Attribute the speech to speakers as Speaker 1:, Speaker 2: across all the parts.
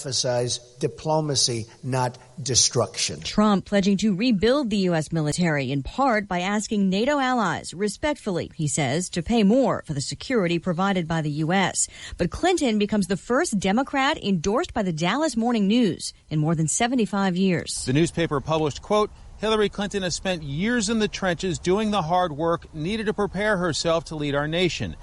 Speaker 1: emphasize diplomacy, not destruction.
Speaker 2: Trump pledging to rebuild the U.S. military, in part by asking NATO allies, respectfully, he says, to pay more for the security provided by the U.S. But Clinton becomes the first Democrat endorsed by the Dallas Morning News in more than 75 years.
Speaker 3: The newspaper published, quote, Hillary Clinton has spent years in the trenches doing the hard work needed to prepare herself to lead our nation.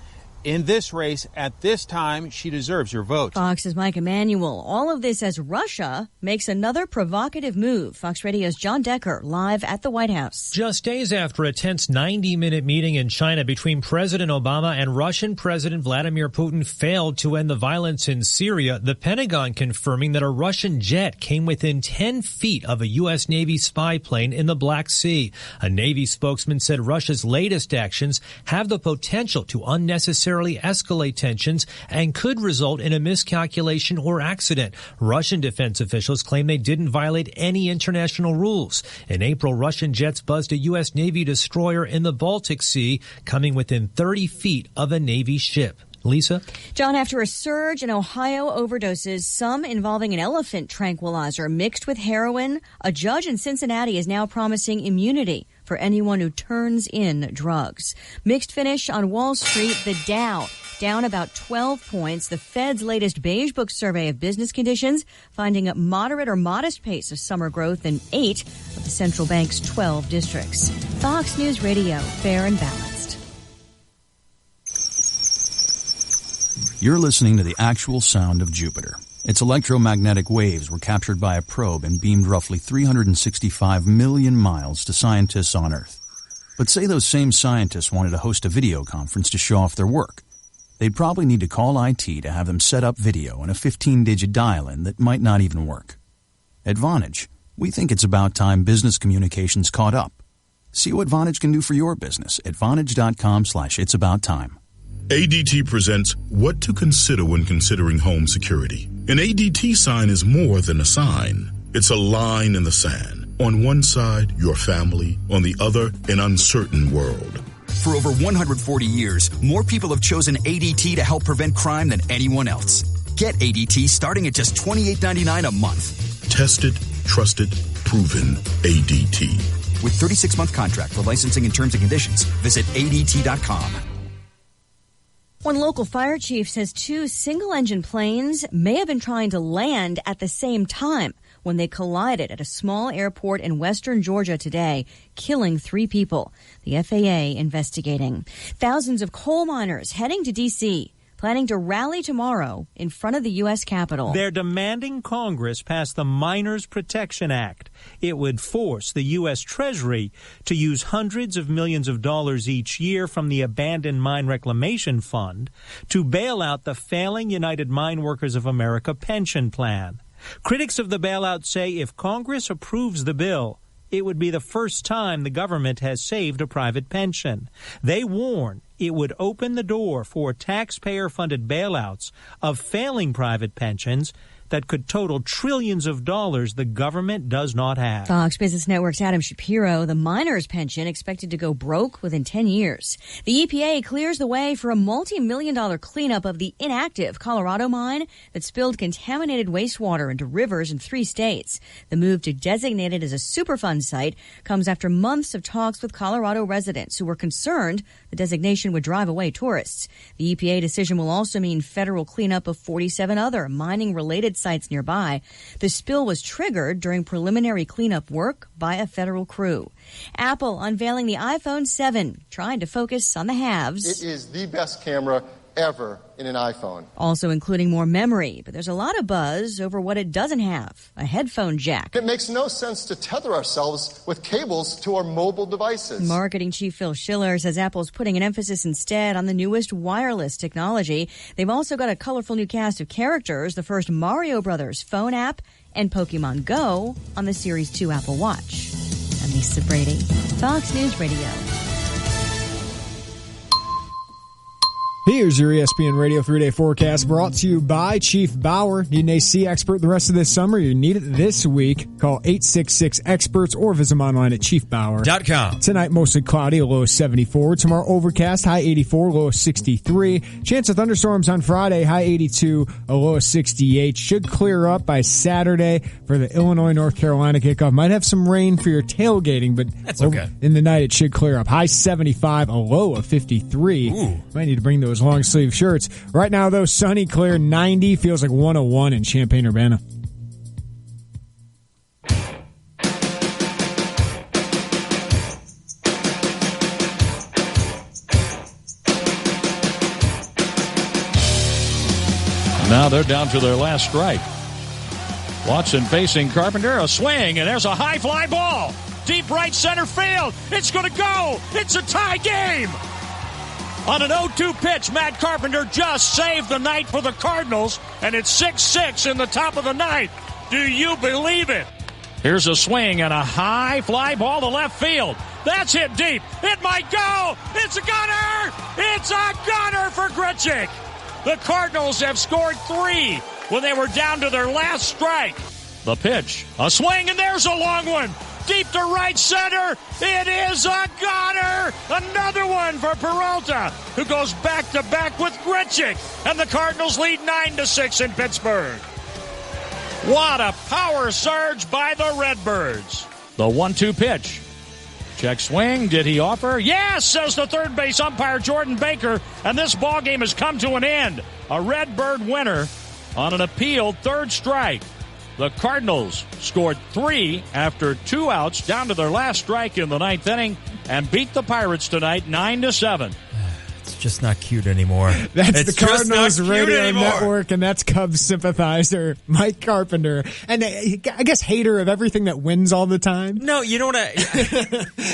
Speaker 3: In this race, at this time, she deserves your vote.
Speaker 2: Fox's Mike Emanuel. All of this as Russia makes another provocative move. Fox Radio's John Decker, live at the White House.
Speaker 4: Just days after a tense 90-minute meeting in China between President Obama and Russian President Vladimir Putin failed to end the violence in Syria, the Pentagon confirming that a Russian jet came within 10 feet of a U.S. Navy spy plane in the Black Sea. A Navy spokesman said Russia's latest actions have the potential to unnecessarily escalate tensions and could result in a miscalculation or accident. Russian defense officials claim they didn't violate any international rules. In April, Russian jets buzzed a U.S. Navy destroyer in the Baltic Sea, coming within 30 feet of a Navy ship. Lisa?
Speaker 2: John, after a surge in Ohio overdoses, some involving an elephant tranquilizer mixed with heroin, a judge in Cincinnati is now promising immunity for anyone who turns in drugs. Mixed finish on Wall Street, the Dow down about 12 points. The Fed's latest Beige Book survey of business conditions finding a moderate or modest pace of summer growth in 8 of the central bank's 12 districts. Fox News Radio, fair and balanced.
Speaker 5: You're listening to the actual sound of Jupiter. Its electromagnetic waves were captured by a probe and beamed roughly 365 million miles to scientists on Earth. But say those same scientists wanted to host a video conference to show off their work. They'd probably need to call IT to have them set up video and a 15-digit dial-in that might not even work. At Vonage, we think it's about time business communications caught up. See what Vonage can do for your business at Vonage.com/it'sabouttime.
Speaker 6: ADT presents What to Consider When Considering Home Security. An ADT sign is more than a sign. It's a line in the sand. On one side, your family. On the other, an uncertain world.
Speaker 7: For over 140 years, more people have chosen ADT to help prevent crime than anyone else. Get ADT starting at just $28.99 a month.
Speaker 6: Tested, trusted, proven ADT.
Speaker 7: With 36-month contract for licensing and terms and conditions, visit ADT.com.
Speaker 2: One local fire chief says 2 single-engine planes may have been trying to land at the same time when they collided at a small airport in western Georgia today, killing 3 people. The FAA investigating. Thousands of coal miners heading to D.C., planning to rally tomorrow in front of the U.S. Capitol.
Speaker 8: They're demanding Congress pass the Miners Protection Act. It would force the U.S. Treasury to use hundreds of millions of dollars each year from the Abandoned Mine Reclamation Fund to bail out the failing United Mine Workers of America pension plan. Critics of the bailout say if Congress approves the bill, it would be the first time the government has saved a private pension. They warn it would open the door for taxpayer-funded bailouts of failing private pensions that could total trillions of dollars the government does not have.
Speaker 2: Fox Business Network's Adam Shapiro, the miners' pension expected to go broke within 10 years. The EPA clears the way for a multi-million-dollar cleanup of the inactive Colorado mine that spilled contaminated wastewater into rivers in 3 states. The move to designate it as a Superfund site comes after months of talks with Colorado residents who were concerned the designation would drive away tourists. The EPA decision will also mean federal cleanup of 47 other mining-related sites nearby. The spill was triggered during preliminary cleanup work by a federal crew. Apple unveiling the iPhone 7, trying to focus on the haves.
Speaker 9: It is the best camera ever in an iPhone.
Speaker 2: Also including more memory, but there's a lot of buzz over what it doesn't have, a headphone jack.
Speaker 9: It makes no sense to tether ourselves with cables to our mobile devices.
Speaker 2: Marketing chief Phil Schiller says Apple's putting an emphasis instead on the newest wireless technology. They've also got a colorful new cast of characters, the first Mario Brothers phone app, and Pokemon Go on the Series 2 Apple Watch. I'm Lisa Brady, Fox News Radio.
Speaker 10: Here's your ESPN Radio 3-Day Forecast brought to you by Chief Bauer. Need an AC expert the rest of this summer? You need it this week. Call 866-EXPERTS or visit them online at chiefbauer.com. Tonight, mostly cloudy, a low of 74. Tomorrow, overcast, high 84, low of 63. Chance of thunderstorms on Friday, high 82, a low of 68. Should clear up by Saturday for the Illinois-North Carolina kickoff. Might have some rain for your tailgating, but
Speaker 11: that's okay.
Speaker 10: In the night, it should clear up. High 75, a low of 53.
Speaker 11: Ooh.
Speaker 10: Might need to bring those long sleeve shirts. Right now, though, sunny, clear, 90. Feels like 101 in Champaign-Urbana.
Speaker 12: Now they're down to their last strike. Watson facing Carpenter. A swing, and there's a high fly ball. Deep right center field. It's going to go. It's a tie game. On an 0-2 pitch, Matt Carpenter just saved the night for the Cardinals, and it's 6-6 in the top of the ninth. Do you believe it? Here's a swing and a high fly ball to left field. That's hit deep. It might go. It's a gunner. It's a gunner for Grichuk. The Cardinals have scored 3 when they were down to their last strike. The pitch, a swing, and there's a long one. Deep to right center. It is a gunner. Another one for Peralta, who goes back-to-back with Grichuk. And the Cardinals lead 9-6 in Pittsburgh. What a power surge by the Redbirds. The 1-2 pitch. Check swing. Did he offer? Yes, says the third base umpire Jordan Baker. And this ballgame has come to an end. A Redbird winner on an appealed third strike. The Cardinals scored 3 after 2 outs down to their last strike in the 9th inning and beat the Pirates tonight 9-7.
Speaker 11: It's just not cute anymore.
Speaker 10: That's the Cardinals Radio Network, and that's Cubs sympathizer Mike Carpenter, and I guess hater of everything that wins all the time.
Speaker 11: No, you know what?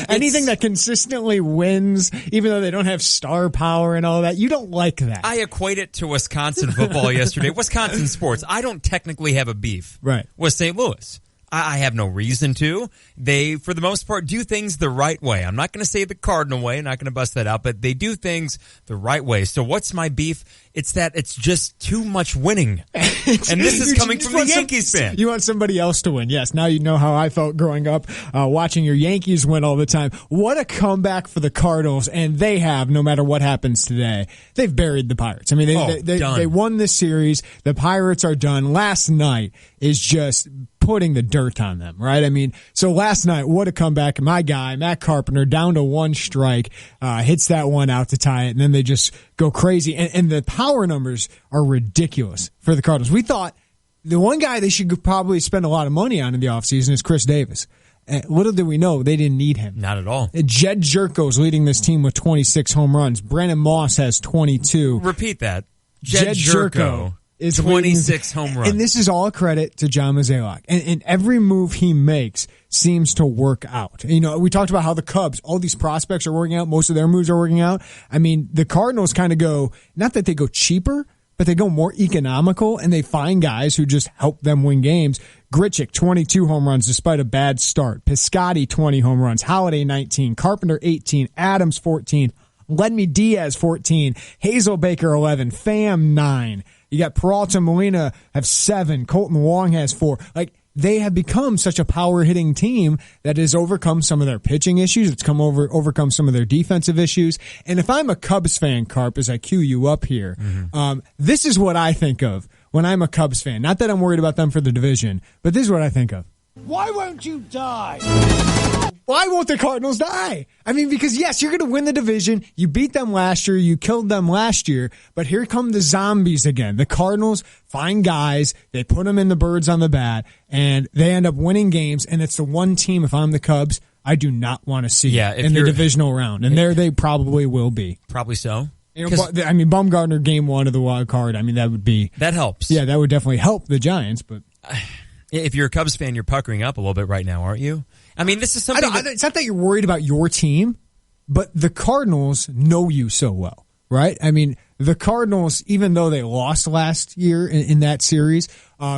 Speaker 10: Anything that consistently wins, even though they don't have star power and all that, you don't like that.
Speaker 11: I equate it to Wisconsin football yesterday. Wisconsin sports. I don't technically have a beef with St. Louis. I have no reason to. They, for the most part, do things the right way. I'm not going to say the Cardinal way. I'm not going to bust that out, but they do things the right way. So what's my beef? It's that it's just too much winning. And this is coming from the Yankees fan.
Speaker 10: You want somebody else to win. Yes, now you know how I felt growing up watching your Yankees win all the time. What a comeback for the Cardinals, and they have, no matter what happens today, they've buried the Pirates. I mean, they won this series. The Pirates are done. Last night is just putting the dirt on them, right? I mean, so last night, what a comeback. My guy, Matt Carpenter, down to 1 strike, hits that one out to tie it, and then they just go crazy. And the power numbers are ridiculous for the Cardinals. We thought the one guy they should probably spend a lot of money on in the offseason is Chris Davis. Little did we know, they didn't need him.
Speaker 11: Not at all.
Speaker 10: Jed Jerko's leading this team with 26 home runs. Brandon Moss has 22.
Speaker 11: Repeat that. Jed Jerko is 26 home runs.
Speaker 10: And this is all credit to John Mozeliak. And every move he makes seems to work out. You know, we talked about how the Cubs, all these prospects are working out. Most of their moves are working out. I mean, the Cardinals kind of go, not that they go cheaper, but they go more economical, and they find guys who just help them win games. Grichuk, 22 home runs despite a bad start. Piscotty, 20 home runs. Halladay, 19. Carpenter, 18. Adams, 14. Ledmy Diaz, 14. Hazelbaker, 11. Pham, 9. You got Peralta, Molina have 7. Colton Wong has 4. Like, they have become such a power-hitting team that has overcome some of their pitching issues. It's overcome some of their defensive issues. And if I'm a Cubs fan, Carp, as I cue you up here, this is what I think of when I'm a Cubs fan. Not that I'm worried about them for the division, but this is what I think of.
Speaker 1: Why won't you die?
Speaker 10: Why won't the Cardinals die? I mean, because yes, you're going to win the division. You beat them last year. You killed them last year. But here come the zombies again. The Cardinals find guys. They put them in the birds on the bat, and they end up winning games. And it's the one team, if I'm the Cubs, I do not want to see in the divisional round. And there they probably will be.
Speaker 11: Probably so.
Speaker 10: You know, I mean, Bumgarner game 1 of the wild card. I mean, that helps. Yeah, that would definitely help the Giants. But
Speaker 11: if you're a Cubs fan, you're puckering up a little bit right now, aren't you? I mean, this is something.
Speaker 10: It's not that you're worried about your team, but the Cardinals know you so well. right? I mean, the Cardinals, even though they lost last year in that series,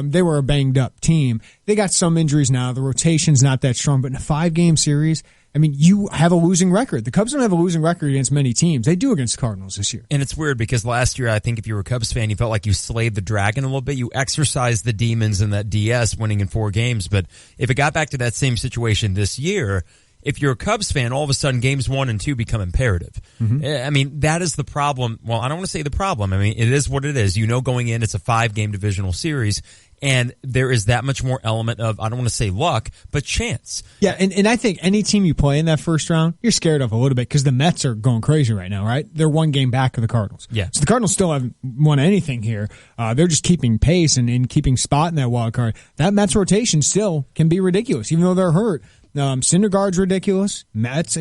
Speaker 10: they were a banged-up team. They got some injuries now. The rotation's not that strong, but in a 5-game series, I mean, you have a losing record. The Cubs don't have a losing record against many teams. They do against the Cardinals this year.
Speaker 11: And it's weird because last year, I think if you were a Cubs fan, you felt like you slayed the dragon a little bit. You exercised the demons in that DS, winning in 4 games. But if it got back to that same situation this year, if you're a Cubs fan, all of a sudden games 1 and 2 become imperative. Mm-hmm. I mean, that is the problem. Well, I don't want to say the problem. I mean, it is what it is. You know, going in, it's a 5-game divisional series. And there is that much more element of, I don't want to say luck, but chance.
Speaker 10: Yeah, and I think any team you play in that first round, you're scared of a little bit because the Mets are going crazy right now, right? They're 1 game back of the Cardinals.
Speaker 11: Yeah.
Speaker 10: So the Cardinals still haven't won anything here. They're just keeping pace and keeping spot in that wild card. That Mets rotation still can be ridiculous, even though they're hurt. Syndergaard's ridiculous. Mats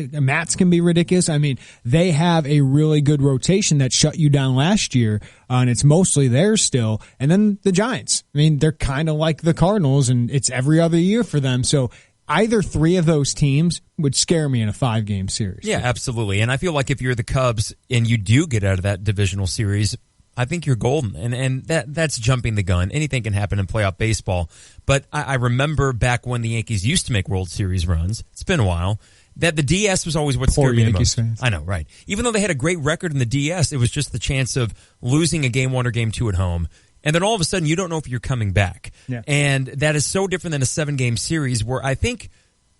Speaker 10: can be ridiculous. I mean, they have a really good rotation that shut you down last year, and it's mostly theirs still. And then the Giants. I mean, they're kind of like the Cardinals, and it's every other year for them. So either 3 of those teams would scare me in a 5-game series.
Speaker 11: Yeah, absolutely. And I feel like if you're the Cubs and you do get out of that divisional series, I think you're golden, and that's jumping the gun. Anything can happen in playoff baseball. But I remember back when the Yankees used to make World Series runs, it's been a while, that the DS was always what scared me the most.
Speaker 10: Fans.
Speaker 11: I know, right. Even though they had a great record in the DS, it was just the chance of losing a Game 1 or Game 2 at home. And then all of a sudden, you don't know if you're coming back.
Speaker 10: Yeah.
Speaker 11: And that is so different than a 7-game series where I think,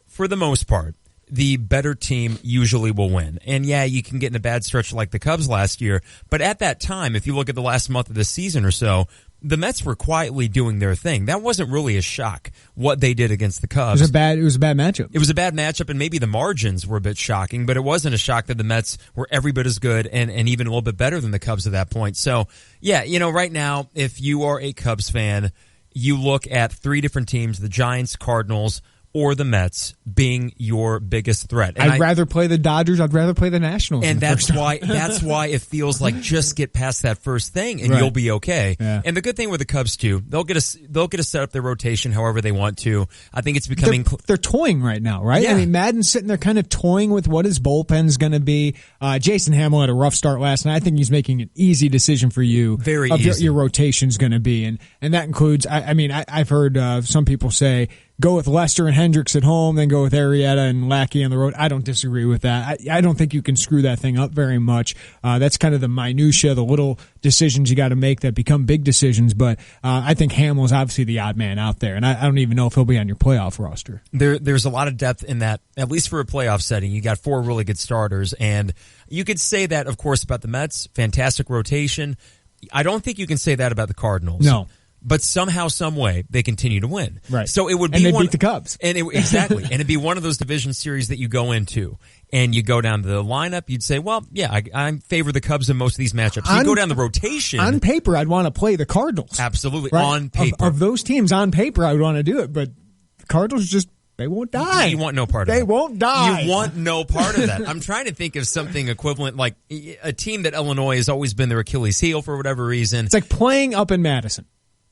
Speaker 11: for the most part, the better team usually will win. And yeah, you can get in a bad stretch like the Cubs last year, but at that time, if you look at the last month of the season or so, the Mets were quietly doing their thing. That wasn't really a shock, what they did against the Cubs.
Speaker 10: It was a bad matchup.
Speaker 11: It was a bad matchup, and maybe the margins were a bit shocking, but it wasn't a shock that the Mets were every bit as good and even a little bit better than the Cubs at that point. So, yeah, you know, right now, if you are a Cubs fan, you look at 3 different teams, the Giants, Cardinals, or the Mets being your biggest threat. And
Speaker 10: I'd rather play the Dodgers. I'd rather play the Nationals.
Speaker 11: And that's why it feels like just get past that first thing and you'll be okay.
Speaker 10: Yeah.
Speaker 11: And the good thing with the Cubs too, they'll get to set up their rotation however they want to. I think it's becoming
Speaker 10: they're toying right now, right?
Speaker 11: Yeah.
Speaker 10: I mean, Madden's sitting there kind of toying with what his bullpen's going to be. Jason Hamill had a rough start last night. I think he's making an easy decision for you.
Speaker 11: Very
Speaker 10: of
Speaker 11: easy.
Speaker 10: Your rotation's going to be, and that includes. I've heard some people say, go with Lester and Hendricks at home, then go with Arrieta and Lackey on the road. I don't disagree with that. I don't think you can screw that thing up very much. That's kind of the minutia, the little decisions you got to make that become big decisions. But I think Hamill is obviously the odd man out there, and I don't even know if he'll be on your playoff roster.
Speaker 11: There's a lot of depth in that, at least for a playoff setting. You got 4 really good starters, and you could say that, of course, about the Mets. Fantastic rotation. I don't think you can say that about the Cardinals.
Speaker 10: No.
Speaker 11: But somehow, some way, they continue to win.
Speaker 10: Right.
Speaker 11: So it would be
Speaker 10: and they beat the Cubs.
Speaker 11: Exactly. And it'd be one of those division series that you go into and you go down to the lineup. You'd say, well, yeah, I favor the Cubs in most of these matchups. You go down the rotation.
Speaker 10: On paper, I'd want to play the Cardinals.
Speaker 11: Absolutely.
Speaker 10: Right?
Speaker 11: On paper.
Speaker 10: Of those teams, on paper, I would want to do it. But the Cardinals just, they won't die.
Speaker 11: You want no part of that.
Speaker 10: They won't die.
Speaker 11: You want no part of that. I'm trying to think of something equivalent, like a team that Illinois has always been their Achilles heel for whatever reason.
Speaker 10: It's like playing up in Madison.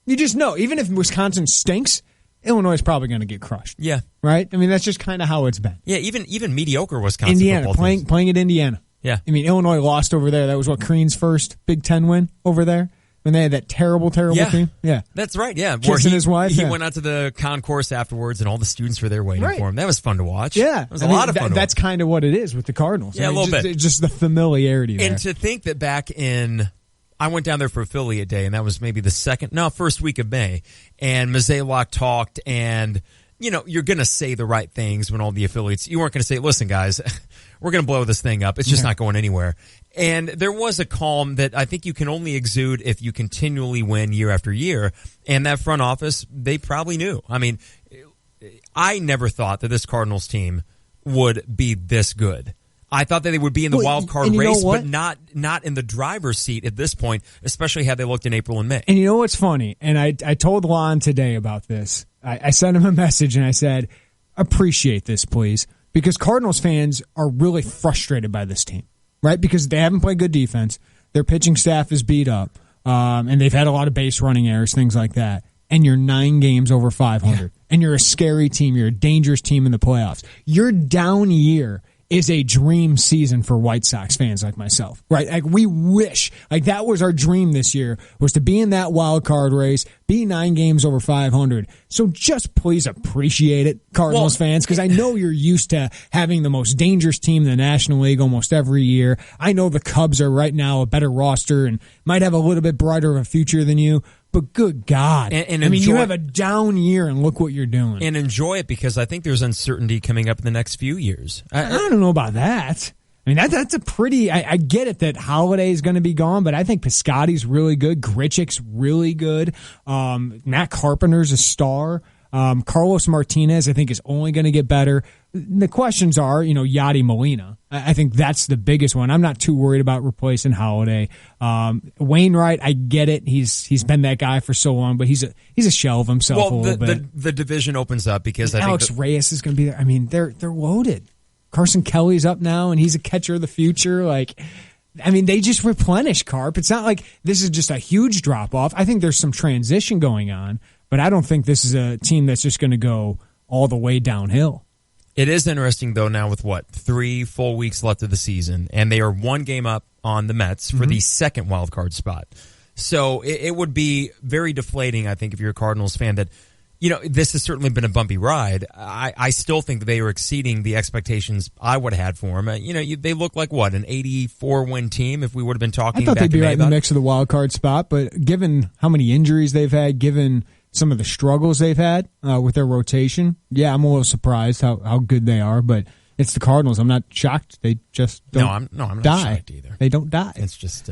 Speaker 10: You just know, even if Wisconsin stinks, Illinois is probably going to get crushed.
Speaker 11: Yeah.
Speaker 10: Right? I mean, that's just kind of how it's been.
Speaker 11: Yeah, even mediocre Wisconsin
Speaker 10: Indiana,
Speaker 11: football teams.
Speaker 10: playing at Indiana.
Speaker 11: Yeah.
Speaker 10: I mean, Illinois lost over there. That was Crean's first Big Ten win over there when they had that terrible team. Yeah.
Speaker 11: That's right, yeah.
Speaker 10: Kissing his wife.
Speaker 11: He went out to the concourse afterwards, and all the students were there waiting for him. That was fun to watch.
Speaker 10: Yeah.
Speaker 11: It was a lot of fun.
Speaker 10: That's kind of what it is with the Cardinals.
Speaker 11: Yeah, a little bit.
Speaker 10: Just the familiarity there.
Speaker 11: And to think that back in... I went down there for affiliate day, and that was maybe first week of May. And Mazalok talked, and, you know, you're going to say the right things when all the affiliates, you weren't going to say, listen, guys, we're going to blow this thing up. It's just not going anywhere. And there was a calm that I think you can only exude if you continually win year after year. And that front office, they probably knew. I mean, I never thought that this Cardinals team would be this good. I thought that they would be in the wild card race, but not in the driver's seat at this point, especially had they looked in April and May.
Speaker 10: And you know what's funny? And I told Lon today about this. I sent him a message and I said, appreciate this, please, because Cardinals fans are really frustrated by this team, right? Because they haven't played good defense. Their pitching staff is beat up, and they've had a lot of base running errors, things like that. And you're 9 games over 500, and you're a scary team. You're a dangerous team in the playoffs. Your down year is a dream season for White Sox fans like myself, right? Like we wish, like that was our dream this year, was to be in that wild card race, be 9 games over 500. So just please appreciate it, Cardinals fans, because I know you're used to having the most dangerous team in the National League almost every year. I know the Cubs are right now a better roster and might have a little bit brighter of a future than you. But good God.
Speaker 11: And
Speaker 10: I mean, you have a down year and look what you're doing.
Speaker 11: And enjoy it because I think there's uncertainty coming up in the next few years.
Speaker 10: I don't know about that. I mean, that's a pretty, I get it that Holiday is going to be gone, but I think Piscotty's really good. Grichuk's really good. Matt Carpenter's a star. Carlos Martinez, I think, is only going to get better. The questions are, Yadi Molina. I think that's the biggest one. I'm not too worried about replacing Holiday. Wainwright, I get it. He's been that guy for so long, but he's a shell of himself a little bit.
Speaker 11: The division opens up because I
Speaker 10: Alex
Speaker 11: think
Speaker 10: Reyes is going to be there. I mean, they're loaded. Carson Kelly's up now, and he's a catcher of the future. They just replenish, Carp. It's not like this is just a huge drop off. I think there's some transition going on, but I don't think this is a team that's just going to go all the way downhill.
Speaker 11: It is interesting, though, now with 3 full weeks left of the season, and they are 1 game up on the Mets for the second wild card spot. So it would be very deflating, I think, if you're a Cardinals fan that, this has certainly been a bumpy ride. I still think that they are exceeding the expectations I would have had for them. They look like, an 84-win team if we would have been talking
Speaker 10: back in May. I thought they'd be right in the mix of the wild card spot, but given how many injuries they've had, given some of the struggles they've had with their rotation, I'm a little surprised how good they are, but it's the Cardinals. I'm not shocked. They just don't
Speaker 11: I'm not
Speaker 10: die.
Speaker 11: Shocked either.
Speaker 10: They don't die.
Speaker 11: It's just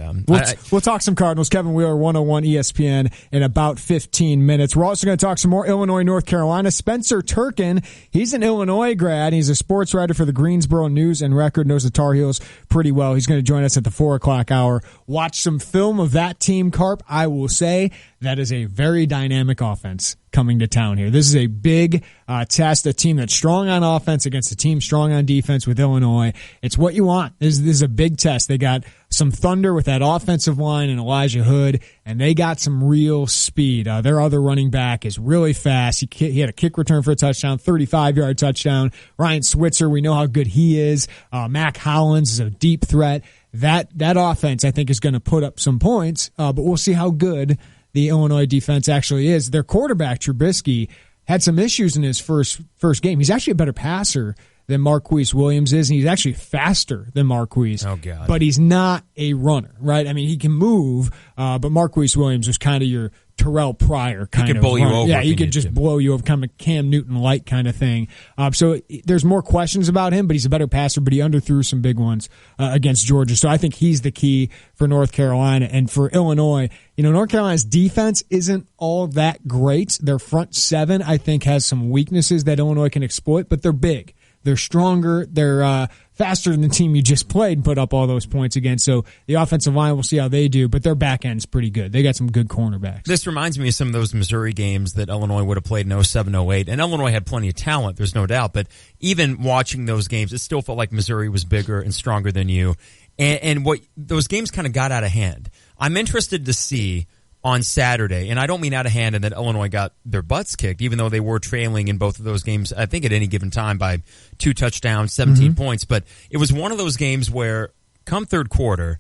Speaker 10: we'll talk some Cardinals. Kevin Wheeler, 101 ESPN in about 15 minutes. We're also going to talk some more Illinois, North Carolina. Spencer Turkin, he's an Illinois grad. He's a sports writer for the Greensboro News and Record, knows the Tar Heels pretty well. He's going to join us at the 4 o'clock hour. Watch some film of that team, Carp. I will say that is a very dynamic offense coming to town here. This is a big test, a team that's strong on offense against a team strong on defense with Illinois. It's what you want. This is a big test. They got some thunder with that offensive line and Elijah Hood, and they got some real speed. Their other running back is really fast. He had a kick return for a touchdown, 35-yard touchdown. Ryan Switzer, we know how good he is. Mac Hollins is a deep threat. That offense, I think, is going to put up some points, but we'll see how good the Illinois defense actually is. Their quarterback, Trubisky, had some issues in his first game. He's actually a better passer than Marquise Williams is, and he's actually faster than Marquise.
Speaker 11: Oh, God.
Speaker 10: But he's not a runner, right? I mean, he can move, but Marquise Williams was kind of your Terrell Pryor kind of.
Speaker 11: He could blow you over.
Speaker 10: Yeah, he could just blow you over, kind of Cam Newton-like kind of thing. So there's more questions about him, but he's a better passer, but he underthrew some big ones against Georgia. So I think he's the key for North Carolina. And for Illinois, North Carolina's defense isn't all that great. Their front seven, I think, has some weaknesses that Illinois can exploit, but they're big. They're stronger. They're faster than the team you just played and put up all those points against. So the offensive line, we'll see how they do, but their back end's pretty good. They got some good cornerbacks.
Speaker 11: This reminds me of some of those Missouri games that Illinois would have played in 07, 08. And Illinois had plenty of talent, there's no doubt. But even watching those games, it still felt like Missouri was bigger and stronger than you. And what those games kind of got out of hand. I'm interested to see on Saturday, and I don't mean out of hand and that Illinois got their butts kicked, even though they were trailing in both of those games, I think at any given time by 2 touchdowns, 17 points. But it was one of those games where come third quarter,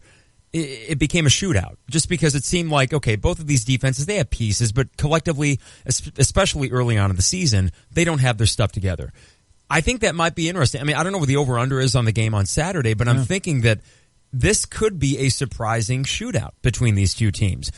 Speaker 11: it became a shootout just because it seemed like, okay, both of these defenses, they have pieces, but collectively, especially early on in the season, they don't have their stuff together. I think that might be interesting. I mean, I don't know what the over-under is on the game on Saturday, but I'm thinking that this could be a surprising shootout between these two teams.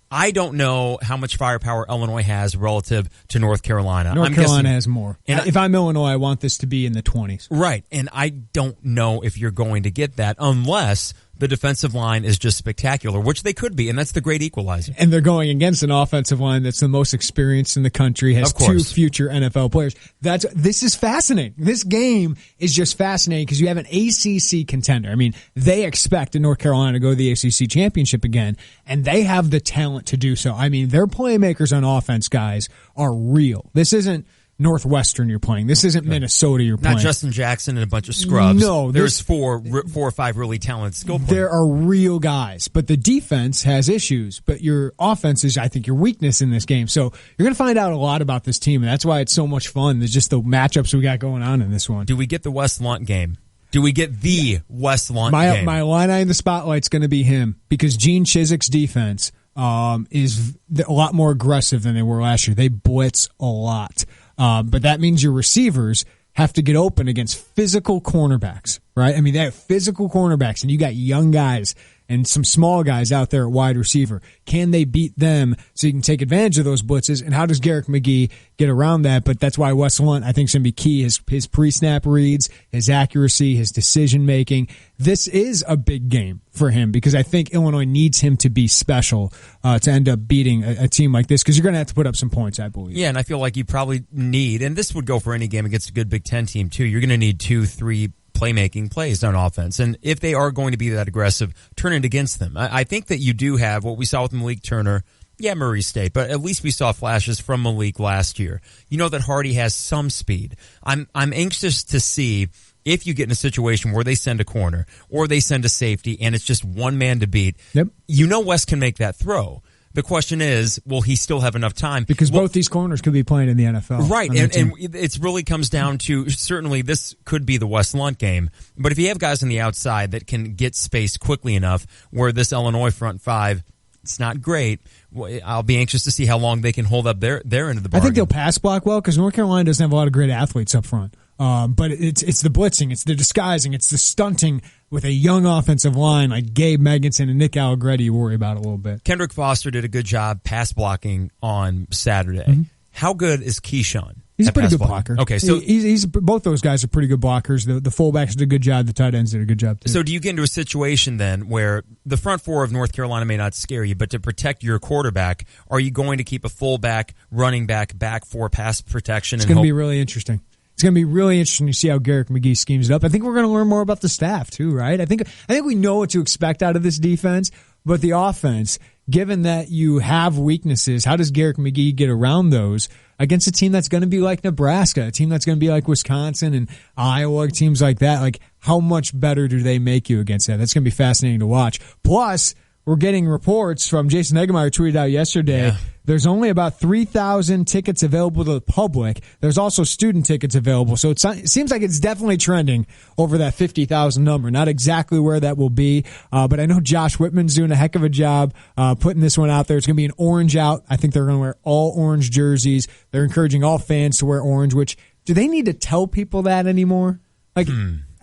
Speaker 11: I don't know how much firepower Illinois has relative to North Carolina.
Speaker 10: North Carolina has more. And if I'm Illinois, I want this to be in the 20s.
Speaker 11: Right, and I don't know if you're going to get that unless the defensive line is just spectacular, which they could be, and that's the great equalizer.
Speaker 10: And they're going against an offensive line that's the most experienced in the country, has 2 future NFL players. This is fascinating. This game is just fascinating because you have an ACC contender. I mean, they expect in North Carolina to go to the ACC championship again, and they have the talent to do so. I mean, their playmakers on offense, guys, are real. This isn't Northwestern you're playing. This isn't Minnesota you're playing.
Speaker 11: Not Justin Jackson and a bunch of scrubs.
Speaker 10: No.
Speaker 11: There's four or five really talented skill players.
Speaker 10: There are real guys, but the defense has issues. But your offense is, I think, your weakness in this game. So you're going to find out a lot about this team, and that's why it's so much fun. There's just the matchups we got going on in this one.
Speaker 11: Do we get the West Lunt game? Do we get the West Lunt game?
Speaker 10: My Illini in the spotlight's going to be him because Gene Chizik's defense is a lot more aggressive than they were last year. They blitz a lot. But that means your receivers have to get open against physical cornerbacks, right? I mean, they have physical cornerbacks, and you got young guys and some small guys out there at wide receiver. Can they beat them so you can take advantage of those blitzes? And how does Garrick McGee get around that? But that's why Wes Lunt, I think, is going to be key. His pre-snap reads, his accuracy, his decision-making. This is a big game for him because I think Illinois needs him to be special to end up beating a team like this because you're going to have to put up some points, I believe.
Speaker 11: Yeah, and I feel like you probably need, and this would go for any game against a good Big Ten team, too. You're going to need 2-3 playmaking plays on offense. And if they are going to be that aggressive, turn it against them. I think that you do have what we saw with Malik Turner. Yeah, Murray State, but at least we saw flashes from Malik last year. You know that Hardy has some speed. I'm anxious to see if you get in a situation where they send a corner or they send a safety and it's just one man to beat.
Speaker 10: Yep.
Speaker 11: You know West can make that throw. The question is, will he still have enough time?
Speaker 10: Because both these corners could be playing in the NFL.
Speaker 11: Right, and it really comes down to, certainly this could be the West Lunt game, but if you have guys on the outside that can get space quickly enough where this Illinois front five, it's not great, I'll be anxious to see how long they can hold up their end of the bargain.
Speaker 10: I think they'll pass block well because North Carolina doesn't have a lot of great athletes up front. But it's the blitzing, it's the disguising, it's the stunting with a young offensive line like Gabe Megginson and Nick Allegretti you worry about a little bit.
Speaker 11: Kendrick Foster did a good job pass blocking on Saturday.
Speaker 10: Mm-hmm.
Speaker 11: How good is Keyshawn?
Speaker 10: He's a pretty good blocker.
Speaker 11: Okay, so
Speaker 10: he's both those guys are pretty good blockers. The fullbacks did a good job. The tight ends did a good job too.
Speaker 11: So do you get into a situation then where the front four of North Carolina may not scare you, but to protect your quarterback, are you going to keep a fullback, running back for pass protection?
Speaker 10: It's going to be really interesting. It's going to be really interesting to see how Garrick McGee schemes it up. I think we're going to learn more about the staff too, right? I think we know what to expect out of this defense, but the offense, given that you have weaknesses, how does Garrick McGee get around those against a team that's going to be like Nebraska, a team that's going to be like Wisconsin and Iowa, teams like that? Like, how much better do they make you against that? That's going to be fascinating to watch. Plus, we're getting reports from Jason Eggemeyer tweeted out yesterday. Yeah. There's only about 3,000 tickets available to the public. There's also student tickets available. So it seems like it's definitely trending over that 50,000 number. Not exactly where that will be, but I know Josh Whitman's doing a heck of a job putting this one out there. It's going to be an orange out. I think they're going to wear all orange jerseys. They're encouraging all fans to wear orange, which, do they need to tell people that anymore? Like,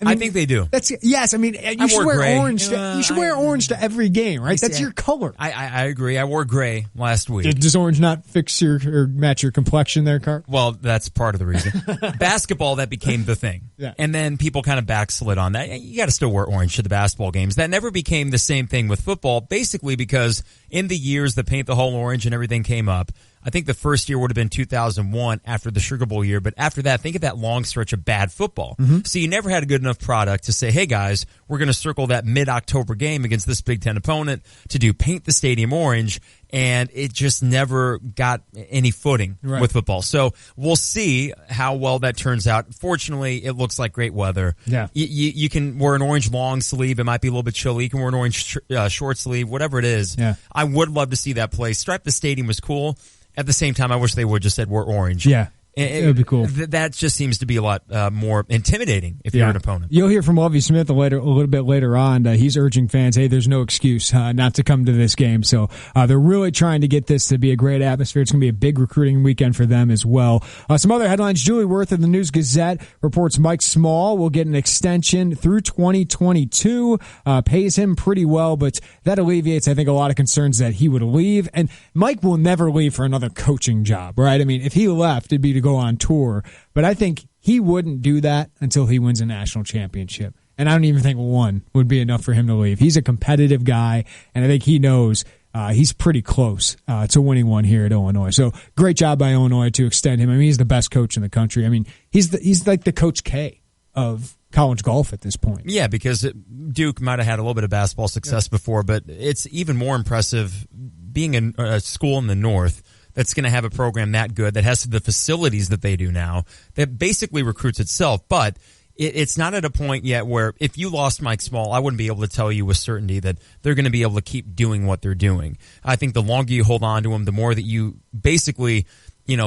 Speaker 11: I think they do.
Speaker 10: Yes. I mean, you should wear orange. You should wear orange to every game, right? That's your color.
Speaker 11: I agree. I wore gray last week.
Speaker 10: Does orange not fix or match your complexion there, Cart?
Speaker 11: Well, that's part of the reason. Basketball, that became the thing.
Speaker 10: Yeah.
Speaker 11: And then people kind of backslid on that. You got to still wear orange to the basketball games. That never became the same thing with football, basically because in the years the paint the hole orange and everything came up, I think the first year would have been 2001 after the Sugar Bowl year, but after that, think of that long stretch of bad football. Mm-hmm. So you never had a good enough product to say, hey guys, we're going to circle that mid-October game against this Big Ten opponent to do paint the stadium orange, and it just never got any footing with football. So we'll see how well that turns out. Fortunately, it looks like great weather.
Speaker 10: Yeah.
Speaker 11: You can wear an orange long sleeve. It might be a little bit chilly. You can wear an orange short sleeve, whatever it is.
Speaker 10: Yeah.
Speaker 11: I would love to see that play. Stripe the Stadium was cool. At the same time, I wish they would just said we're orange.
Speaker 10: Yeah. It would be cool.
Speaker 11: That just seems to be a lot more intimidating if you're an opponent.
Speaker 10: You'll hear from Lovie Smith a little bit later on. He's urging fans, hey, there's no excuse not to come to this game. So they're really trying to get this to be a great atmosphere. It's going to be a big recruiting weekend for them as well. Some other headlines. Julie Wirth of the News Gazette reports Mike Small will get an extension through 2022. Pays him pretty well, but that alleviates, I think, a lot of concerns that he would leave. And Mike will never leave for another coaching job, right? I mean, if he left, it'd be to go on tour, but I think he wouldn't do that until he wins a national championship. And I don't even think one would be enough for him to leave. He's a competitive guy, and I think he knows he's pretty close to winning one here at Illinois. So great job by Illinois to extend him. I mean, he's the best coach in the country. I mean, he's like the Coach K of college golf at this point.
Speaker 11: Yeah, because Duke might have had a little bit of basketball success before, but it's even more impressive being in a school in the North that's going to have a program that good, that has the facilities that they do now, that basically recruits itself. But it's not at a point yet where if you lost Mike Small, I wouldn't be able to tell you with certainty that they're going to be able to keep doing what they're doing. I think the longer you hold on to them, the more that you basically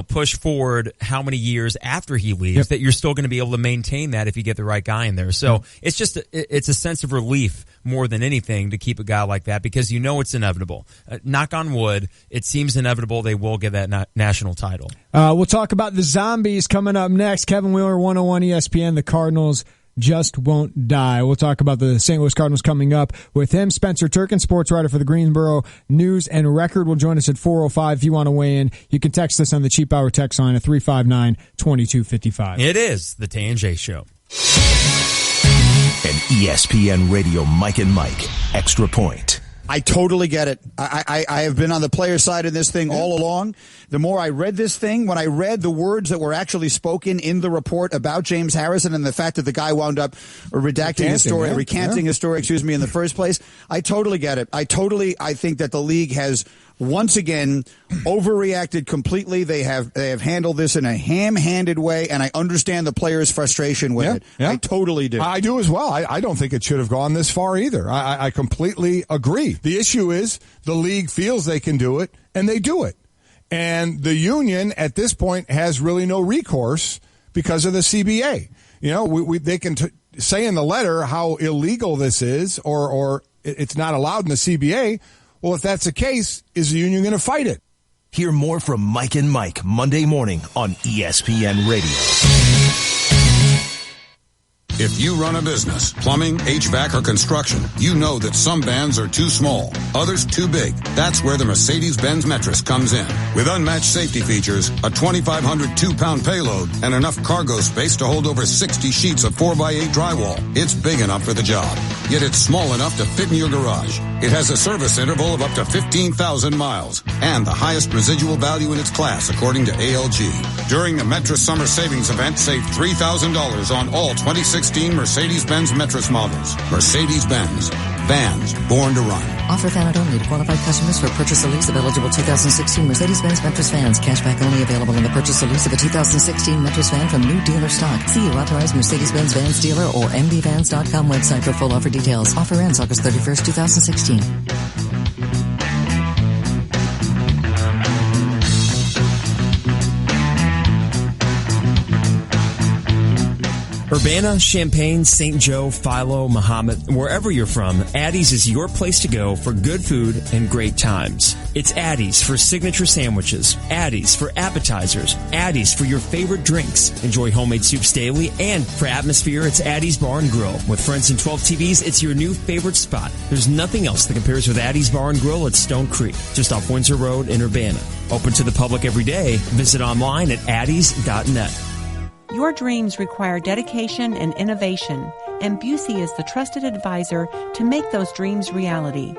Speaker 11: push forward how many years after he leaves that you're still going to be able to maintain that if you get the right guy in there. So it's a sense of relief more than anything to keep a guy like that because it's inevitable. Knock on wood, it seems inevitable they will get that national title.
Speaker 10: We'll talk about the Zombies coming up next. Kevin Wheeler, 101 ESPN, the Cardinals just won't die. We'll talk about the St. Louis Cardinals coming up with him. Spencer Turkin, sports writer for the Greensboro News and Record, will join us at 4:05. If you want to weigh in, you can text us on the Cheap Hour text line at 359-2255.
Speaker 11: It is the Tay and J Show.
Speaker 13: An ESPN Radio Mike and Mike Extra Point.
Speaker 14: I totally get it. I have been on the player side of this thing all along. The more I read this thing, when I read the words that were actually spoken in the report about James Harrison and the fact that the guy wound up recanting his story in the first place, I totally get it. I think that the league has once again overreacted completely. They have handled this in a ham-handed way, and I understand the players' frustration with it. Yeah. I totally do.
Speaker 15: I do as well. I don't think it should have gone this far either. I completely agree. The issue is the league feels they can do it, and they do it. And the union at this point has really no recourse because of the CBA. They can say in the letter how illegal this is or it's not allowed in the CBA. Well, if that's the case, is the union going to fight it?
Speaker 13: Hear more from Mike and Mike Monday morning on ESPN Radio.
Speaker 16: If you run a business, plumbing, HVAC, or construction, you know that some vans are too small, others too big. That's where the Mercedes-Benz Metris comes in. With unmatched safety features, a 2,500 2-pound payload, and enough cargo space to hold over 60 sheets of 4x8 drywall, it's big enough for the job. Yet it's small enough to fit in your garage. It has a service interval of up to 15,000 miles and the highest residual value in its class, according to ALG. During the Metris Summer Savings Event, save $3,000 on all 2016 Mercedes-Benz Metris models. Mercedes-Benz. Vans born to run.
Speaker 17: Offer valid only to qualified customers for purchase or lease of eligible 2016 Mercedes-Benz Metris vans. Cashback only available in the purchase or lease of a 2016 Metris van from new dealer stock. See your authorized Mercedes-Benz Vans dealer or mdvans.com website for full offer details. Offer ends August 31st, 2016.
Speaker 18: Urbana, Champaign, St. Joe, Philo, Mahomet, wherever you're from, Addie's is your place to go for good food and great times. It's Addie's for signature sandwiches, Addie's for appetizers, Addie's for your favorite drinks. Enjoy homemade soups daily, and for atmosphere, it's Addie's Bar and Grill. With friends and 12 TVs, it's your new favorite spot. There's nothing else that compares with Addie's Bar and Grill at Stone Creek, just off Windsor Road in Urbana. Open to the public every day. Visit online at addies.net.
Speaker 19: Your dreams require dedication and innovation, and Busey is the trusted advisor to make those dreams reality.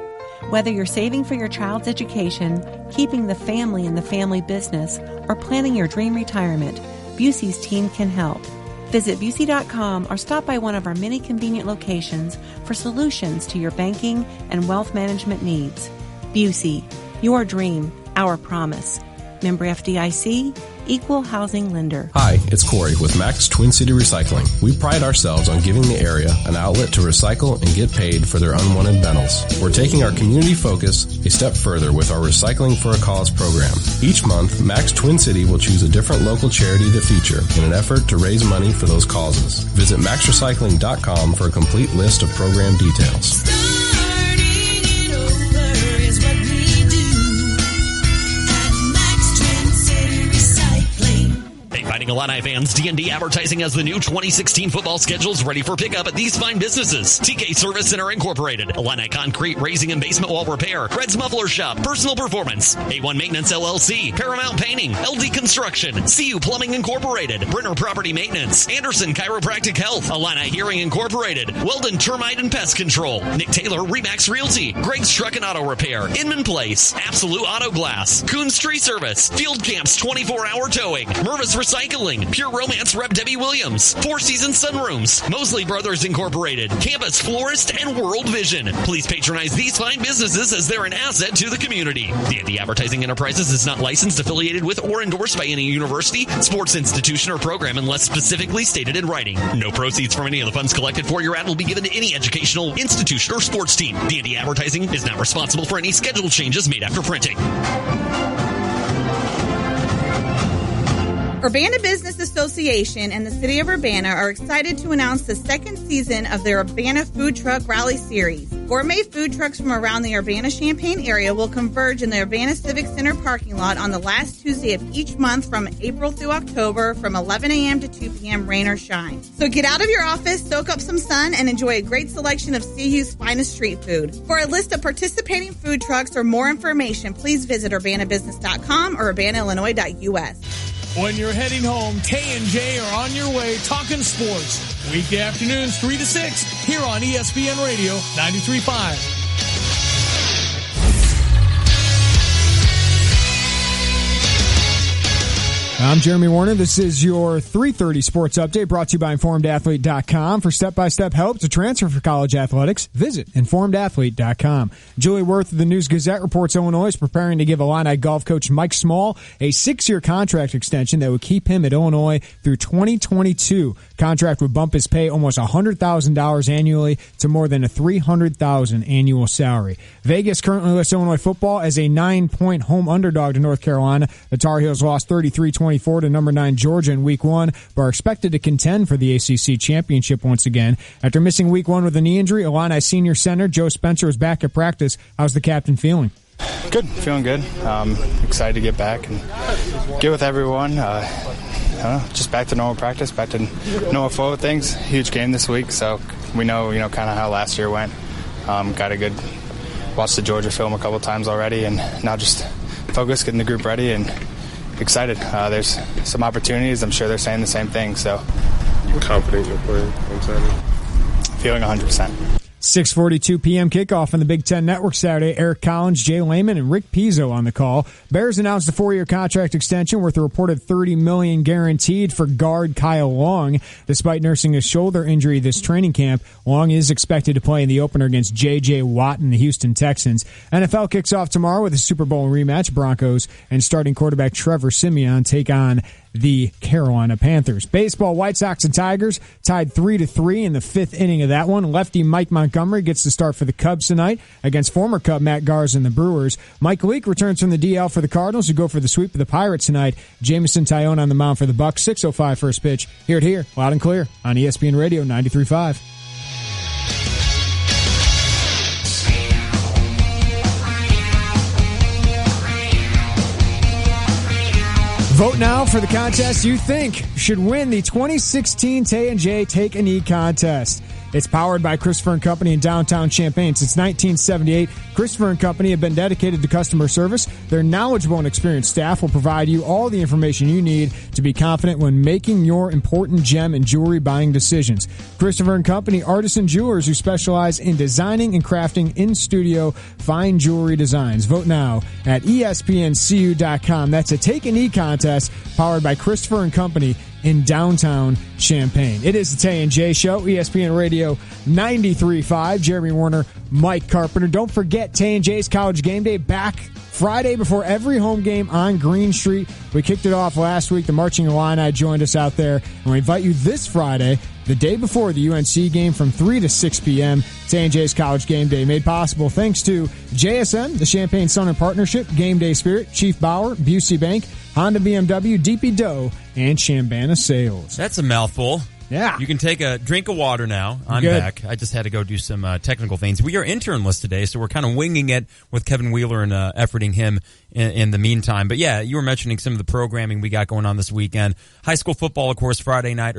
Speaker 19: Whether you're saving for your child's education, keeping the family in the family business, or planning your dream retirement, Busey's team can help. Visit Busey.com or stop by one of our many convenient locations for solutions to your banking and wealth management needs. Busey, your dream, our promise. Member FDIC, Equal Housing Lender.
Speaker 20: Hi, it's Corey with Max Twin City Recycling. We pride ourselves on giving the area an outlet to recycle and get paid for their unwanted metals. We're taking our community focus a step further with our Recycling for a Cause program. Each month, Max Twin City will choose a different local charity to feature in an effort to raise money for those causes. Visit maxrecycling.com for a complete list of program details.
Speaker 21: Fighting Illini fans, D&D Advertising has the new 2016 football schedules ready for pickup at these fine businesses. TK Service Center Incorporated, Illini Concrete Raising and Basement Wall Repair, Red's Muffler Shop, Personal Performance, A1 Maintenance LLC, Paramount Painting, LD Construction, CU Plumbing Incorporated, Brenner Property Maintenance, Anderson Chiropractic Health, Illini Hearing Incorporated, Weldon Termite and Pest Control, Nick Taylor Remax Realty, Greg's Truck and Auto Repair, Inman Place, Absolute Auto Glass, Coons Tree Service, Field Camps 24-hour Towing, Mervis Recycling, Pure Romance Rep Debbie Williams, Four Seasons Sunrooms, Mosley Brothers Incorporated, Campus Florist, and World Vision. Please patronize these fine businesses as they're an asset to the community. D&D Advertising Enterprises is not licensed, affiliated with, or endorsed by any university, sports institution, or program unless specifically stated in writing. No proceeds from any of the funds collected for your ad will be given to any educational institution or sports team. D&D Advertising is not responsible for any schedule changes made after printing.
Speaker 3: Urbana Business Association and the City of Urbana are excited to announce the second season of their Urbana Food Truck Rally Series. Gourmet food trucks from around the Urbana-Champaign area will converge in the Urbana Civic Center parking lot on the last Tuesday of each month from April through October from 11 a.m. to 2 p.m. rain or shine. So get out of your office, soak up some sun, and enjoy a great selection of CU's finest street food. For a list of participating food trucks or more information, please visit urbanabusiness.com or urbanaillinois.us.
Speaker 1: When you're heading home, Tay and J are on your way talking sports. Weekday afternoons 3 to 6 here on ESPN Radio 93.5.
Speaker 10: I'm Jeremy Warner. This is your 3:30 Sports Update brought to you by InformedAthlete.com. For step-by-step help to transfer for college athletics, visit InformedAthlete.com. Julie Wirth of the News-Gazette reports Illinois is preparing to give Illini golf coach Mike Small a 6-year contract extension that would keep him at Illinois through 2022. Contract would bump his pay almost $100,000 annually to more than a $300,000 annual salary. Vegas currently lists Illinois football as a 9-point home underdog to North Carolina. The Tar Heels lost 33-24 to number 9 Georgia in Week 1, but are expected to contend for the ACC championship once again. After missing Week 1 with a knee injury, Illini senior center Joe Spencer was back at practice. How's the captain feeling?
Speaker 22: Good, feeling good. Excited to get back and get with everyone. Just back to normal practice, back to normal flow of things. Huge game this week, so we know kind of how last year went. Got a good watch the Georgia film a couple times already, and now just focus, getting the group ready, and excited. There's some opportunities. I'm sure they're saying the same thing. So
Speaker 23: confident you're playing. Excited.
Speaker 22: Feeling 100%.
Speaker 10: 6:42 p.m. kickoff on the Big Ten Network Saturday. Eric Collins, Jay Lehman, and Rick Pizzo on the call. Bears announced a 4-year contract extension worth a reported $30 million guaranteed for guard Kyle Long. Despite nursing a shoulder injury this training camp, Long is expected to play in the opener against J.J. Watt and the Houston Texans. NFL kicks off tomorrow with a Super Bowl rematch. Broncos and starting quarterback Trevor Siemian take on the Carolina Panthers. Baseball, White Sox and Tigers tied 3-3 in the 5th inning of that one. Lefty Mike Montgomery gets the start for the Cubs tonight against former Cub Matt Garza and the Brewers. Mike Leake returns from the DL for the Cardinals, who go for the sweep of the Pirates tonight. Jamison Tyone on the mound for the Bucks. 6:05 first pitch. Hear it here, loud and clear on ESPN Radio 93.5. Vote now for the contest you think should win the 2016 Tay and J Take a Knee contest. It's powered by Christopher & Company in downtown Champaign. Since 1978, Christopher & Company have been dedicated to customer service. Their knowledgeable and experienced staff will provide you all the information you need to be confident when making your important gem and jewelry buying decisions. Christopher & Company, artisan jewelers who specialize in designing and crafting in-studio fine jewelry designs. Vote now at ESPNCU.com. That's a Take a Knee contest powered by Christopher & Company in downtown Champaign. It is the Tay and J Show, ESPN Radio 93.5. Jeremy Warner, Mike Carpenter. Don't forget Tay and J's College Game Day back Friday before every home game on Green Street. We kicked it off last week. The Marching Illini joined us out there, and we invite you this Friday, the day before the UNC game, from 3 to 6 p.m. Tay and J's College Game Day, made possible thanks to JSN, the Champaign Sun and Partnership, Game Day Spirit, Chief Bauer, Busey Bank, Honda BMW, DP Doe, and Shambana Sales.
Speaker 11: That's a mouthful.
Speaker 10: Yeah.
Speaker 11: You can take a drink of water now. I'm
Speaker 10: Good.
Speaker 11: back. I just had to go do some technical things. We are internless today, so we're kind of winging it with Kevin Wheeler and efforting him in the meantime. But yeah, you were mentioning some of the programming we got going on this weekend. High school football, of course, Friday night,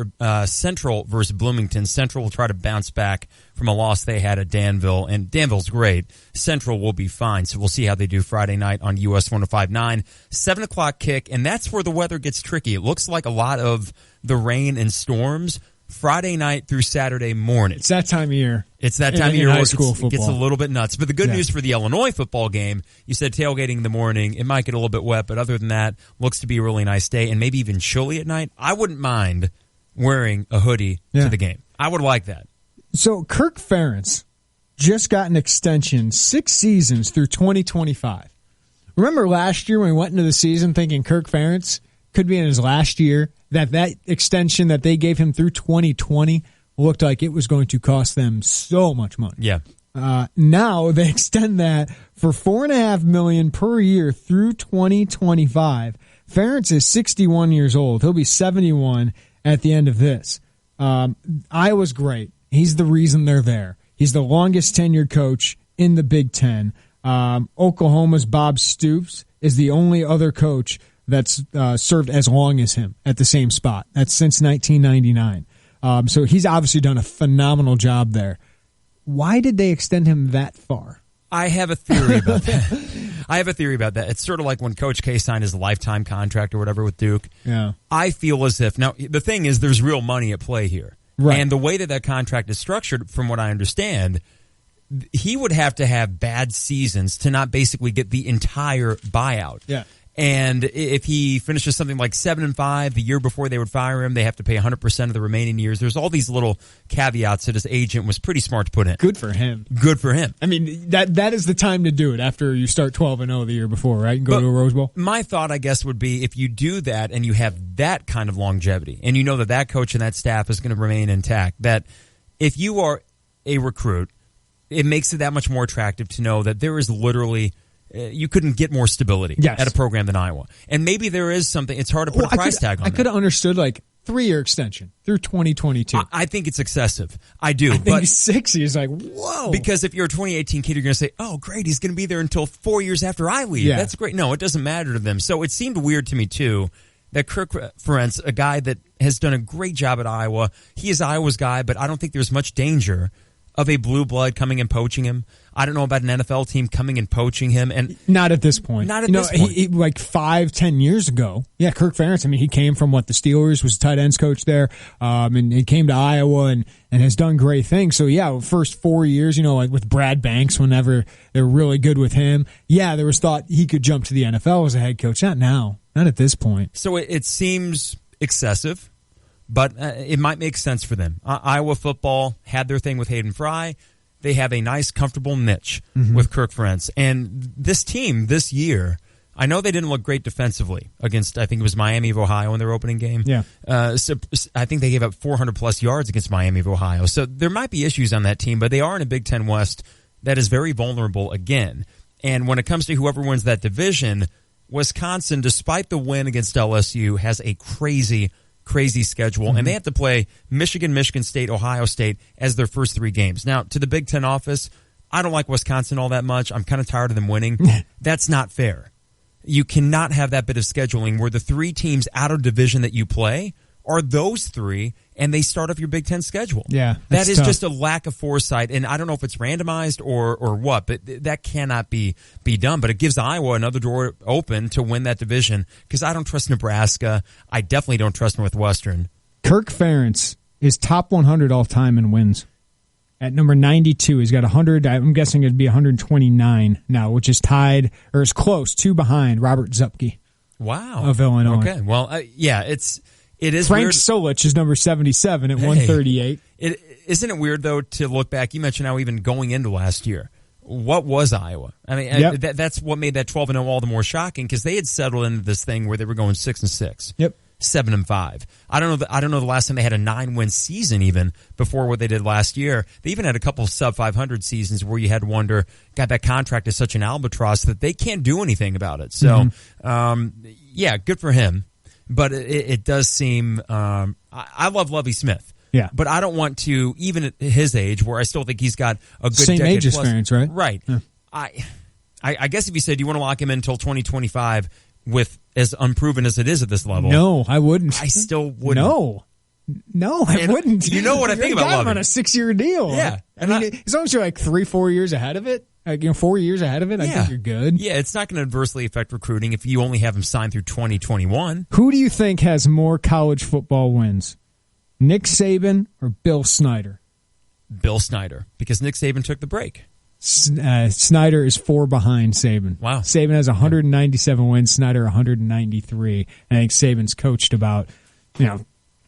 Speaker 11: Central versus Bloomington. Central will try to bounce back from a loss they had at Danville, and Danville's great. Central will be fine, so we'll see how they do Friday night on US 105.9. 7 o'clock kick, and that's where the weather gets tricky. It looks like a lot of the rain and storms Friday night through Saturday morning.
Speaker 10: It's that time of year.
Speaker 11: It's that time of year where
Speaker 10: it
Speaker 11: gets a little bit nuts. But the good news for the Illinois football game, you said tailgating in the morning. It might get a little bit wet, but other than that, looks to be a really nice day and maybe even chilly at night. I wouldn't mind wearing a hoodie to the game. I would like that.
Speaker 10: So Kirk Ferentz just got an extension, 6 seasons through 2025. Remember last year when we went into the season thinking Kirk Ferentz could be in his last year, that extension that they gave him through 2020 looked like it was going to cost them so much money.
Speaker 11: Yeah.
Speaker 10: Now they extend that for $4.5 million per year through 2025. Ferentz is 61 years old. He'll be 71 at the end of this. Iowa's great. He's the reason they're there. He's the longest tenured coach in the Big Ten. Oklahoma's Bob Stoops is the only other coach that's served as long as him at the same spot. That's since 1999. So he's obviously done a phenomenal job there. Why did they extend him that far?
Speaker 11: I have a theory about that. It's sort of like when Coach K signed his lifetime contract or whatever with Duke.
Speaker 10: Yeah.
Speaker 11: I feel as if, now the thing is there's real money at play here.
Speaker 10: Right.
Speaker 11: And the way that contract is structured, from what I understand, he would have to have bad seasons to not basically get the entire buyout.
Speaker 10: Yeah.
Speaker 11: And if he finishes something like 7-5 the year before they would fire him, they have to pay 100% of the remaining years. There's all these little caveats that his agent was pretty smart to put in.
Speaker 10: Good for him.
Speaker 11: Good for him.
Speaker 10: I mean, that is the time to do it after you start 12-0 the year before, right? And go to a Rose Bowl.
Speaker 11: My thought, I guess, would be if you do that and you have that kind of longevity, and you know that coach and that staff is going to remain intact, that if you are a recruit, it makes it that much more attractive to know that there is literally you couldn't get more stability at a program than Iowa. And maybe there is something. It's hard to put a price tag on
Speaker 10: I could have understood 3-year extension through 2022.
Speaker 11: I think it's excessive. I do.
Speaker 10: I think 60 is whoa.
Speaker 11: Because if you're a 2018 kid, you're going to say, oh, great, he's going to be there until 4 years after I leave.
Speaker 10: Yeah.
Speaker 11: That's great. No, it doesn't matter to them. So it seemed weird to me, too, that Kirk Ferentz, a guy that has done a great job at Iowa, he is Iowa's guy, but I don't think there's much danger of a blue blood coming and poaching him. I don't know about an NFL team coming and poaching him. And
Speaker 10: not at this point.
Speaker 11: Not at this point.
Speaker 10: He, 5-10 years ago, Kirk Ferentz, he came from the Steelers, was tight ends coach there, and he came to Iowa and has done great things. So, first 4 years, with Brad Banks, whenever they were really good with him, there was thought he could jump to the NFL as a head coach. Not now. Not at this point.
Speaker 11: So it seems excessive. But it might make sense for them. Iowa football had their thing with Hayden Fry. They have a nice, comfortable niche with Kirk Ferentz. And this team this year, I know they didn't look great defensively against, I think it was Miami of Ohio in their opening game.
Speaker 10: Yeah.
Speaker 11: So I think they gave up 400-plus yards against Miami of Ohio. So there might be issues on that team, but they are in a Big Ten West that is very vulnerable again. And when it comes to whoever wins that division, Wisconsin, despite the win against LSU, has a crazy schedule, and they have to play Michigan, Michigan State, Ohio State as their first 3 games. Now, to the Big Ten office, I don't like Wisconsin all that much. I'm kind of tired of them winning. That's not fair. You cannot have that bit of scheduling where the 3 teams out of division that you play are those 3, and they start off your Big Ten schedule.
Speaker 10: Yeah,
Speaker 11: that is
Speaker 10: tough.
Speaker 11: just a lack of foresight, and I don't know if it's randomized or what, but that cannot be done. But it gives Iowa another door open to win that division, because I don't trust Nebraska. I definitely don't trust Northwestern.
Speaker 10: Kirk Ferentz is top 100 all time in wins. At number 92, he's got 100. I'm guessing it'd be 129 now, which is tied or is close, 2 behind Robert Zupke.
Speaker 11: Wow,
Speaker 10: of Illinois.
Speaker 11: Okay, well, It is
Speaker 10: Frank
Speaker 11: weird.
Speaker 10: Solich is number 77 at 138.
Speaker 11: Isn't it weird, though, to look back? You mentioned how even going into last year, what was Iowa? I mean, that's what made that 12-0 all the more shocking, because they had settled into this thing where they were going 6-6.
Speaker 10: Yep.
Speaker 11: 7-5. I don't know the last time they had a 9-win season even before what they did last year. They even had a couple of sub 500 seasons where you had to wonder, God, that contract is such an albatross that they can't do anything about it. So, good for him. But it does seem I love Lovie Smith.
Speaker 10: Yeah.
Speaker 11: But I don't want to, even at his age, where I still think he's got a good
Speaker 10: same
Speaker 11: decade
Speaker 10: age
Speaker 11: plus,
Speaker 10: experience, right?
Speaker 11: Right. Yeah. I guess if you said you want to lock him in until 2025 with as unproven as it is at this level.
Speaker 10: No, I wouldn't.
Speaker 11: I still wouldn't.
Speaker 10: No, I wouldn't.
Speaker 11: You know what I think about Lovie.
Speaker 10: On a 6-year deal.
Speaker 11: Yeah.
Speaker 10: I mean, as long as you're 3-4 years ahead of it, 4 years ahead of it, I think you're good.
Speaker 11: Yeah, it's not going to adversely affect recruiting if you only have him signed through 2021.
Speaker 10: Who do you think has more college football wins? Nick Saban or Bill Snyder?
Speaker 11: Bill Snyder, because Nick Saban took the break.
Speaker 10: Snyder is 4 behind Saban.
Speaker 11: Wow.
Speaker 10: Saban has 197 wins, Snyder 193. I think Saban's coached about,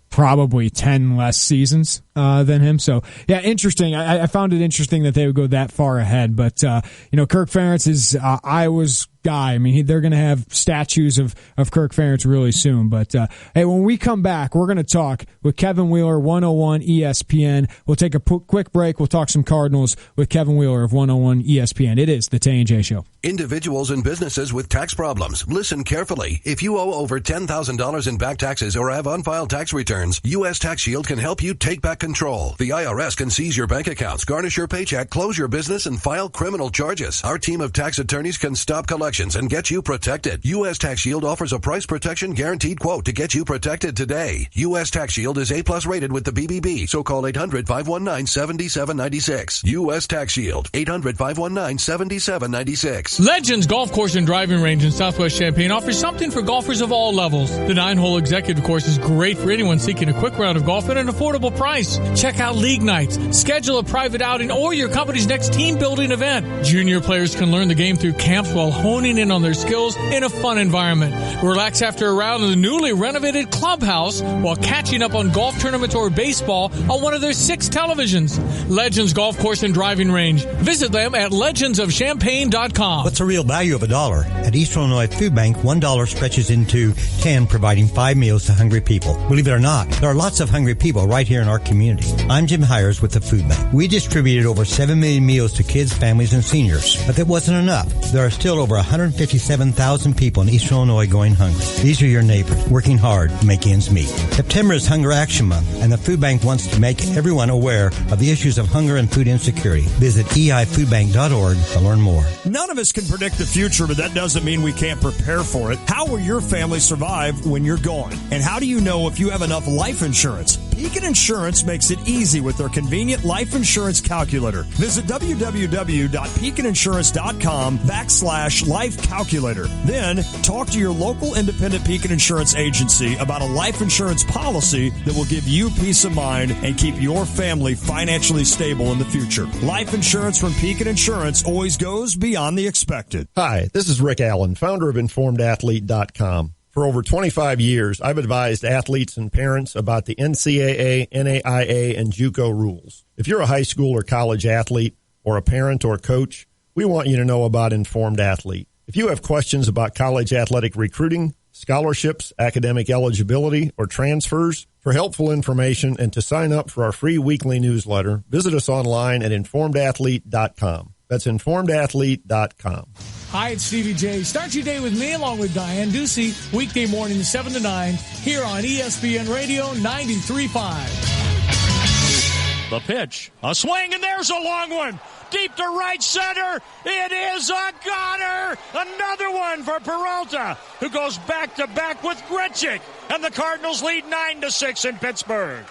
Speaker 10: probably 10 less seasons than him. So, interesting. I found it interesting that they would go that far ahead. But, Kirk Ferentz is Iowa's guy. I mean, they're going to have statues of Kirk Ferentz really soon. But hey, when we come back, we're going to talk with Kevin Wheeler, 101 ESPN. We'll take a quick break. We'll talk some Cardinals with Kevin Wheeler of 101 ESPN. It is the Tay and J Show.
Speaker 4: Individuals and businesses with tax problems, listen carefully. If you owe over $10,000 in back taxes or have unfiled tax returns, U.S. Tax Shield can help you take back control. The IRS can seize your bank accounts, garnish your paycheck, close your business, and file criminal charges. Our team of tax attorneys can stop collections and get you protected. U.S. Tax Shield offers a price protection guaranteed quote to get you protected today. U.S. Tax Shield is A+ rated with the BBB, so call 800-519-7796. U.S. Tax Shield, 800-519-7796.
Speaker 1: Legends Golf Course and Driving Range in Southwest Champaign offers something for golfers of all levels. The 9-hole executive course is great for anyone seeking a quick round of golf at an affordable price. Check out league nights, schedule a private outing, or your company's next team building event. Junior players can learn the game through camps while honing in on their skills in a fun environment. Relax after a round in the newly renovated clubhouse while catching up on golf tournaments or baseball on one of their 6 televisions. Legends Golf Course and Driving Range. Visit them at legendsofchampaign.com.
Speaker 5: What's the real value of $1? At Eastern Illinois Food Bank, $1 stretches into 10, providing 5 meals to hungry people. Believe it or not, there are lots of hungry people right here in our community. I'm Jim Hires with the Food Bank. We distributed over 7 million meals to kids, families, and seniors. But that wasn't enough. There are still over 157,000 people in Eastern Illinois going hungry. These are your neighbors, working hard to make ends meet. September is Hunger Action Month, and the Food Bank wants to make everyone aware of the issues of hunger and food insecurity. Visit eifoodbank.org to learn more.
Speaker 6: None of us can predict the future, but that doesn't mean we can't prepare for it. How will your family survive when you're gone? And how do you know if you have enough life insurance? Beacon Insurance makes it easy with their convenient life insurance calculator. Visit www.beaconinsurance.com/life calculator. Then talk to your local independent Beacon Insurance agency about a life insurance policy that will give you peace of mind and keep your family financially stable in the future. Life insurance from Beacon Insurance always goes beyond the expected.
Speaker 24: Hi, this is Rick Allen, founder of InformedAthlete.com. For over 25 years, I've advised athletes and parents about the NCAA, NAIA, and JUCO rules. If you're a high school or college athlete or a parent or coach, we want you to know about Informed Athlete. If you have questions about college athletic recruiting, scholarships, academic eligibility, or transfers, for helpful information and to sign up for our free weekly newsletter, visit us online at InformedAthlete.com. That's InformedAthlete.com.
Speaker 1: Hi, it's Stevie J. Start your day with me along with Diane Ducey, weekday morning 7 to 9, here on ESPN Radio 93.5.
Speaker 12: The pitch, a swing, and there's a long one. Deep to right center. It is a goner. Another one for Peralta, who goes back-to-back with Gritchick. And the Cardinals lead 9-6 in Pittsburgh.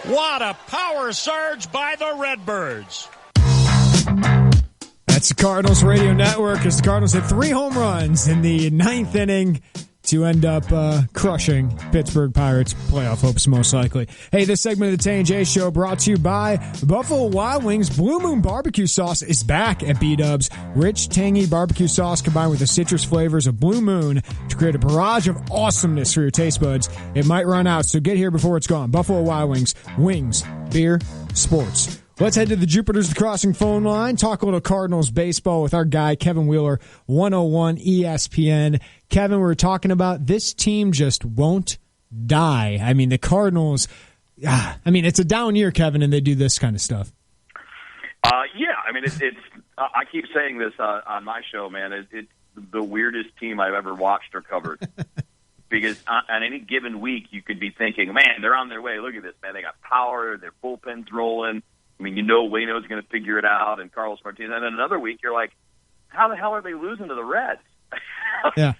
Speaker 12: What a power surge by the Redbirds.
Speaker 10: That's the Cardinals Radio Network as the Cardinals hit 3 home runs in the 9th inning to end up crushing Pittsburgh Pirates playoff hopes most likely. Hey, this segment of the Tay and J Show brought to you by Buffalo Wild Wings. Blue Moon barbecue sauce is back at B-Dubs. Rich, tangy barbecue sauce combined with the citrus flavors of Blue Moon to create a barrage of awesomeness for your taste buds. It might run out, so get here before it's gone. Buffalo Wild Wings, wings, beer, sports. Let's head to the Jupiter's Crossing phone line, talk a little Cardinals baseball with our guy, Kevin Wheeler, 101 ESPN. Kevin, we were talking about this team just won't die. I mean, the Cardinals, it's a down year, Kevin, and they do this kind of stuff.
Speaker 25: Yeah, I mean, it's I keep saying this on my show, man. It's the weirdest team I've ever watched or covered. Because on any given week, you could be thinking, man, they're on their way. Look at this, man. They got power. Their bullpen's rolling. I mean, Waino's going to figure it out, and Carlos Martinez. And then another week, you're like, how the hell are they losing to the Reds?
Speaker 10: Yeah.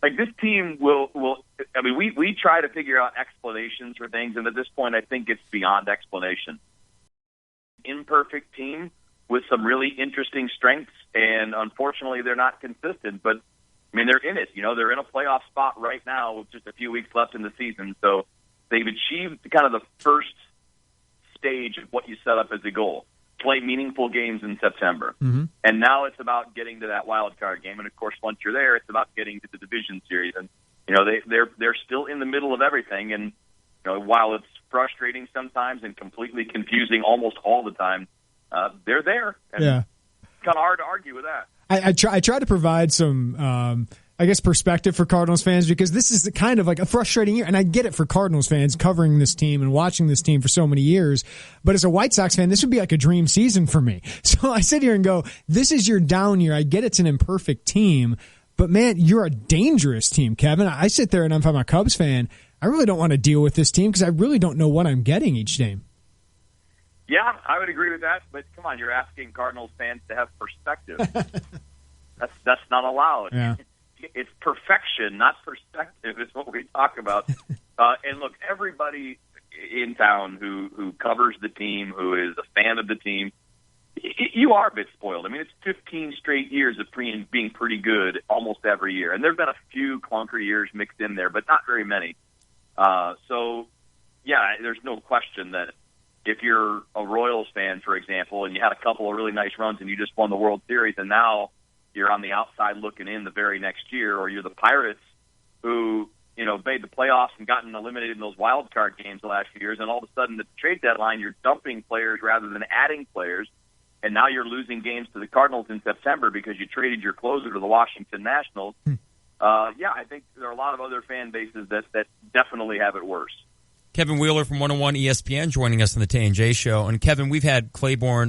Speaker 25: Like, this team will. I mean, we try to figure out explanations for things, and at this point, I think it's beyond explanation. Imperfect team with some really interesting strengths, and unfortunately, they're not consistent. But, I mean, they're in it. They're in a playoff spot right now with just a few weeks left in the season. So they've achieved kind of the first stage of what you set up as a goal. Play meaningful games in September. Mm-hmm. And now it's about getting to that wild card game. And of course, once you're there, it's about getting to the division series. And they're still in the middle of everything. And while it's frustrating sometimes and completely confusing almost all the time, they're there. And kind of hard to argue with that.
Speaker 10: I try to provide some, perspective for Cardinals fans, because this is kind of like a frustrating year. And I get it for Cardinals fans covering this team and watching this team for so many years. But as a White Sox fan, this would be like a dream season for me. So I sit here and go, this is your down year. I get it's an imperfect team, but man, you're a dangerous team, Kevin. I sit there and if I'm a Cubs fan, I really don't want to deal with this team because I really don't know what I'm getting each game.
Speaker 25: Yeah, I would agree with that. But come on, you're asking Cardinals fans to have perspective. That's not allowed.
Speaker 10: Yeah.
Speaker 25: It's perfection, not perspective, is what we talk about. And look, everybody in town who covers the team, who is a fan of the team, you are a bit spoiled. I mean, it's 15 straight years of being pretty good almost every year. And there have been a few clunker years mixed in there, but not very many. So, yeah, there's no question that if you're a Royals fan, for example, and you had a couple of really nice runs and you just won the World Series, and now you're on the outside looking in the very next year, or you're the Pirates who, made the playoffs and gotten eliminated in those wild card games the last few years, and all of a sudden at the trade deadline you're dumping players rather than adding players, and now you're losing games to the Cardinals in September because you traded your closer to the Washington Nationals. I think there are a lot of other fan bases that definitely have it worse.
Speaker 11: Kevin Wheeler from 101 ESPN joining us on the Tay and J Show. And Kevin, we've had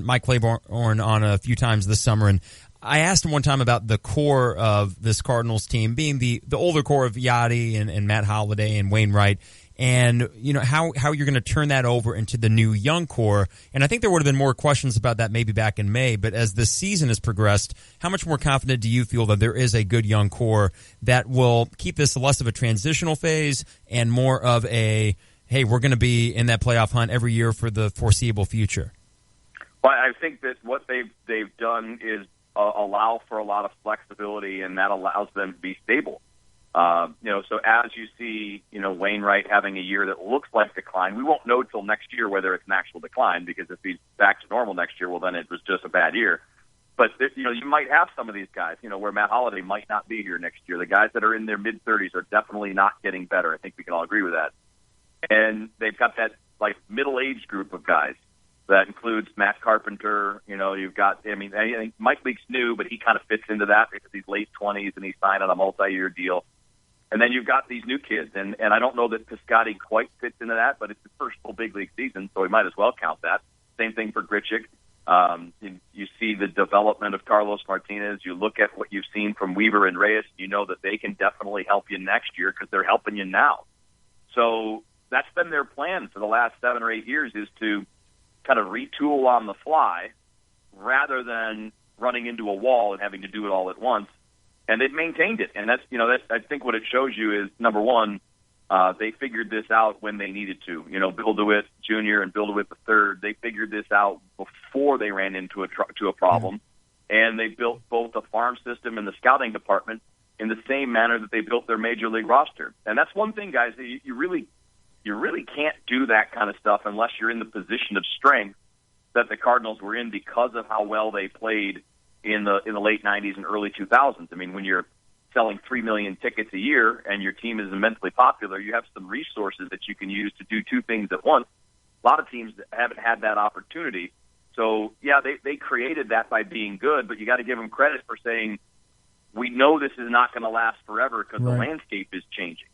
Speaker 11: Mike Claiborne on a few times this summer, and I asked him one time about the core of this Cardinals team being the older core of Yachty and Matt Holliday and Wainwright, and how you're going to turn that over into the new young core. And I think there would have been more questions about that maybe back in May, but as the season has progressed, how much more confident do you feel that there is a good young core that will keep this less of a transitional phase and more of a, hey, we're going to be in that playoff hunt every year for the foreseeable future?
Speaker 25: Well, I think that what they've done is allow for a lot of flexibility, and that allows them to be stable. So as you see, Wainwright having a year that looks like decline, we won't know till next year whether it's an actual decline, because if he's back to normal next year, well, then it was just a bad year. But, you might have some of these guys, where Matt Holliday might not be here next year. The guys that are in their mid-30s are definitely not getting better. I think we can all agree with that. And they've got that, middle-aged group of guys. That includes Matt Carpenter. You've got, I think Mike Leake's new, but he kind of fits into that because he's late 20s and he's signed on a multi-year deal. And then you've got these new kids, and I don't know that Piscotty quite fits into that, but it's his first full big league season, so we might as well count that. Same thing for Grichuk. You see the development of Carlos Martinez. You look at what you've seen from Weaver and Reyes. You know that they can definitely help you next year because they're helping you now. So that's been their plan for the last 7 or 8 years, is to kind of retool on the fly rather than running into a wall and having to do it all at once. And they've maintained it. And that's I think what it shows you is, number one, they figured this out when they needed to. Bill DeWitt Jr. and Bill DeWitt III, they figured this out before they ran into a problem. And they built both the farm system and the scouting department in the same manner that they built their major league roster. And that's one thing, guys, that you really can't do that kind of stuff unless you're in the position of strength that the Cardinals were in because of how well they played in the late 90s and early 2000s. I mean, when you're selling 3 million tickets a year and your team is immensely popular, you have some resources that you can use to do two things at once. A lot of teams haven't had that opportunity. So, yeah, they created that by being good, but you got to give them credit for saying, we know this is not going to last forever because the landscape is changing.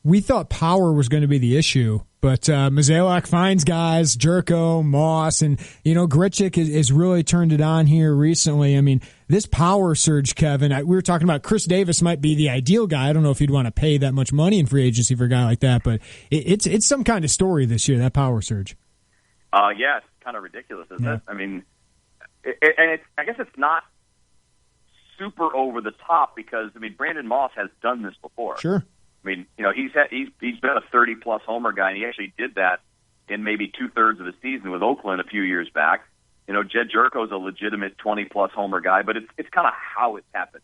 Speaker 10: We thought power was going to be the issue, but Mozeliak finds guys, Jerko, Moss, and, Grichuk has really turned it on here recently. I mean, this power surge, Kevin, we were talking about Chris Davis might be the ideal guy. I don't know if you'd want to pay that much money in free agency for a guy like that, but it's some kind of story this year, that power surge.
Speaker 25: Yeah, it's kind of ridiculous, isn't it? I mean, I guess it's not super over the top because, Brandon Moss has done this before.
Speaker 10: Sure.
Speaker 25: I mean, he's been a 30-plus homer guy, and he actually did that in maybe 2/3 of the season with Oakland a few years back. Jed Jerko's a legitimate 20-plus homer guy, but it's kind of how it's happened.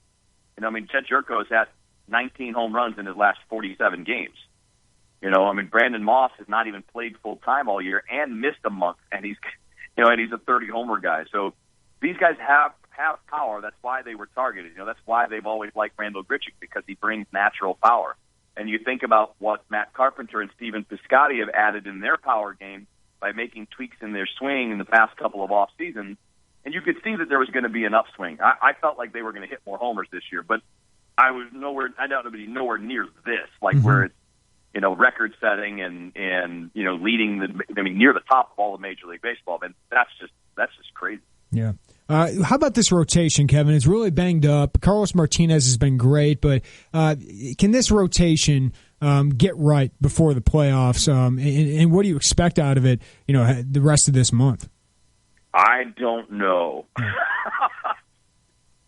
Speaker 25: Jed Jerko's had 19 home runs in his last 47 games. Brandon Moss has not even played full-time all year and missed a month, and he's a 30-homer guy. So these guys have power. That's why they were targeted. That's why they've always liked Randall Grichuk, because he brings natural power. And you think about what Matt Carpenter and Stephen Piscotty have added in their power game by making tweaks in their swing in the past couple of off seasons. And you could see that there was going to be an upswing. I felt like they were going to hit more homers this year, but I doubt to be nowhere near this, where it's, record setting and leading near the top of all of Major League Baseball. And that's just crazy.
Speaker 10: Yeah. How about this rotation, Kevin? It's really banged up. Carlos Martinez has been great, but can this rotation get right before the playoffs? And what do you expect out of it, the rest of this month?
Speaker 25: I don't know.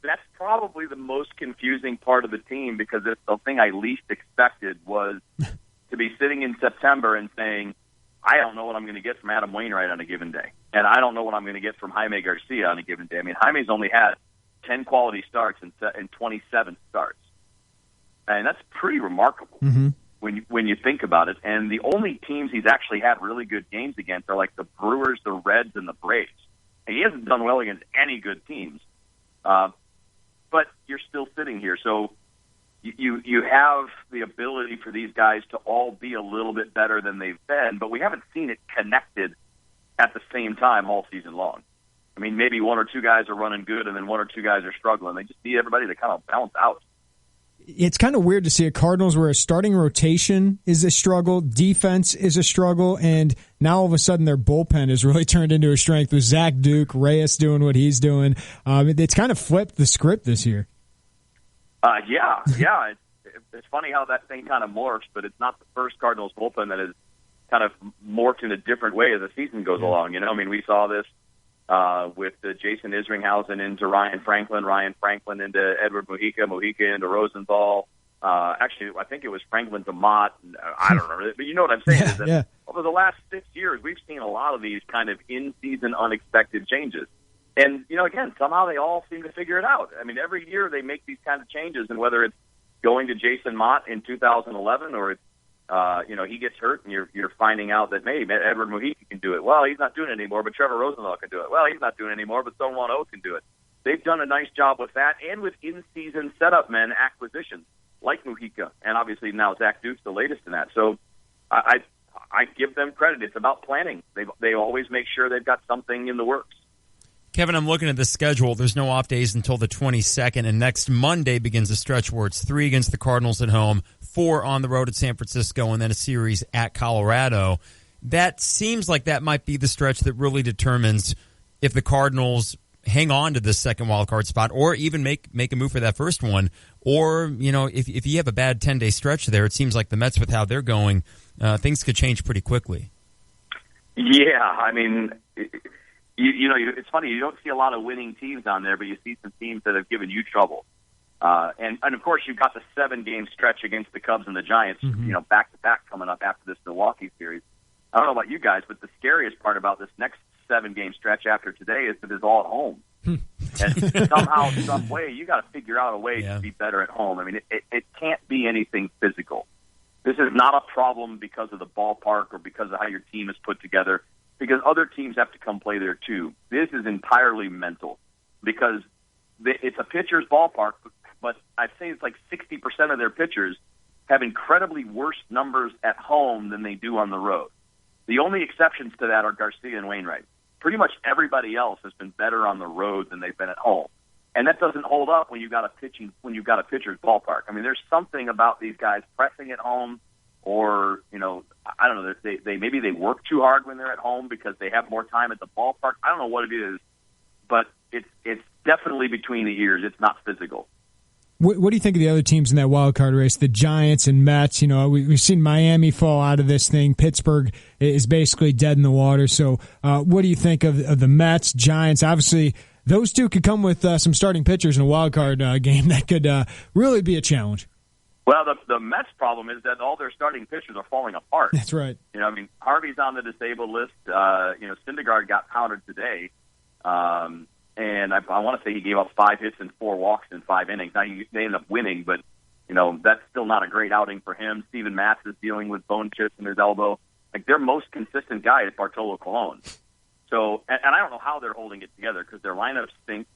Speaker 25: That's probably the most confusing part of the team, because it's the thing I least expected was to be sitting in September and saying, I don't know what I'm going to get from Adam Wainwright on a given day. And I don't know what I'm going to get from Jaime Garcia on a given day. I mean, Jaime's only had 10 quality starts and 27 starts. And that's pretty remarkable when you think about it. And the only teams he's actually had really good games against are like the Brewers, the Reds, and the Braves. And he hasn't done well against any good teams. But you're still sitting here. So you have the ability for these guys to all be a little bit better than they've been, but we haven't seen it connected at the same time all season long. I mean, maybe one or two guys are running good and then one or two guys are struggling. They just need everybody to kind of balance out.
Speaker 10: It's kind of weird to see a Cardinals where a starting rotation is a struggle, defense is a struggle, and now all of a sudden their bullpen has really turned into a strength with Zach Duke, Reyes doing what he's doing. It's kind of flipped the script this year.
Speaker 25: Yeah. It's funny how that thing kind of morphs, but it's not the first Cardinals bullpen that has kind of morphed in a different way as the season goes along. We saw this with Jason Isringhausen into Ryan Franklin into Edward Mujica into Rosenthal. Actually, I think it was Franklin to Mott. I don't remember, but you know what I'm saying is that over the last 6 years, we've seen a lot of these kind of in-season unexpected changes. And, again, somehow they all seem to figure it out. I mean, every year they make these kinds of changes, and whether it's going to Jason Mott in 2011 or it's, he gets hurt and you're finding out that maybe Edward Mujica can do it. Well, he's not doing it anymore, but Trevor Rosenthal can do it. Well, he's not doing it anymore, but Someone O can do it. They've done a nice job with that and with in-season setup men acquisitions like Mujica, and obviously now Zach Duke's the latest in that. So I give them credit. It's about planning. They always make sure they've got something in the works.
Speaker 11: Kevin, I'm looking at the schedule. There's no off days until the 22nd, and next Monday begins a stretch where it's 3 against the Cardinals at home, 4 on the road at San Francisco, and then a series at Colorado. That seems like that might be the stretch that really determines if the Cardinals hang on to this second wild card spot or even make a move for that first one. Or, if you have a bad 10-day stretch there, it seems like the Mets, with how they're going, things could change pretty quickly.
Speaker 25: Yeah, I mean, it's funny. You don't see a lot of winning teams on there, but you see some teams that have given you trouble. And of course, you've got the 7-game stretch against the Cubs and the Giants, back-to-back coming up after this Milwaukee series. I don't know about you guys, but the scariest part about this next 7-game stretch after today is that it's all at home. And somehow, some way, you got to figure out a way to be better at home. I mean, it can't be anything physical. This is not a problem because of the ballpark or because of how your team is put together, because other teams have to come play there too. This is entirely mental because it's a pitcher's ballpark, but I'd say it's like 60% of their pitchers have incredibly worse numbers at home than they do on the road. The only exceptions to that are Garcia and Wainwright. Pretty much everybody else has been better on the road than they've been at home. And that doesn't hold up when you've got a pitcher's ballpark. I mean, there's something about these guys pressing at home, or I don't know. They maybe they work too hard when they're at home because they have more time at the ballpark. I don't know what it is, but it's definitely between the ears. It's not physical.
Speaker 10: What do you think of the other teams in that wild card race? The Giants and Mets. We've seen Miami fall out of this thing. Pittsburgh is basically dead in the water. So, what do you think of the Mets, Giants? Obviously, those two could come with some starting pitchers in a wild card game that could really be a challenge.
Speaker 25: Well, the Mets' problem is that all their starting pitchers are falling apart.
Speaker 10: That's right.
Speaker 25: Harvey's on the disabled list. Syndergaard got pounded today. And I want to say he gave up 5 hits and 4 walks in 5 innings. Now, they ended up winning, but, that's still not a great outing for him. Steven Matz is dealing with bone chips in his elbow. Like, their most consistent guy is Bartolo Colon. So, and I don't know how they're holding it together because their lineup stinks.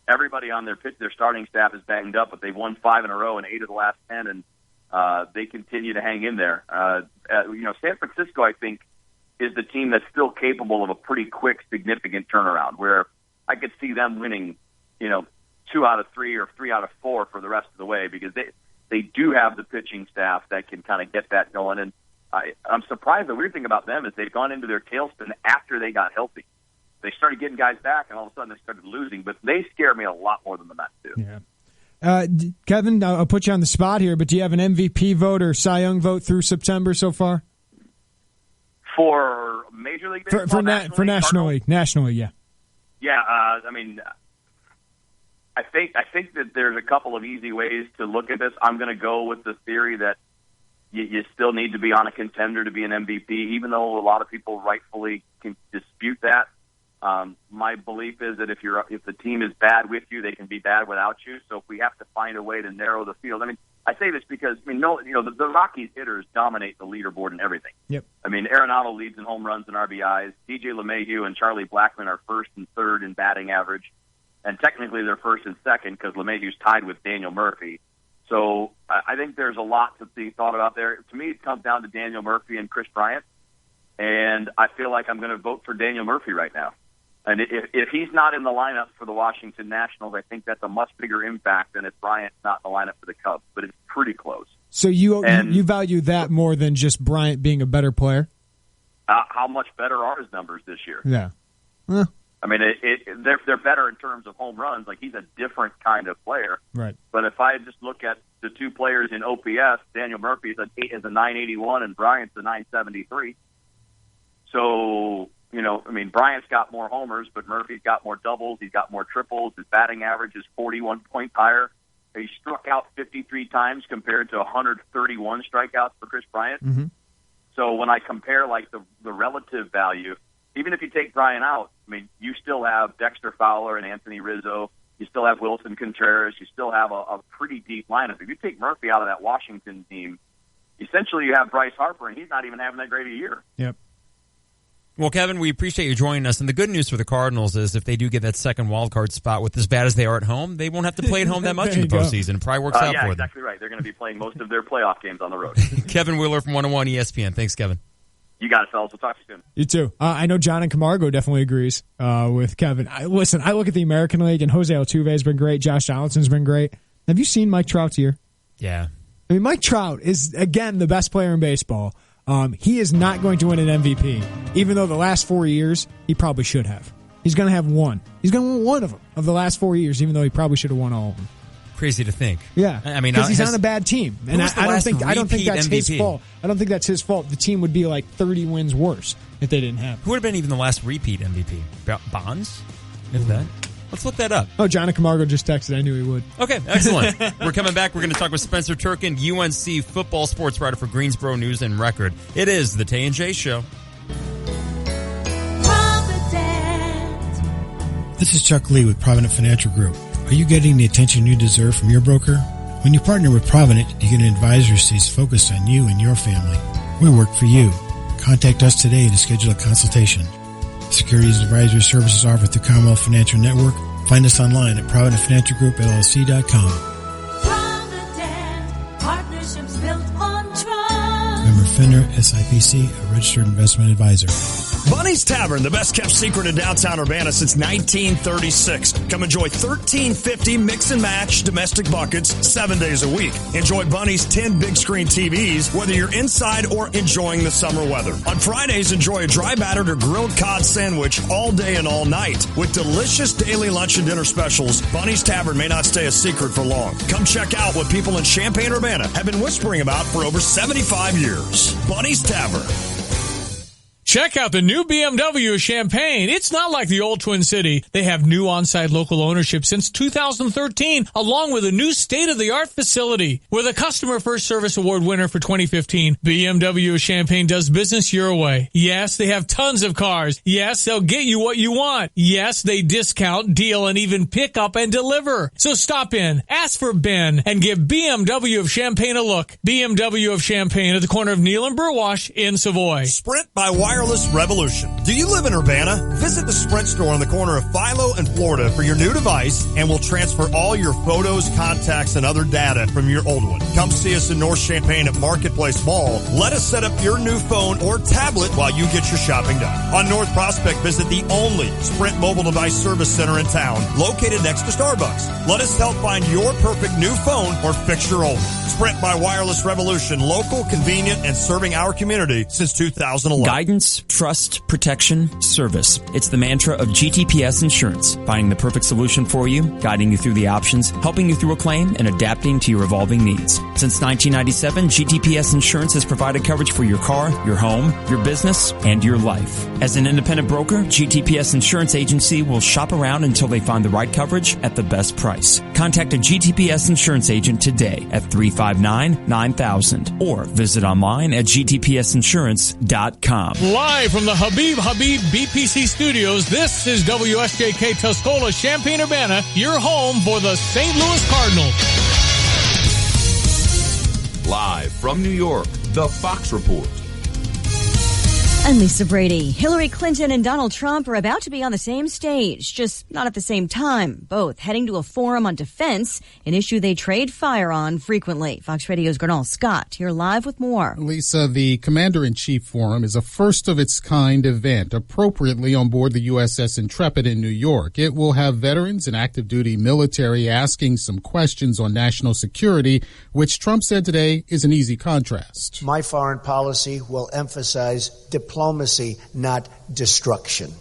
Speaker 25: Everybody on their starting staff is banged up, but they've won 5 in a row and 8 of the last 10, and they continue to hang in there. San Francisco, I think, is the team that's still capable of a pretty quick, significant turnaround, where I could see them winning, 2 out of 3 or 3 out of 4 for the rest of the way, because they do have the pitching staff that can kind of get that going. And I'm surprised. The weird thing about them is they've gone into their tailspin after they got healthy. They started getting guys back, and all of a sudden they started losing. But they scare me a lot more than the Mets do.
Speaker 10: Yeah. Kevin, I'll put you on the spot here, but do you have an MVP vote or Cy Young vote through September so far?
Speaker 25: For Major League Baseball?
Speaker 10: For National League. National League, yeah.
Speaker 25: Yeah, I think that there's a couple of easy ways to look at this. I'm going to go with the theory that you still need to be on a contender to be an MVP, even though a lot of people rightfully can dispute that. My belief is that if the team is bad with you, they can be bad without you. So if we have to find a way to narrow the field, I say this because the Rockies hitters dominate the leaderboard and everything.
Speaker 10: Yep.
Speaker 25: Arenado leads in home runs and RBIs. DJ LeMahieu and Charlie Blackmon are first and third in batting average, and technically they're first and second because LeMahieu's tied with Daniel Murphy. So I think there's a lot to be thought about there. To me, it comes down to Daniel Murphy and Chris Bryant, and I feel like I'm going to vote for Daniel Murphy right now. And if he's not in the lineup for the Washington Nationals, I think that's a much bigger impact than if Bryant's not in the lineup for the Cubs. But it's pretty close. So
Speaker 10: you value that more than just Bryant being a better player?
Speaker 25: How much better are his numbers this year?
Speaker 10: Yeah.
Speaker 25: They're better in terms of home runs. Like, he's a different kind of player.
Speaker 10: Right.
Speaker 25: But if I just look at the two players in OPS, Daniel Murphy is a 981 and Bryant's a 973. So, Bryant's got more homers, but Murphy's got more doubles. He's got more triples. His batting average is 41 points higher. He struck out 53 times compared to 131 strikeouts for Chris Bryant.
Speaker 10: Mm-hmm.
Speaker 25: So when I compare the relative value, even if you take Bryant out, you still have Dexter Fowler and Anthony Rizzo. You still have Wilson Contreras. You still have a pretty deep lineup. If you take Murphy out of that Washington team, essentially you have Bryce Harper, and he's not even having that great a year.
Speaker 10: Yep.
Speaker 11: Well, Kevin, we appreciate you joining us. And the good news for the Cardinals is if they do get that second wild card spot with as bad as they are at home, they won't have to play at home that much in the postseason. It probably works out for them.
Speaker 25: Yeah, exactly right. They're going to be playing most of their playoff games on the road.
Speaker 11: Kevin Wheeler from 101 ESPN. Thanks, Kevin.
Speaker 25: You got it, fellas. We'll talk to you soon.
Speaker 10: You too. I know John and Camargo definitely agrees with Kevin. I look at the American League, and Jose Altuve has been great. Josh Donaldson's been great. Have you seen Mike Trout's year?
Speaker 11: Yeah.
Speaker 10: Mike Trout is, again, the best player in baseball. He is not going to win an MVP, even though the last 4 years he probably should have. He's going to have one. He's going to win one of them of the last 4 years, even though he probably should have won all of them.
Speaker 11: Crazy to think.
Speaker 10: Yeah, because he's on a bad team, and I don't think that's
Speaker 11: MVP?
Speaker 10: his fault. I don't think that's his fault. The team would be like 30 wins worse if they didn't have him.
Speaker 11: Who would have been even the last repeat MVP? Bonds? If that. Let's look that up.
Speaker 10: Oh, John Camargo just texted. I knew he would.
Speaker 11: Okay, excellent. We're coming back. We're going to talk with Spencer Turkin, UNC football sports writer for Greensboro News and Record. It is the Tay and J Show.
Speaker 2: This is Chuck Lee with Provident Financial Group. Are you getting the attention you deserve from your broker? When you partner with Provident, you get an advisor who stays focused on you and your family. We work for you. Contact us today to schedule a consultation. Securities advisory services offered through Commonwealth Financial Network. Find us online at ProvidentFinancialGroupLLC.com.
Speaker 7: Provident, partnerships built on trust.
Speaker 2: Member FINRA SIPC, a registered investment advisor.
Speaker 6: Bunny's Tavern, the best kept secret in downtown Urbana since 1936. Come enjoy $13.50 mix and match domestic buckets 7 days a week. Enjoy Bunny's 10 big screen TVs, whether you're inside or enjoying the summer weather. On Fridays, enjoy a dry battered or grilled cod sandwich all day and all night. With delicious daily lunch and dinner specials, Bunny's Tavern may not stay a secret for long. Come check out what people in Champaign-Urbana have been whispering about for over 75 years. Bunny's Tavern.
Speaker 1: Check out the new BMW of Champaign. It's not like the old Twin City. They have new on-site local ownership since 2013, along with a new state-of-the-art facility. With a Customer First Service Award winner for 2015, BMW of Champaign does business your way. Yes, they have tons of cars. Yes, they'll get you what you want. Yes, they discount, deal, and even pick up and deliver. So stop in, ask for Ben, and give BMW of Champaign a look. BMW of Champaign at the corner of Neal and Burwash in Savoy.
Speaker 6: Sprint by Wireless Revolution. Do you live in Urbana? Visit the Sprint store on the corner of Philo and Florida for your new device, and we'll transfer all your photos, contacts, and other data from your old one. Come see us in North Champaign at Marketplace Mall. Let us set up your new phone or tablet while you get your shopping done. On North Prospect, visit the only Sprint mobile device service center in town, located next to Starbucks. Let us help find your perfect new phone or fix your old one. Sprint by Wireless Revolution, local, convenient, and serving our community since 2011.
Speaker 18: Guidance, trust, protection, service. It's the mantra of GTPS Insurance. Finding the perfect solution for you, guiding you through the options, helping you through a claim, and adapting to your evolving needs. Since 1997, GTPS Insurance has provided coverage for your car, your home, your business, and your life. As an independent broker, GTPS Insurance Agency will shop around until they find the right coverage at the best price. Contact a GTPS Insurance agent today at 359-9000 or visit online at gtpsinsurance.com.
Speaker 1: Live from the Habib BPC studios, this is WSJK Tuscola, Champaign-Urbana, your home for the St. Louis Cardinals.
Speaker 8: Live from New York, the Fox Report.
Speaker 9: I'm Lisa Brady. Hillary Clinton and Donald Trump are about to be on the same stage, just not at the same time. Both heading to a forum on defense, an issue they trade fire on frequently. Fox Radio's Gernal Scott here live with more.
Speaker 13: Lisa, the Commander-in-Chief Forum is a first-of-its-kind event, appropriately on board the USS Intrepid in New York. It will have veterans and active-duty military asking some questions on national security, which Trump said today is an easy contrast.
Speaker 14: My foreign policy will emphasize diplomacy, not destruction.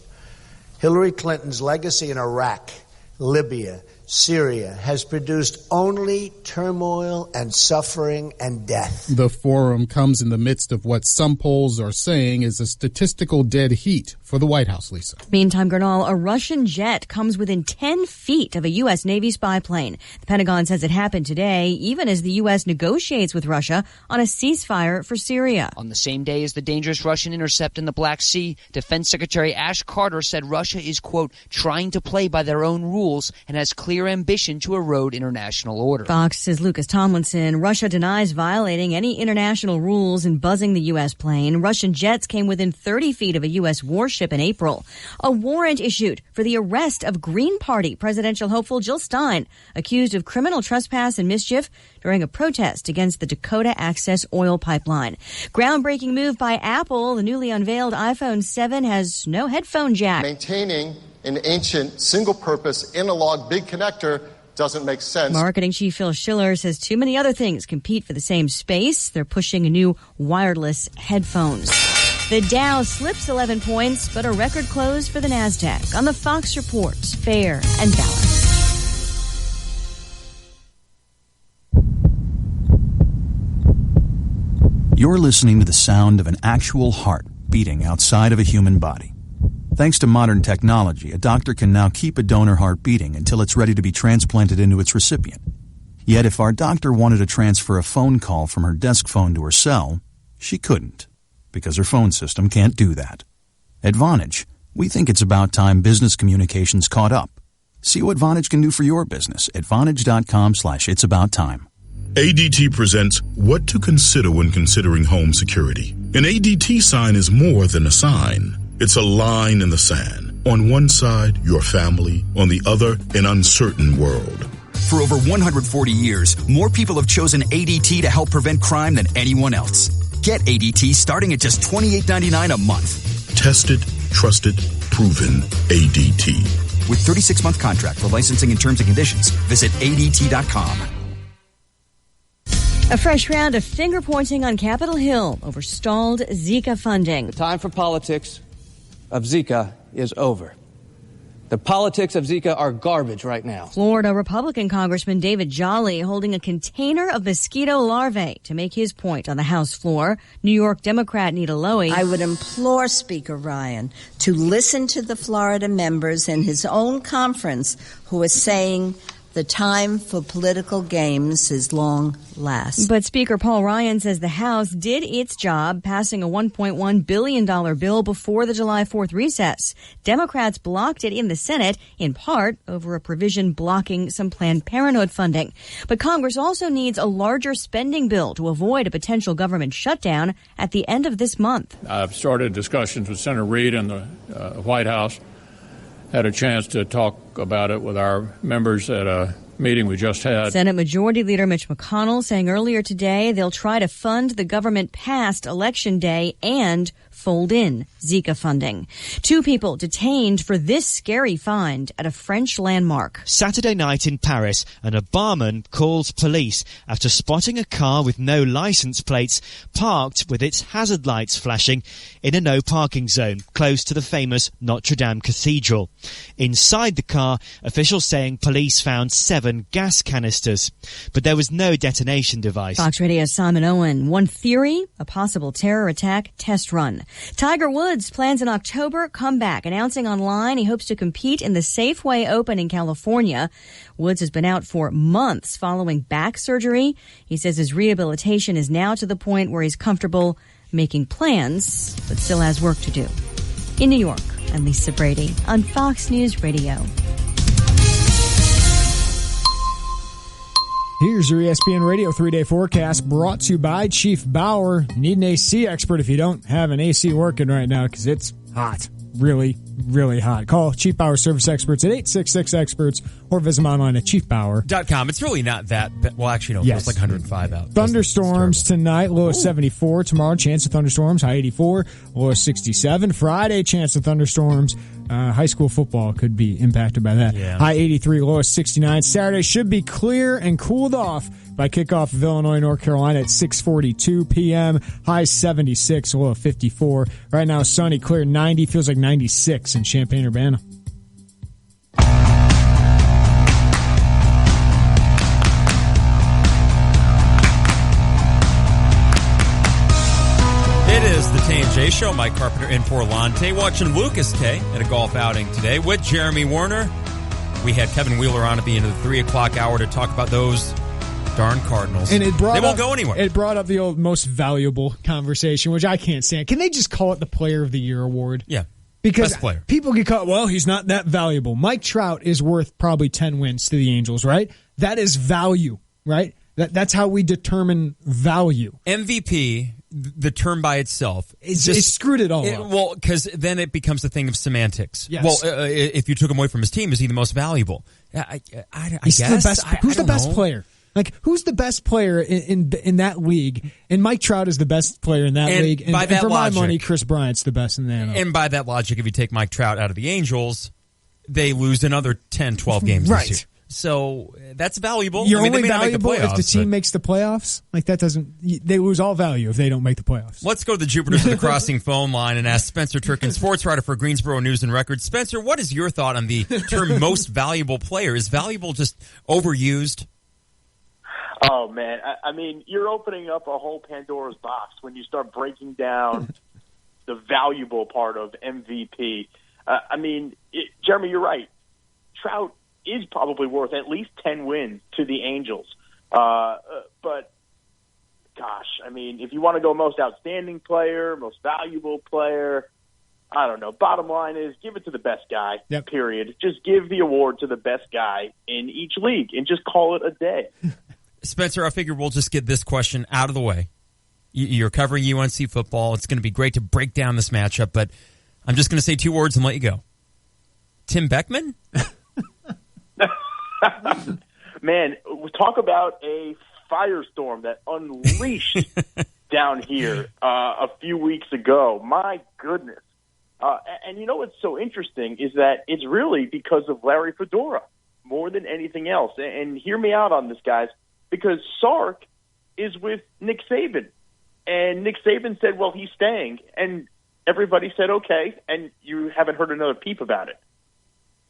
Speaker 14: Hillary Clinton's legacy in Iraq, Libya, Syria has produced only turmoil and suffering and death.
Speaker 13: The forum comes in the midst of what some polls are saying is a statistical dead heat for the White House, Lisa.
Speaker 9: Meantime, Gernal, a Russian jet comes within 10 feet of a U.S. Navy spy plane. The Pentagon says it happened today, even as the U.S. negotiates with Russia on a ceasefire for Syria.
Speaker 15: On the same day as the dangerous Russian intercept in the Black Sea, Defense Secretary Ash Carter said Russia is, quote, trying to play by their own rules and has clear ambition to erode international order.
Speaker 9: Fox's Lucas Tomlinson. Russia denies violating any international rules in buzzing the U.S. plane. Russian jets came within 30 feet of a U.S. warship in April. A warrant issued for the arrest of Green Party presidential hopeful Jill Stein, accused of criminal trespass and mischief during a protest against the Dakota Access oil pipeline. Groundbreaking move by Apple. The newly unveiled iPhone 7 has no headphone jack.
Speaker 26: Maintaining an ancient single-purpose analog big connector doesn't make sense.
Speaker 9: Marketing chief Phil Schiller says too many other things compete for the same space. They're pushing new wireless headphones. The Dow slips 11 points, but a record close for the NASDAQ. On the Fox Report, fair and balanced.
Speaker 27: You're listening to the sound of an actual heart beating outside of a human body. Thanks to modern technology, a doctor can now keep a donor heart beating until it's ready to be transplanted into its recipient. Yet if our doctor wanted to transfer a phone call from her desk phone to her cell, she couldn't, because her phone system can't do that. At Vonage, we think it's about time business communications caught up. See what Vonage can do for your business at Vonage.com/it'sabouttime.
Speaker 28: ADT presents What to Consider When Considering Home Security. An ADT sign is more than a sign. It's a line in the sand. On one side, your family. On the other, an uncertain world.
Speaker 29: For over 140 years, more people have chosen ADT to help prevent crime than anyone else. Get ADT starting at just $28.99 a month.
Speaker 28: Tested, trusted, proven ADT.
Speaker 29: With 36-month contract for licensing and terms and conditions, visit ADT.com.
Speaker 9: A fresh round of finger-pointing on Capitol Hill over stalled Zika funding.
Speaker 30: The time for politics of Zika is over. The politics of Zika are garbage right now.
Speaker 9: Florida Republican Congressman David Jolly holding a container of mosquito larvae to make his point on the House floor. New York Democrat Nita Lowy.
Speaker 31: I would implore Speaker Ryan to listen to the Florida members in his own conference who are saying The time for political games is long last.
Speaker 9: But Speaker Paul Ryan says the House did its job, passing a $1.1 billion bill before the July 4th recess. Democrats blocked it in the Senate, in part over a provision blocking some Planned Parenthood funding. But Congress also needs a larger spending bill to avoid a potential government shutdown at the end of this month.
Speaker 12: I've started discussions with Senator Reid and the White House. Had a chance to talk about it with our members at a meeting we just had.
Speaker 9: Senate Majority Leader Mitch McConnell saying earlier today they'll try to fund the government past Election Day and fold in Zika funding. 2 people detained for this scary find at a French landmark.
Speaker 3: Saturday night in Paris, an barman calls police after spotting a car with no license plates parked with its hazard lights flashing in a no parking zone close to the famous Notre Dame Cathedral. Inside the car, officials saying police found 7 gas canisters, but there was no detonation device.
Speaker 9: Fox Radio's Simon Owen. One theory, a possible terror attack test run. Tiger Woods plans an October comeback, announcing online he hopes to compete in the Safeway Open in California. Woods has been out for months following back surgery. He says his rehabilitation is now to the point where he's comfortable making plans, but still has work to do. In New York, I'm Lisa Brady on Fox News Radio.
Speaker 10: Here's your ESPN Radio 3-day forecast brought to you by Chief Bauer. Need an AC expert if you don't have an AC working right now because it's hot. Really, really hot. Call Chief Bauer Service Experts at 866-EXPERTS or visit them online at chiefbauer.com.
Speaker 11: It's really not that well, actually, no.
Speaker 10: Yes.
Speaker 11: It's like 105 out.
Speaker 10: Thunderstorms tonight, low of 74. Tomorrow, chance of thunderstorms, high 84, low of 67. Friday, chance of thunderstorms. High school football could be impacted by that.
Speaker 11: Yeah.
Speaker 10: High 83, low of 69. Saturday should be clear and cooled off by kickoff of Illinois, North Carolina at 6:42 p.m. High 76, low of 54. Right now, sunny, clear, 90. Feels like 96 in Champaign-Urbana.
Speaker 11: It is the Tay and J Show. Mike Carpenter in for Lante. Watching Lucas Tay at a golf outing today with Jeremy Warner. We had Kevin Wheeler on at the end of the 3 o'clock hour to talk about those darn Cardinals.
Speaker 10: And they
Speaker 11: won't go anywhere.
Speaker 10: It brought up the old most valuable conversation, which I can't stand. Can they just call it the Player of the Year award?
Speaker 11: Yeah.
Speaker 10: Because
Speaker 11: best player.
Speaker 10: People get caught, well, he's not that valuable. Mike Trout is worth probably 10 wins to the Angels, right? That is value, right? That's how we determine value.
Speaker 11: MVP, the term by itself,
Speaker 10: it screwed it all up.
Speaker 11: Well, because then it becomes a thing of semantics.
Speaker 10: Yes.
Speaker 11: Well, if you took him away from his team, is he the most valuable? I
Speaker 10: He's
Speaker 11: guess.
Speaker 10: The best, who's the best player? Like, who's the best player in that league? And Mike Trout is the best player in that league. And,
Speaker 11: by that
Speaker 10: for
Speaker 11: logic,
Speaker 10: my money, Chris Bryant's the best in the NFL.
Speaker 11: And by that logic, if you take Mike Trout out of the Angels, they lose another 10, 12 games this year. So that's valuable.
Speaker 10: You're
Speaker 11: they
Speaker 10: only
Speaker 11: may not make
Speaker 10: valuable
Speaker 11: the playoffs,
Speaker 10: if the team makes the playoffs. Like, that doesn't. They lose all value if they don't make the playoffs.
Speaker 11: Let's go to the Jupiters of the Crossing phone line and ask Spencer Turkin, sports writer for Greensboro News and Record. Spencer, what is your thought on the term most valuable player? Is valuable just overused?
Speaker 4: Oh, man. I mean, you're opening up a whole Pandora's box when you start breaking down the valuable part of MVP. Jeremy, you're right. Trout is probably worth at least 10 wins to the Angels. But, gosh, I mean, if you want to go most outstanding player, most valuable player, I don't know. Bottom line is give it to the best guy, period. Just give the award to the best guy in each league and just call it a day.
Speaker 11: Spencer, I figure we'll just get this question out of the way. You're covering UNC football. It's going to be great to break down this matchup, but I'm just going to say 2 words and let you go. Tim Beckman?
Speaker 4: Man, talk about a firestorm that unleashed down here a few weeks ago. My goodness. And you know what's so interesting is that it's really because of Larry Fedora more than anything else. And hear me out on this, guys, because Sark is with Nick Saban. And Nick Saban said, well, he's staying. And everybody said, okay, and you haven't heard another peep about it.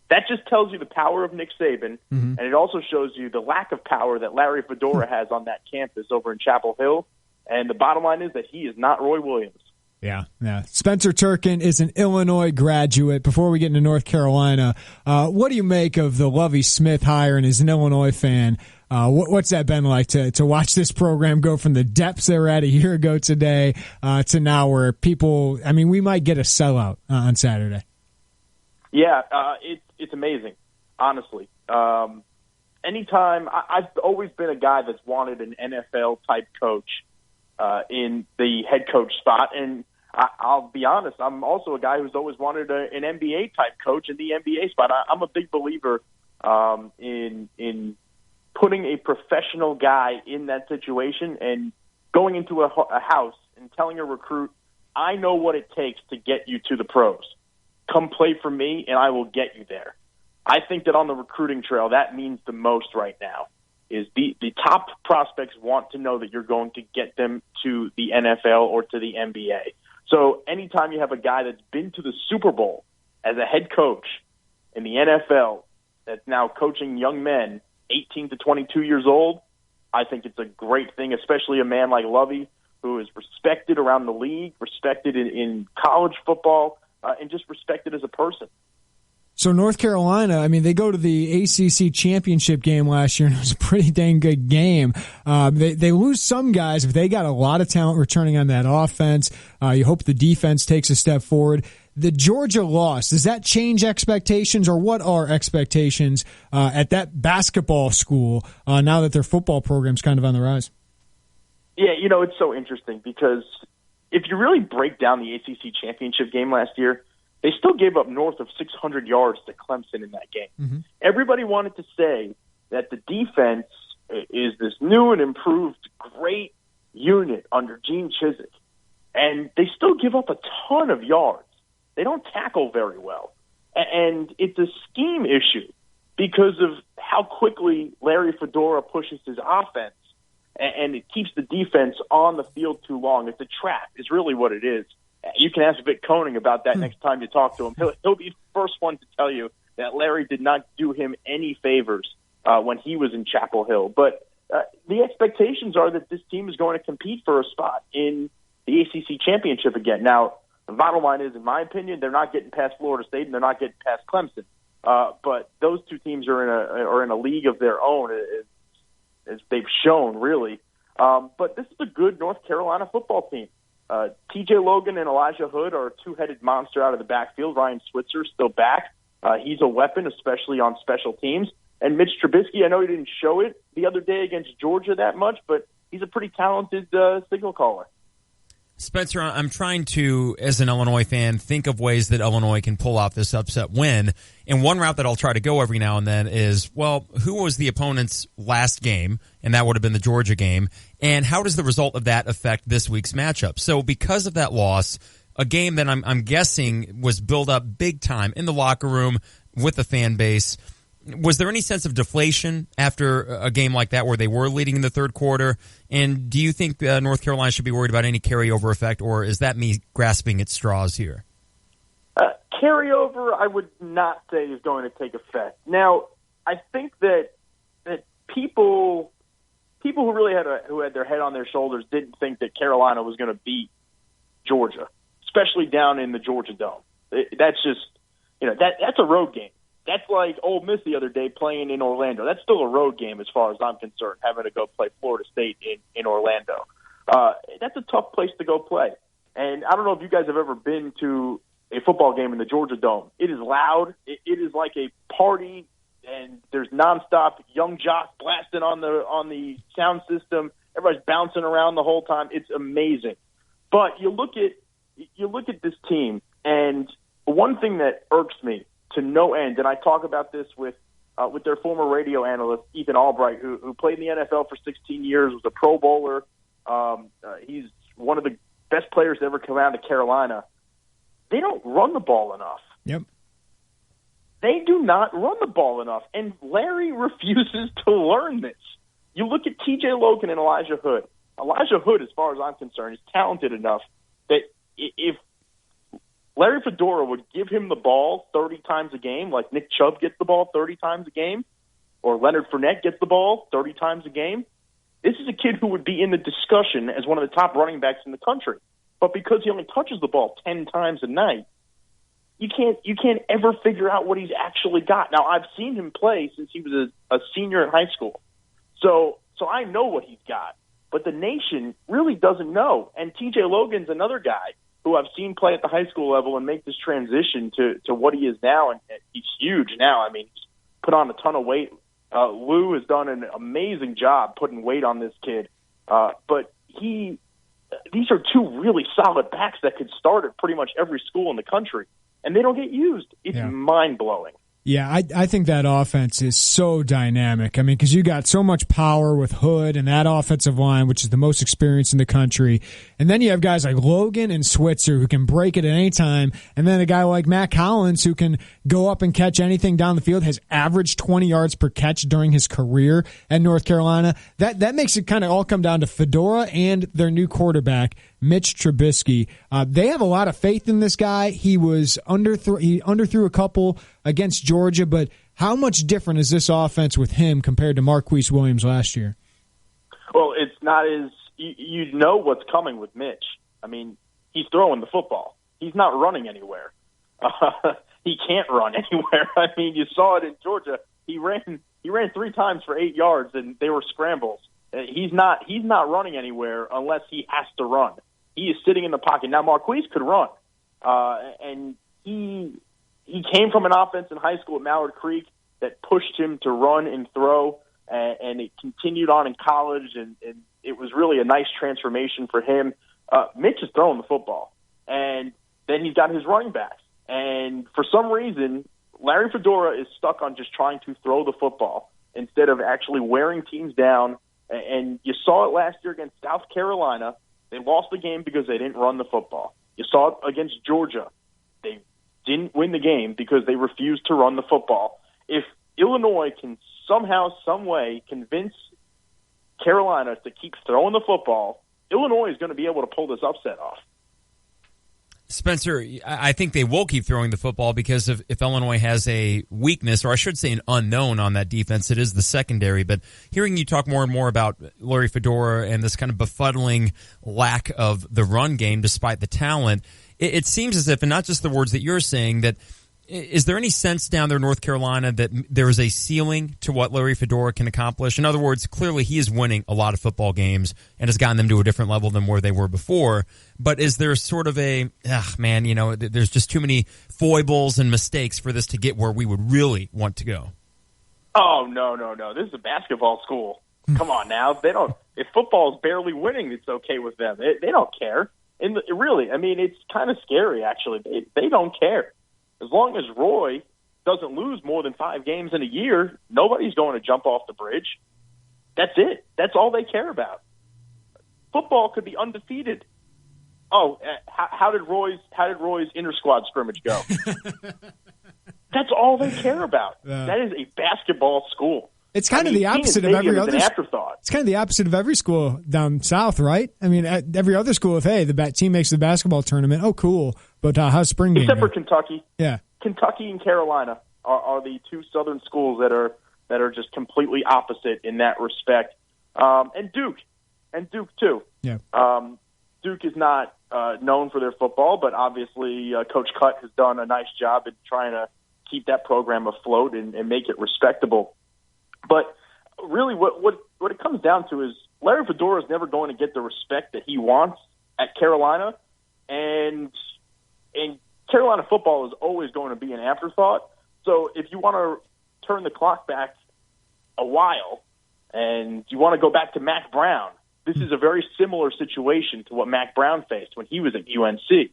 Speaker 4: That just tells you the power of Nick Saban, and it also shows you the lack of power that Larry Fedora has on that campus over in Chapel Hill. And the bottom line is that he is not Roy Williams.
Speaker 10: Yeah. Spencer Turkin is an Illinois graduate. Before we get into North Carolina, what do you make of the Lovie Smith hire and as an Illinois fan? What's that been like to watch this program go from the depths they were at a year ago today to now where people, we might get a sellout on Saturday.
Speaker 4: Yeah, it's amazing, honestly. Anytime, I've always been a guy that's wanted an NFL-type coach in the head coach spot, and I'll be honest, I'm also a guy who's always wanted an NBA-type coach in the NBA spot. I'm a big believer in putting a professional guy in that situation and going into a house and telling a recruit, I know what it takes to get you to the pros. Come play for me, and I will get you there. I think that on the recruiting trail, that means the most right now. Is the top prospects want to know that you're going to get them to the NFL or to the NBA. So anytime you have a guy that's been to the Super Bowl as a head coach in the NFL that's now coaching young men 18 to 22 years old, I think it's a great thing, especially a man like Lovie, who is respected around the league, respected in college football, and just respected as a person.
Speaker 10: So North Carolina, they go to the ACC championship game last year, and it was a pretty dang good game. They lose some guys, but they got a lot of talent returning on that offense. You hope the defense takes a step forward. The Georgia loss, does that change expectations, or what are expectations at that basketball school now that their football program's kind of on the rise?
Speaker 4: Yeah, it's so interesting because if you really break down the ACC championship game last year, they still gave up north of 600 yards to Clemson in that game. Mm-hmm. Everybody wanted to say that the defense is this new and improved great unit under Gene Chizik, and they still give up a ton of yards. They don't tackle very well, and it's a scheme issue because of how quickly Larry Fedora pushes his offense, and it keeps the defense on the field too long. It's a trap is really what it is. You can ask Vic Koenig about that next time you talk to him. He'll be the first one to tell you that Larry did not do him any favors when he was in Chapel Hill. But the expectations are that this team is going to compete for a spot in the ACC championship again. Now, the bottom line is, in my opinion, they're not getting past Florida State and they're not getting past Clemson. But those two teams are in a league of their own, as they've shown, really. But this is a good North Carolina football team. T.J. Logan and Elijah Hood are a two-headed monster out of the backfield. Ryan Switzer is still back. He's a weapon, especially on special teams. And Mitch Trubisky, I know he didn't show it the other day against Georgia that much, but he's a pretty talented signal caller.
Speaker 11: Spencer, I'm trying to, as an Illinois fan, think of ways that Illinois can pull off this upset win. And one route that I'll try to go every now and then is, well, who was the opponent's last game? And that would have been the Georgia game. And how does the result of that affect this week's matchup? So because of that loss, a game that I'm guessing was built up big time in the locker room with the fan base, was there any sense of deflation after a game like that where they were leading in the third quarter? And do you think North Carolina should be worried about any carryover effect, or is that me grasping at straws here?
Speaker 4: Carryover, I would not say is going to take effect. Now, I think that people who really who had their head on their shoulders didn't think that Carolina was going to beat Georgia, especially down in the Georgia Dome. That's just, that's a road game. That's like Ole Miss the other day playing in Orlando. That's still a road game as far as I'm concerned, having to go play Florida State in Orlando. That's a tough place to go play. And I don't know if you guys have ever been to a football game in the Georgia Dome. It is loud. It is like a party, and there's nonstop young jocks blasting on the sound system. Everybody's bouncing around the whole time. It's amazing. But you look at this team, and one thing that irks me to no end, and I talk about this with their former radio analyst, Ethan Albright, who played in the NFL for 16 years, was a Pro Bowler. He's one of the best players to ever come out of Carolina. They don't run the ball enough.
Speaker 10: Yep.
Speaker 4: They do not run the ball enough, and Larry refuses to learn this. You look at T.J. Logan and Elijah Hood. Elijah Hood, as far as I'm concerned, is talented enough that if Larry Fedora would give him the ball 30 times a game, like Nick Chubb gets the ball 30 times a game, or Leonard Fournette gets the ball 30 times a game, this is a kid who would be in the discussion as one of the top running backs in the country. but because he only touches the ball 10 times a night, you can't ever figure out what he's actually got. Now, I've seen him play since he was a senior in high school, so I know what he's got. But the nation really doesn't know. And T.J. Logan's another guy who I've seen play at the high school level and make this transition to what he is now, and he's huge now. I mean, he's put on a ton of weight. Lou has done an amazing job putting weight on this kid. But these are two really solid backs that could start at pretty much every school in the country, and they don't get used. It's mind-blowing.
Speaker 10: Yeah, I think that offense is so dynamic. I mean, because you got so much power with Hood and that offensive line, which is the most experienced in the country. And then you have guys like Logan and Switzer who can break it at any time. And then a guy like Matt Collins who can go up and catch anything down the field, has averaged 20 yards per catch during his career at North Carolina. That makes it kind of all come down to Fedora and their new quarterback, Mitch Trubisky. They have a lot of faith in this guy. He underthrew a couple against Georgia, but how much different is this offense with him compared to Marquise Williams last year?
Speaker 4: Well, it's not as you know what's coming with Mitch. I mean, he's throwing the football. He's not running anywhere. He can't run anywhere. I mean, you saw it in Georgia. He ran 3 times for 8 yards, and they were scrambles. He's not running anywhere unless he has to run. He is sitting in the pocket. Now, Marquise could run, and he came from an offense in high school at Mallard Creek that pushed him to run and throw, and it continued on in college, and it was really a nice transformation for him. Mitch is throwing the football, and then he's got his running backs. And for some reason, Larry Fedora is stuck on just trying to throw the football instead of actually wearing teams down. And you saw it last year against South Carolina. They lost the game because they didn't run the football. You saw it against Georgia. They didn't win the game because they refused to run the football. If Illinois can somehow, some way convince Carolina to keep throwing the football, Illinois is going to be able to pull this upset off.
Speaker 11: Spencer, I think they will keep throwing the football because if Illinois has a weakness, or I should say an unknown on that defense, it is the secondary. But hearing you talk more and more about Larry Fedora and this kind of befuddling lack of the run game despite the talent, it seems as if, and not just the words that you're saying, that is there any sense down there in North Carolina that there is a ceiling to what Larry Fedora can accomplish? In other words, clearly he is winning a lot of football games and has gotten them to a different level than where they were before. But is there sort of there's just too many foibles and mistakes for this to get where we would really want to go?
Speaker 4: Oh, no. This is a basketball school. Come on now. They don't. If football is barely winning, it's okay with them. They don't care. Really, I mean, it's kind of scary, actually. They don't care. As long as Roy doesn't lose more than 5 games in a year, nobody's going to jump off the bridge. That's it. That's all they care about. Football could be undefeated. Oh, how did Roy's inter-squad scrimmage go? That's all they care about. That is a basketball school.
Speaker 10: It's kind of the opposite of every other.
Speaker 4: Afterthought.
Speaker 10: It's kind of the opposite of every school down south, right? I mean, every other school, if the team makes the basketball tournament, oh, cool. But how's spring game?
Speaker 4: Except for Kentucky.
Speaker 10: Yeah,
Speaker 4: Kentucky and Carolina are the 2 southern schools that are just completely opposite in that respect. And Duke too.
Speaker 10: Yeah.
Speaker 4: Duke is not known for their football, but obviously Coach Cutt has done a nice job in trying to keep that program afloat and make it respectable. But really what it comes down to is Larry Fedora is never going to get the respect that he wants at Carolina, and Carolina football is always going to be an afterthought. So if you want to turn the clock back a while and you want to go back to Mac Brown, this is a very similar situation to what Mac Brown faced when he was at UNC.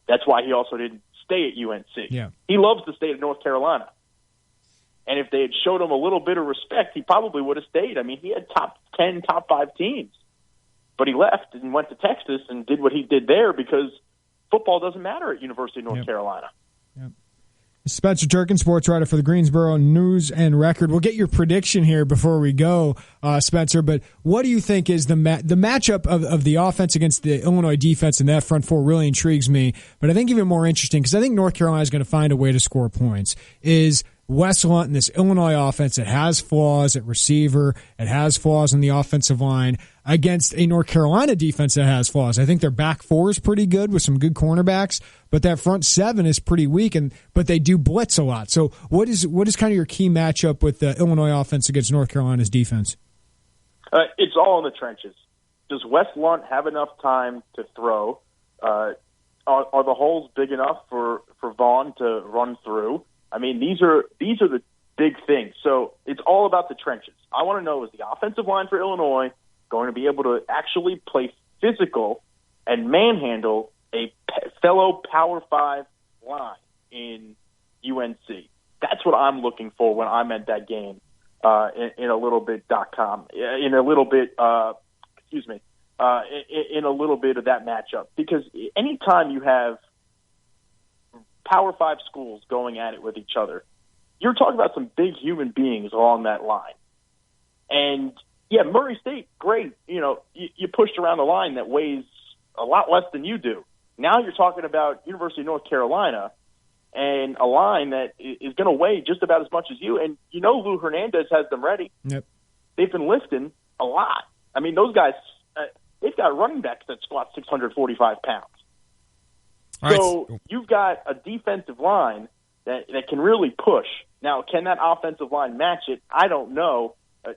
Speaker 4: That's why he also didn't stay at UNC.
Speaker 10: Yeah.
Speaker 4: He loves the state of North Carolina. And if they had showed him a little bit of respect, he probably would have stayed. I mean, he had top 10, top 5 teams. But he left and went to Texas and did what he did there because football doesn't matter at University of North Carolina.
Speaker 10: Yep. Spencer Turkin, sports writer for the Greensboro News and Record. We'll get your prediction here before we go, Spencer. But what do you think is the matchup of the offense against the Illinois defense in that front four really intrigues me. But I think even more interesting, because I think North Carolina is going to find a way to score points, is Wes Lunt and this Illinois offense that has flaws at receiver, it has flaws in the offensive line against a North Carolina defense that has flaws. I think their back four is pretty good with some good cornerbacks, but that front seven is pretty weak, but they do blitz a lot. So what is kind of your key matchup with the Illinois offense against North Carolina's defense?
Speaker 4: It's all in the trenches. Does Wes Lunt have enough time to throw? Are the holes big enough for Vaughn to run through? I mean, these are the big things. So it's all about the trenches. I want to know, is the offensive line for Illinois going to be able to actually play physical and manhandle a fellow Power 5 line in UNC? That's what I'm looking for when I'm at that game in a little bit.com. In a little bit, in a little bit of that matchup. Because anytime you have Power 5 schools going at it with each other, you're talking about some big human beings along that line. And, yeah, Murray State, great. You pushed around a line that weighs a lot less than you do. Now you're talking about University of North Carolina and a line that is going to weigh just about as much as you. And Lou Hernandez has them ready.
Speaker 10: Yep.
Speaker 4: They've been lifting a lot. I mean, those guys, they've got running backs that squat 645 pounds. So you've got a defensive line that can really push. Now, can that offensive line match it? I don't know.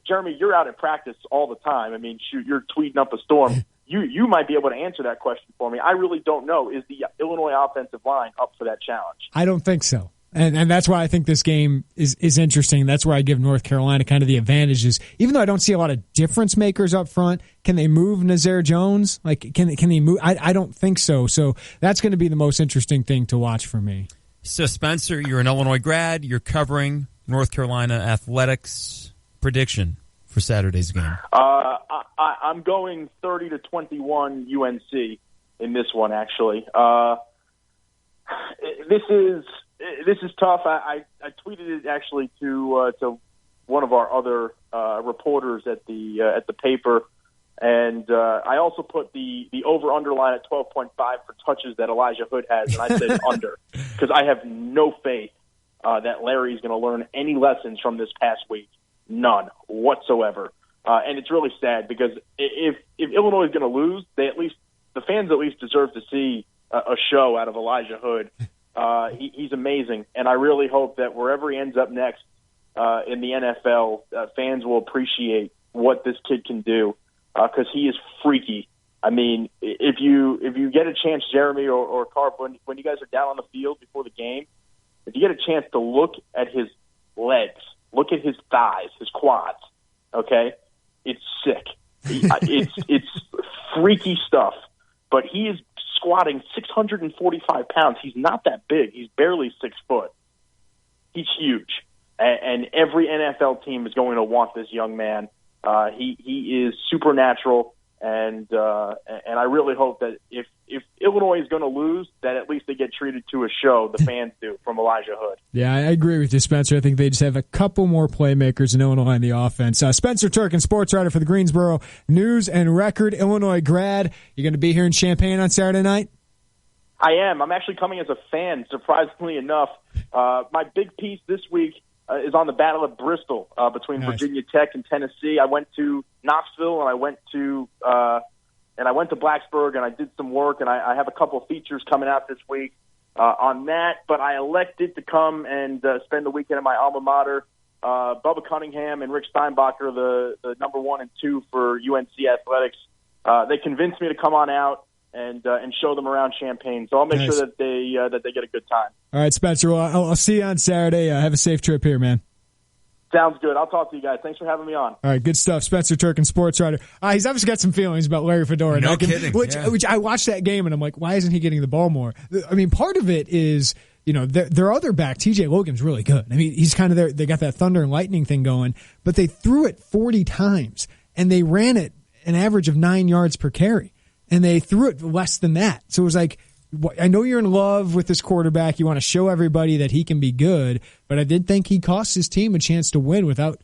Speaker 4: Jeremy, you're out at practice all the time. I mean, shoot, you're tweeting up a storm. You might be able to answer that question for me. I really don't know. Is the Illinois offensive line up for that challenge?
Speaker 10: I don't think so. And that's why I think this game is interesting. That's where I give North Carolina kind of the advantages. Even though I don't see a lot of difference makers up front, can they move Nazir Jones? Like, can they move? I don't think so. So that's going to be the most interesting thing to watch for me.
Speaker 11: So, Spencer, you're an Illinois grad. You're covering North Carolina athletics. Prediction for Saturday's game?
Speaker 4: I'm going 30-21 UNC in this one, actually. This is tough. I tweeted it actually to one of our other reporters at the paper, and I also put the over-under line at 12.5 for touches that Elijah Hood has, and I said under because I have no faith that Larry's going to learn any lessons from this past week. None whatsoever. And it's really sad because if Illinois is going to lose, the fans at least deserve to see a show out of Elijah Hood. He's amazing, and I really hope that wherever he ends up next in the NFL, fans will appreciate what this kid can do because he is freaky. I mean, if you get a chance, Jeremy or Carp, when you guys are down on the field before the game, if you get a chance to look at his legs, look at his thighs, his quads, okay? It's sick. It's freaky stuff. But he is squatting 645 pounds. He's not that big. He's barely 6 foot. He's huge. And every NFL team is going to want this young man. He is supernatural. And I really hope that if Illinois is going to lose, that at least they get treated to a show, the fans do, from Elijah Hood.
Speaker 10: Yeah, I agree with you, Spencer. I think they just have a couple more playmakers in Illinois in the offense. Spencer Turkin, sports writer for the Greensboro News and Record, Illinois grad. You're going to be here in Champaign on Saturday night?
Speaker 4: I am. I'm actually coming as a fan, surprisingly enough. My big piece this week is on the Battle of Bristol between Virginia Tech and Tennessee. I went to Knoxville and I went to Blacksburg and I did some work, and I have a couple of features coming out this week on that. But I elected to come and spend the weekend at my alma mater. Bubba Cunningham and Rick Steinbacher, the number 1 and 2 for UNC athletics. They convinced me to come on out and show them around Champaign. So I'll make sure that they get a good time. All
Speaker 10: right, Spencer. Well, I'll see you on Saturday. Have a safe trip here, man.
Speaker 4: Sounds good. I'll talk to you guys. Thanks for having me on.
Speaker 10: All right, good stuff. Spencer Turkin, sports writer. He's obviously got some feelings about Larry Fedora.
Speaker 11: No kidding.
Speaker 10: Which I watched that game, and I'm like, why isn't he getting the ball more? I mean, part of it is, their other back, TJ Logan's really good. I mean, he's kind of there. They got that thunder and lightning thing going, but they threw it 40 times, and they ran it an average of 9 yards per carry, and they threw it less than that. So it was like, I know you're in love with this quarterback. You want to show everybody that he can be good, but I did think he cost his team a chance to win without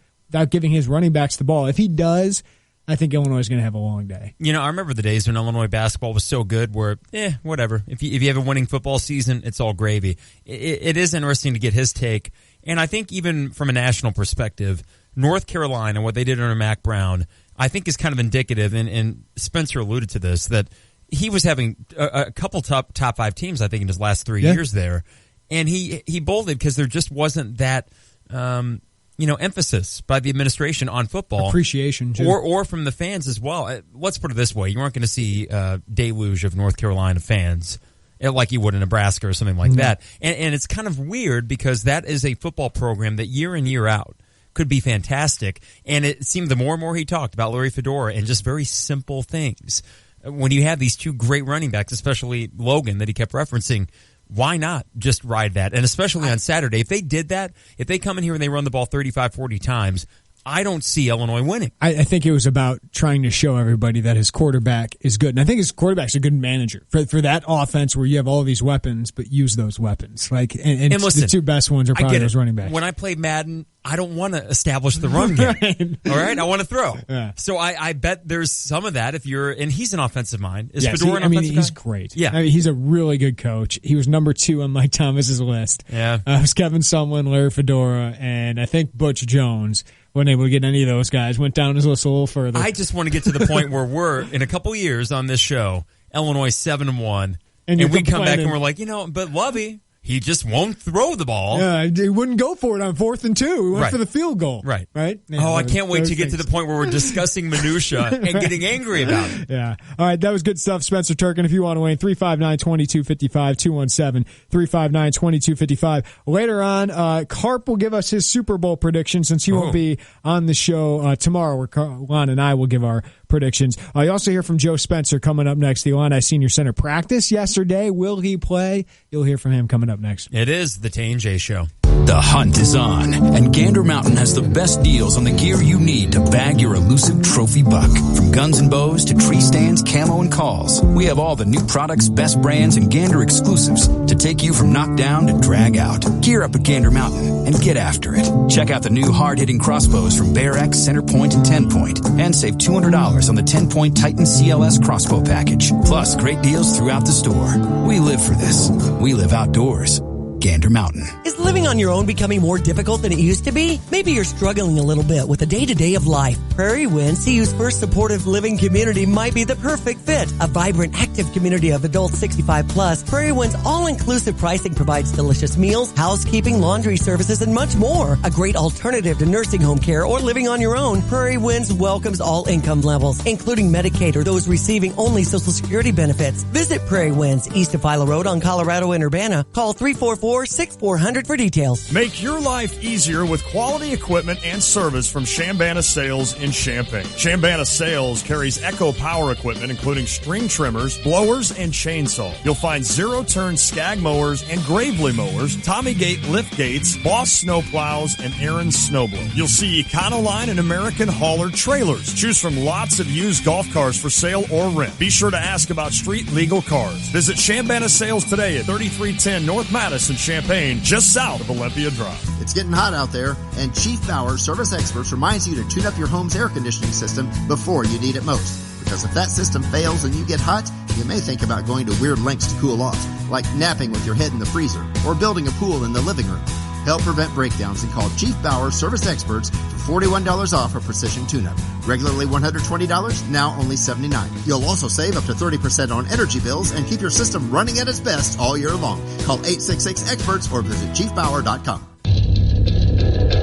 Speaker 10: giving his running backs the ball. If he does, I think Illinois is going to have a long day.
Speaker 11: You know, I remember the days when Illinois basketball was so good where, whatever. If you have a winning football season, it's all gravy. It is interesting to get his take. And I think even from a national perspective, North Carolina, what they did under Mac Brown, I think is kind of indicative, and Spencer alluded to this, that he was having a couple top 5 teams, I think, in his last 3 years there. And he bolded because there just wasn't that emphasis by the administration on football.
Speaker 10: Appreciation, too.
Speaker 11: Or from the fans as well. Let's put it this way. You weren't going to see a deluge of North Carolina fans like you would in Nebraska or something like that. And it's kind of weird because that is a football program that year in, year out could be fantastic. And it seemed the more and more he talked about Larry Fedora and just very simple things. When you have these 2 great running backs, especially Logan that he kept referencing, why not just ride that? And especially on Saturday, if they did that, if they come in here and they run the ball 35, 40 times, I don't see Illinois winning.
Speaker 10: I think it was about trying to show everybody that his quarterback is good. And I think his quarterback's a good manager for that offense where you have all these weapons, but use those weapons. And listen, the 2 best ones are probably those running backs.
Speaker 11: When I play Madden, I don't want to establish the run game. Right. All right? I want to throw.
Speaker 10: Yeah.
Speaker 11: So I bet there's some of that and he's an offensive mind. Is
Speaker 10: yes,
Speaker 11: Fedora an offensive
Speaker 10: he's
Speaker 11: guy?
Speaker 10: great.
Speaker 11: Yeah.
Speaker 10: He's a really good coach. He was number 2 on Mike Thomas's list.
Speaker 11: Yeah.
Speaker 10: It was Kevin Sumlin, Larry Fedora, and I think Butch Jones. Wasn't able to get any of those guys. Went down his list a little further.
Speaker 11: I just want to get to the point where we're, in a couple of years on this show, Illinois 7-1, and we come back and we're like, but Lovey, he just won't throw the ball.
Speaker 10: Yeah, he wouldn't go for it on 4th and 2. He went for the field goal.
Speaker 11: Right.
Speaker 10: Yeah,
Speaker 11: I can't wait to get to the point where we're discussing minutia and getting angry about it.
Speaker 10: Yeah. All right, that was good stuff, Spencer Turkin. If you want to weigh in, 359-2255, 217-359-2255. Later on, Carp will give us his Super Bowl prediction since he won't be on the show tomorrow, where Lon and I will give our predictions. You also hear from Joe Spencer coming up next. The Illini Senior Center practice yesterday. Will he play? You'll hear from him coming up next.
Speaker 11: It is the Tay and J Show.
Speaker 5: The hunt is on, and Gander Mountain has the best deals on the gear you need to bag your elusive trophy buck. From guns and bows to tree stands, camo, and calls, we have all the new products, best brands, and Gander exclusives to take you from knockdown to drag out. Gear up at Gander Mountain and get after it. Check out the new hard-hitting crossbows from Bear X, Centerpoint, and 10-Point, and save $200 on the 10-Point Titan CLS crossbow package. Plus, great deals throughout the store. We live for this. We live outdoors. Gander Mountain.
Speaker 7: Is living on your own becoming more difficult than it used to be? Maybe you're struggling a little bit with the day-to-day of life. Prairie Wind, CU's first supportive living community, might be the perfect fit. A vibrant, active community of adults 65 plus, Prairie Wind's all-inclusive pricing provides delicious meals, housekeeping, laundry services, and much more. A great alternative to nursing home care or living on your own. Prairie Winds welcomes all income levels, including Medicaid or those receiving only Social Security benefits. Visit Prairie Winds, east of Philo Road on Colorado and Urbana. Call 344-6400 for details.
Speaker 6: Make your life easier with quality equipment and service from Shambana Sales in Champaign. Shambana Sales carries Echo Power equipment, including string trimmers, blowers, and chainsaws. You'll find zero-turn Skag mowers and Gravely mowers, Tommy Gate lift gates, Boss snow plows, and Aaron snowblower. You'll see Econoline and American Hauler trailers. Choose from lots of used golf cars for sale or rent. Be sure to ask about street legal cars. Visit Shambana Sales today at 3310 North Madison, Champaign, just south of Olympia Drive.
Speaker 16: It's getting hot out there, and Chief Bauer Service Experts reminds you to tune up your home's air conditioning system before you need it most. Because if that system fails and you get hot, you may think about going to weird lengths to cool off, like napping with your head in the freezer or building a pool in the living room. Help prevent breakdowns and call Chief Bauer Service Experts for $41 off a precision tune-up. Regularly $120, now only $79. You'll also save up to 30% on energy bills and keep your system running at its best all year long. Call 866-EXPERTS or visit chiefbauer.com.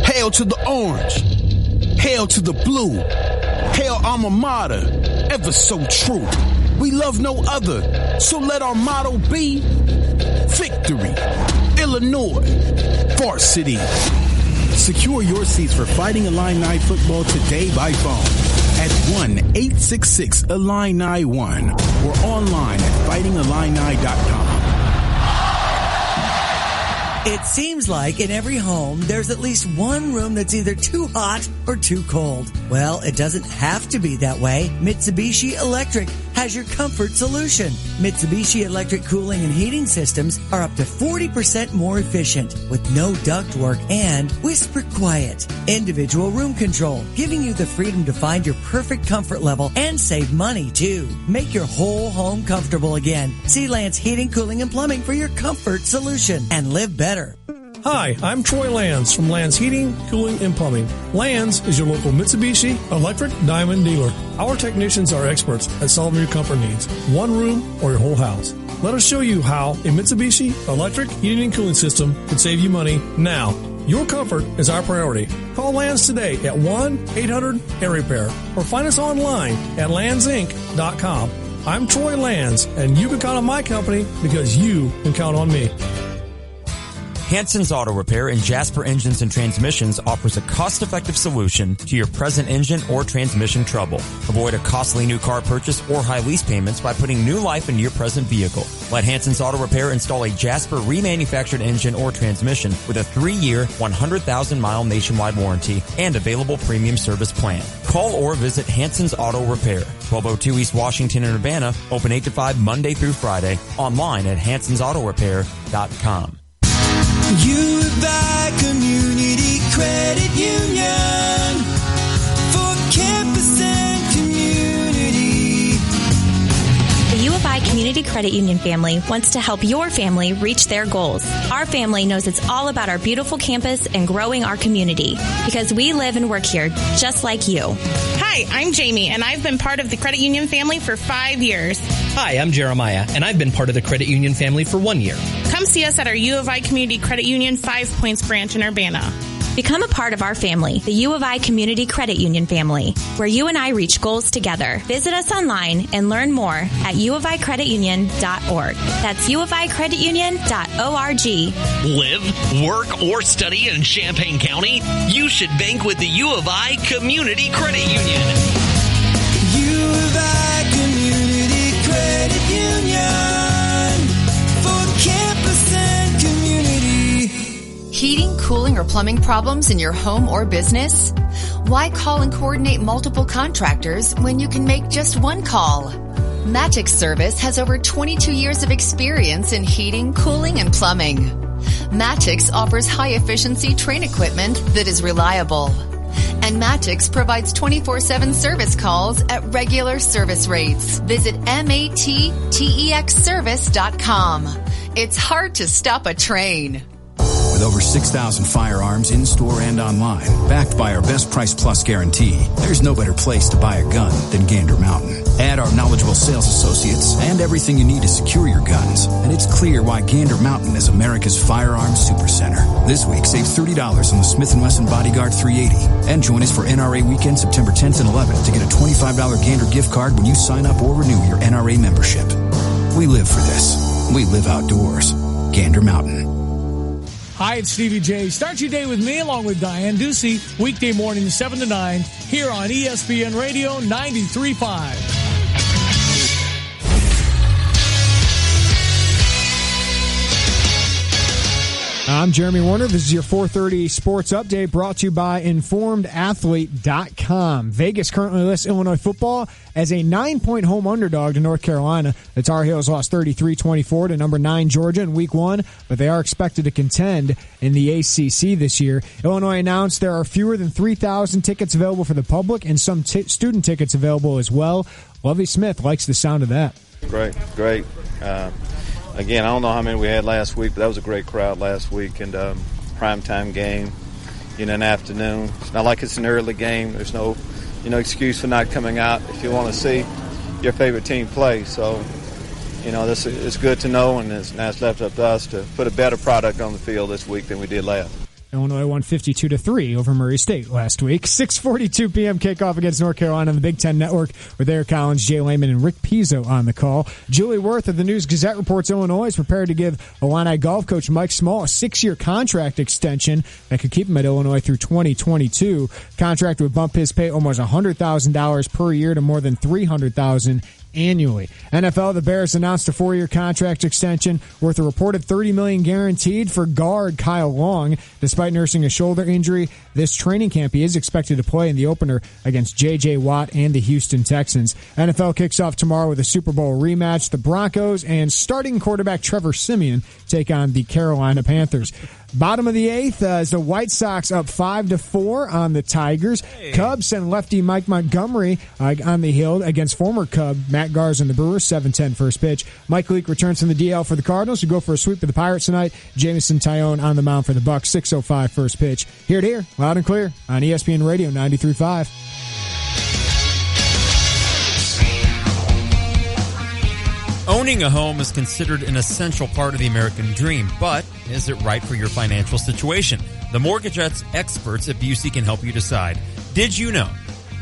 Speaker 17: Hail to the orange. Hail to the blue. Hail alma mater, ever so true. We love no other, so let our motto be victory. Illinois, varsity. Secure your seats for Fighting Illini football today by phone at 1-866-Illini-1 or online at fightingillini.com.
Speaker 7: It seems like in every home, there's at least one room that's either too hot or too cold. Well, it doesn't have to be that way. Mitsubishi Electric has your comfort solution. Mitsubishi Electric cooling and heating systems are up to 40% more efficient with no ductwork and whisper quiet. Individual room control, giving you the freedom to find your perfect comfort level and save money too. Make your whole home comfortable again. See Lance Heating, Cooling, and Plumbing for your comfort solution and live better.
Speaker 1: Hi, I'm Troy Lands from Lands Heating, Cooling, and Plumbing. Lands is your local Mitsubishi Electric Diamond dealer. Our technicians are experts at solving your comfort needs, one room or your whole house. Let us show you how a Mitsubishi Electric Heating and Cooling System can save you money now. Your comfort is our priority. Call Lands today at 1-800-AIR-REPAIR or find us online at landsinc.com. I'm Troy Lands, and you can count on my company because you can count on me.
Speaker 11: Hanson's Auto Repair in Jasper Engines and Transmissions offers a cost-effective solution to your present engine or transmission trouble. Avoid a costly new car purchase or high lease payments by putting new life into your present vehicle. Let Hanson's Auto Repair install a Jasper remanufactured engine or transmission with a 3-year, 100,000-mile nationwide warranty and available premium service plan. Call or visit Hanson's Auto Repair, 1202 East Washington in Urbana, open 8 to 5 Monday through Friday, online at hansonsautorepair.com.
Speaker 2: U of I Community Credit Union for campus and community.
Speaker 8: The U of I Community Credit Union family wants to help your family reach their goals. Our family knows it's all about our beautiful campus and growing our community because we live and work here just like you.
Speaker 18: Hi, I'm Jamie, and I've been part of the credit union family for 5 years.
Speaker 19: Hi, I'm Jeremiah, and I've been part of the credit union family for 1 year.
Speaker 18: Come see us at our U of I Community Credit Union 5 Points branch in Urbana.
Speaker 8: Become a part of our family, the U of I Community Credit Union family, where you and I reach goals together. Visit us online and learn more at uoficreditunion.org. That's uoficreditunion.org.
Speaker 20: Live, work, or study in Champaign County? You should bank with the U of I Community Credit Union.
Speaker 2: U of I Community Credit Union for campus and community.
Speaker 21: Heating, cooling, or plumbing problems in your home or business? Why call and coordinate multiple contractors when you can make just one call? Matix Service has over 22 years of experience in heating, cooling, and plumbing. Matix offers high-efficiency train equipment that is reliable. And Matix provides 24/7 service calls at regular service rates. Visit mattexservice.com. It's hard to stop a train.
Speaker 29: With over 6,000 firearms in-store and online, backed by our Best Price Plus guarantee, there's no better place to buy a gun than Gander Mountain. Add our knowledgeable sales associates and everything you need to secure your guns, and it's clear why Gander Mountain is America's firearms supercenter. This week, save $30 on the Smith & Wesson Bodyguard 380. And join us for NRA Weekend September 10th and 11th to get a $25 Gander gift card when you sign up or renew your NRA membership. We live for this. We live outdoors. Gander Mountain.
Speaker 22: Hi, it's Stevie J. Start your day with me along with Diane Ducey, weekday mornings 7 to 9, here on ESPN Radio 93.5.
Speaker 10: I'm Jeremy Warner. This is your 4:30 Sports Update brought to you by InformedAthlete.com. Vegas currently lists Illinois football as a 9-point home underdog to North Carolina. The Tar Heels lost 33-24 to number 9 Georgia in Week 1, but they are expected to contend in the ACC this year. Illinois announced there are fewer than 3,000 tickets available for the public and some student tickets available as well. Lovie Smith likes the sound of that.
Speaker 23: Great. Again, I don't know how many we had last week, but that was a great crowd last week. And primetime game, in an afternoon. It's not like it's an early game. There's no, excuse for not coming out if you want to see your favorite team play. So, this is good to know, and now it's left up to us to put a better product on the field this week than we did last.
Speaker 10: Illinois won 52-3 over Murray State last week. 6:42 p.m. kickoff against North Carolina on the Big Ten Network with Eric Collins, Jay Lehman, and Rick Pizzo on the call. Julie Wirth of the News-Gazette reports Illinois is prepared to give Illini golf coach Mike Small a 6-year contract extension that could keep him at Illinois through 2022. Contract would bump his pay almost $100,000 per year to more than $300,000 annually. NFL, the Bears announced a 4-year contract extension worth a reported $30 million guaranteed for guard Kyle Long. Despite nursing a shoulder injury, this training camp he is expected to play in the opener against J.J. Watt and the Houston Texans. NFL kicks off tomorrow with a Super Bowl rematch. The Broncos and starting quarterback Trevor Siemian take on the Carolina Panthers. Bottom of the 8th as the White Sox up 5-4 on the Tigers. Hey. Cubs send lefty Mike Montgomery on the hill against former Cub Matt Garza and the Brewers. 7-10 first pitch. Mike Leake returns from the DL for the Cardinals, who go for a sweep of the Pirates tonight. Jamison Tyone on the mound for the Bucks. 6:05 first pitch. Here to here, loud and clear on ESPN Radio 93.5.
Speaker 11: Owning a home is considered an essential part of the American dream, but is it right for your financial situation? The Mortgage experts at Busey can help you decide. Did you know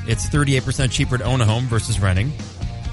Speaker 11: it's 38% cheaper to own a home versus renting?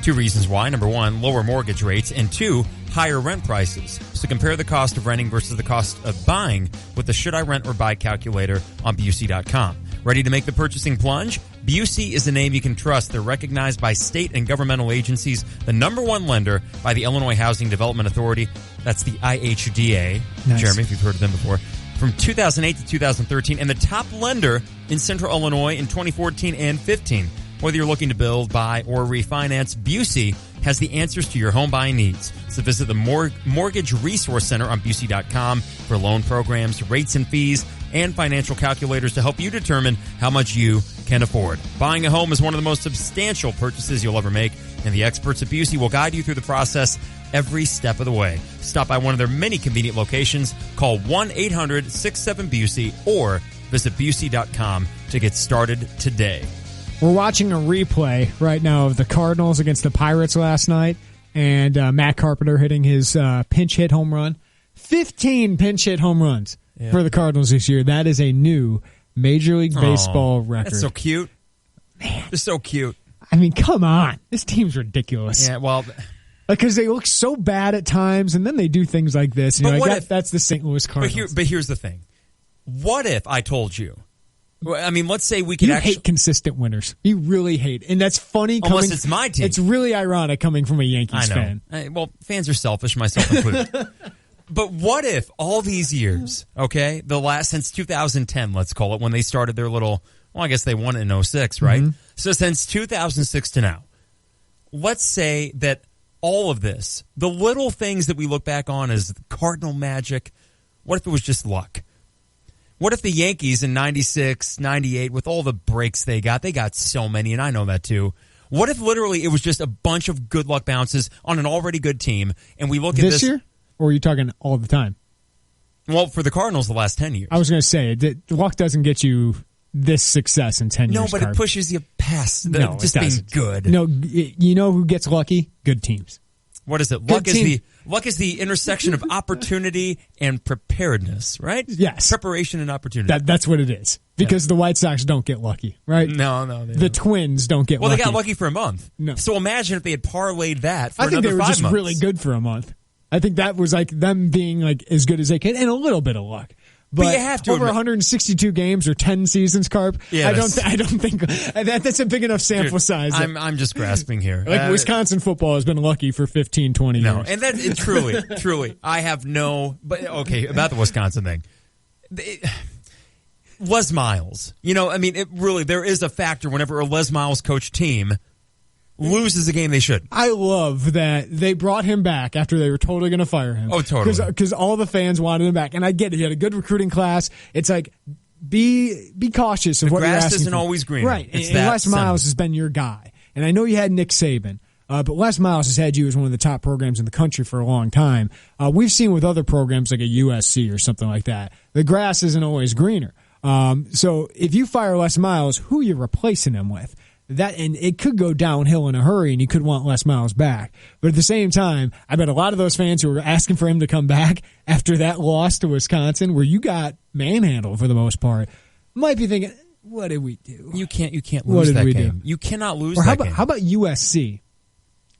Speaker 11: 2 reasons why. Number 1, lower mortgage rates, and 2, higher rent prices. So compare the cost of renting versus the cost of buying with the Should I Rent or Buy calculator on Busey.com. Ready to make the purchasing plunge? Busey is a name you can trust. They're recognized by state and governmental agencies, the #1 lender by the Illinois Housing Development Authority. That's the IHDA. Nice. Jeremy, if you've heard of them before. From 2008 to 2013, and the top lender in Central Illinois in 2014 and 15. Whether you're looking to build, buy, or refinance, Busey has the answers to your home buying needs. So visit the Mortgage Resource Center on Busey.com for loan programs, rates and fees, and financial calculators to help you determine how much you can afford. Buying a home is one of the most substantial purchases you'll ever make, and the experts at Busey will guide you through the process every step of the way. Stop by one of their many convenient locations, call 1-800-67-BUSEY, or visit Busey.com to get started today.
Speaker 10: We're watching a replay right now of the Cardinals against the Pirates last night, and Matt Carpenter hitting his pinch hit home run. 15 pinch hit home runs for the Cardinals this year. That is a new Major League Baseball record.
Speaker 11: That's so cute. Man. They're so cute.
Speaker 10: I mean, come on. This team's ridiculous.
Speaker 11: Yeah, well,
Speaker 10: because they look so bad at times, and then they do things like this. And
Speaker 11: but
Speaker 10: what if that's the St. Louis Cardinals?
Speaker 11: But here's the thing. What if I told you? I mean, let's say we could
Speaker 10: hate consistent winners. You really hate. And that's funny.
Speaker 11: Unless it's my team.
Speaker 10: It's really ironic coming from a Yankees fan.
Speaker 11: Well, fans are selfish, myself included. But what if all these years, okay, since 2010, let's call it, when they started their little, I guess they won in 06, right? Mm-hmm. So since 2006 to now, let's say that all of this, the little things that we look back on as Cardinal magic, what if it was just luck? What if the Yankees in 96, 98, with all the breaks they got so many, and I know that too. What if literally it was just a bunch of good luck bounces on an already good team, and we look at this
Speaker 10: year? Or are you talking all the time?
Speaker 11: Well, for the Cardinals, the last 10 years.
Speaker 10: I was going to say, luck doesn't get you this success in 10 years.
Speaker 11: No, but it pushes you past just being good.
Speaker 10: No, you know who gets lucky? Good teams.
Speaker 11: What is it? Luck is the intersection of opportunity and preparedness, right?
Speaker 10: Yes.
Speaker 11: Preparation and opportunity.
Speaker 10: That's what it is. Because the White Sox don't get lucky, right?
Speaker 11: No.
Speaker 10: The Twins don't get lucky.
Speaker 11: Well, they got lucky for a month.
Speaker 10: No.
Speaker 11: So imagine if they had parlayed that for another 5 months.
Speaker 10: I think they were just really good for a month. I think that was like them being like as good as they can and a little bit of luck. But
Speaker 11: you have to
Speaker 10: over 162 games or 10 seasons, Carp. Yeah, I don't think that's a big enough sample size.
Speaker 11: I'm just grasping here.
Speaker 10: Like Wisconsin football has been lucky for 15, 20 years.
Speaker 11: No, and that truly, I have no. But okay, about the Wisconsin thing, Les Miles. There is a factor whenever a Les Miles coach team loses a game they should.
Speaker 10: I love that they brought him back after they were totally going to fire him.
Speaker 11: Oh, totally.
Speaker 10: Because all the fans wanted him back. And I get it. He had a good recruiting class. It's like, be cautious of what you're asking for.
Speaker 11: The grass isn't always green.
Speaker 10: Right. And Les Miles has been your guy. And I know you had Nick Saban. But Les Miles has had you as one of the top programs in the country for a long time. We've seen with other programs like a USC or something like that, the grass isn't always greener. So if you fire Les Miles, who are you replacing him with? And it could go downhill in a hurry, and you could want Les Miles back. But at the same time, I bet a lot of those fans who were asking for him to come back after that loss to Wisconsin, where you got manhandled for the most part, might be thinking, what did we do?
Speaker 11: You can't lose that game. You cannot lose that game.
Speaker 10: How about USC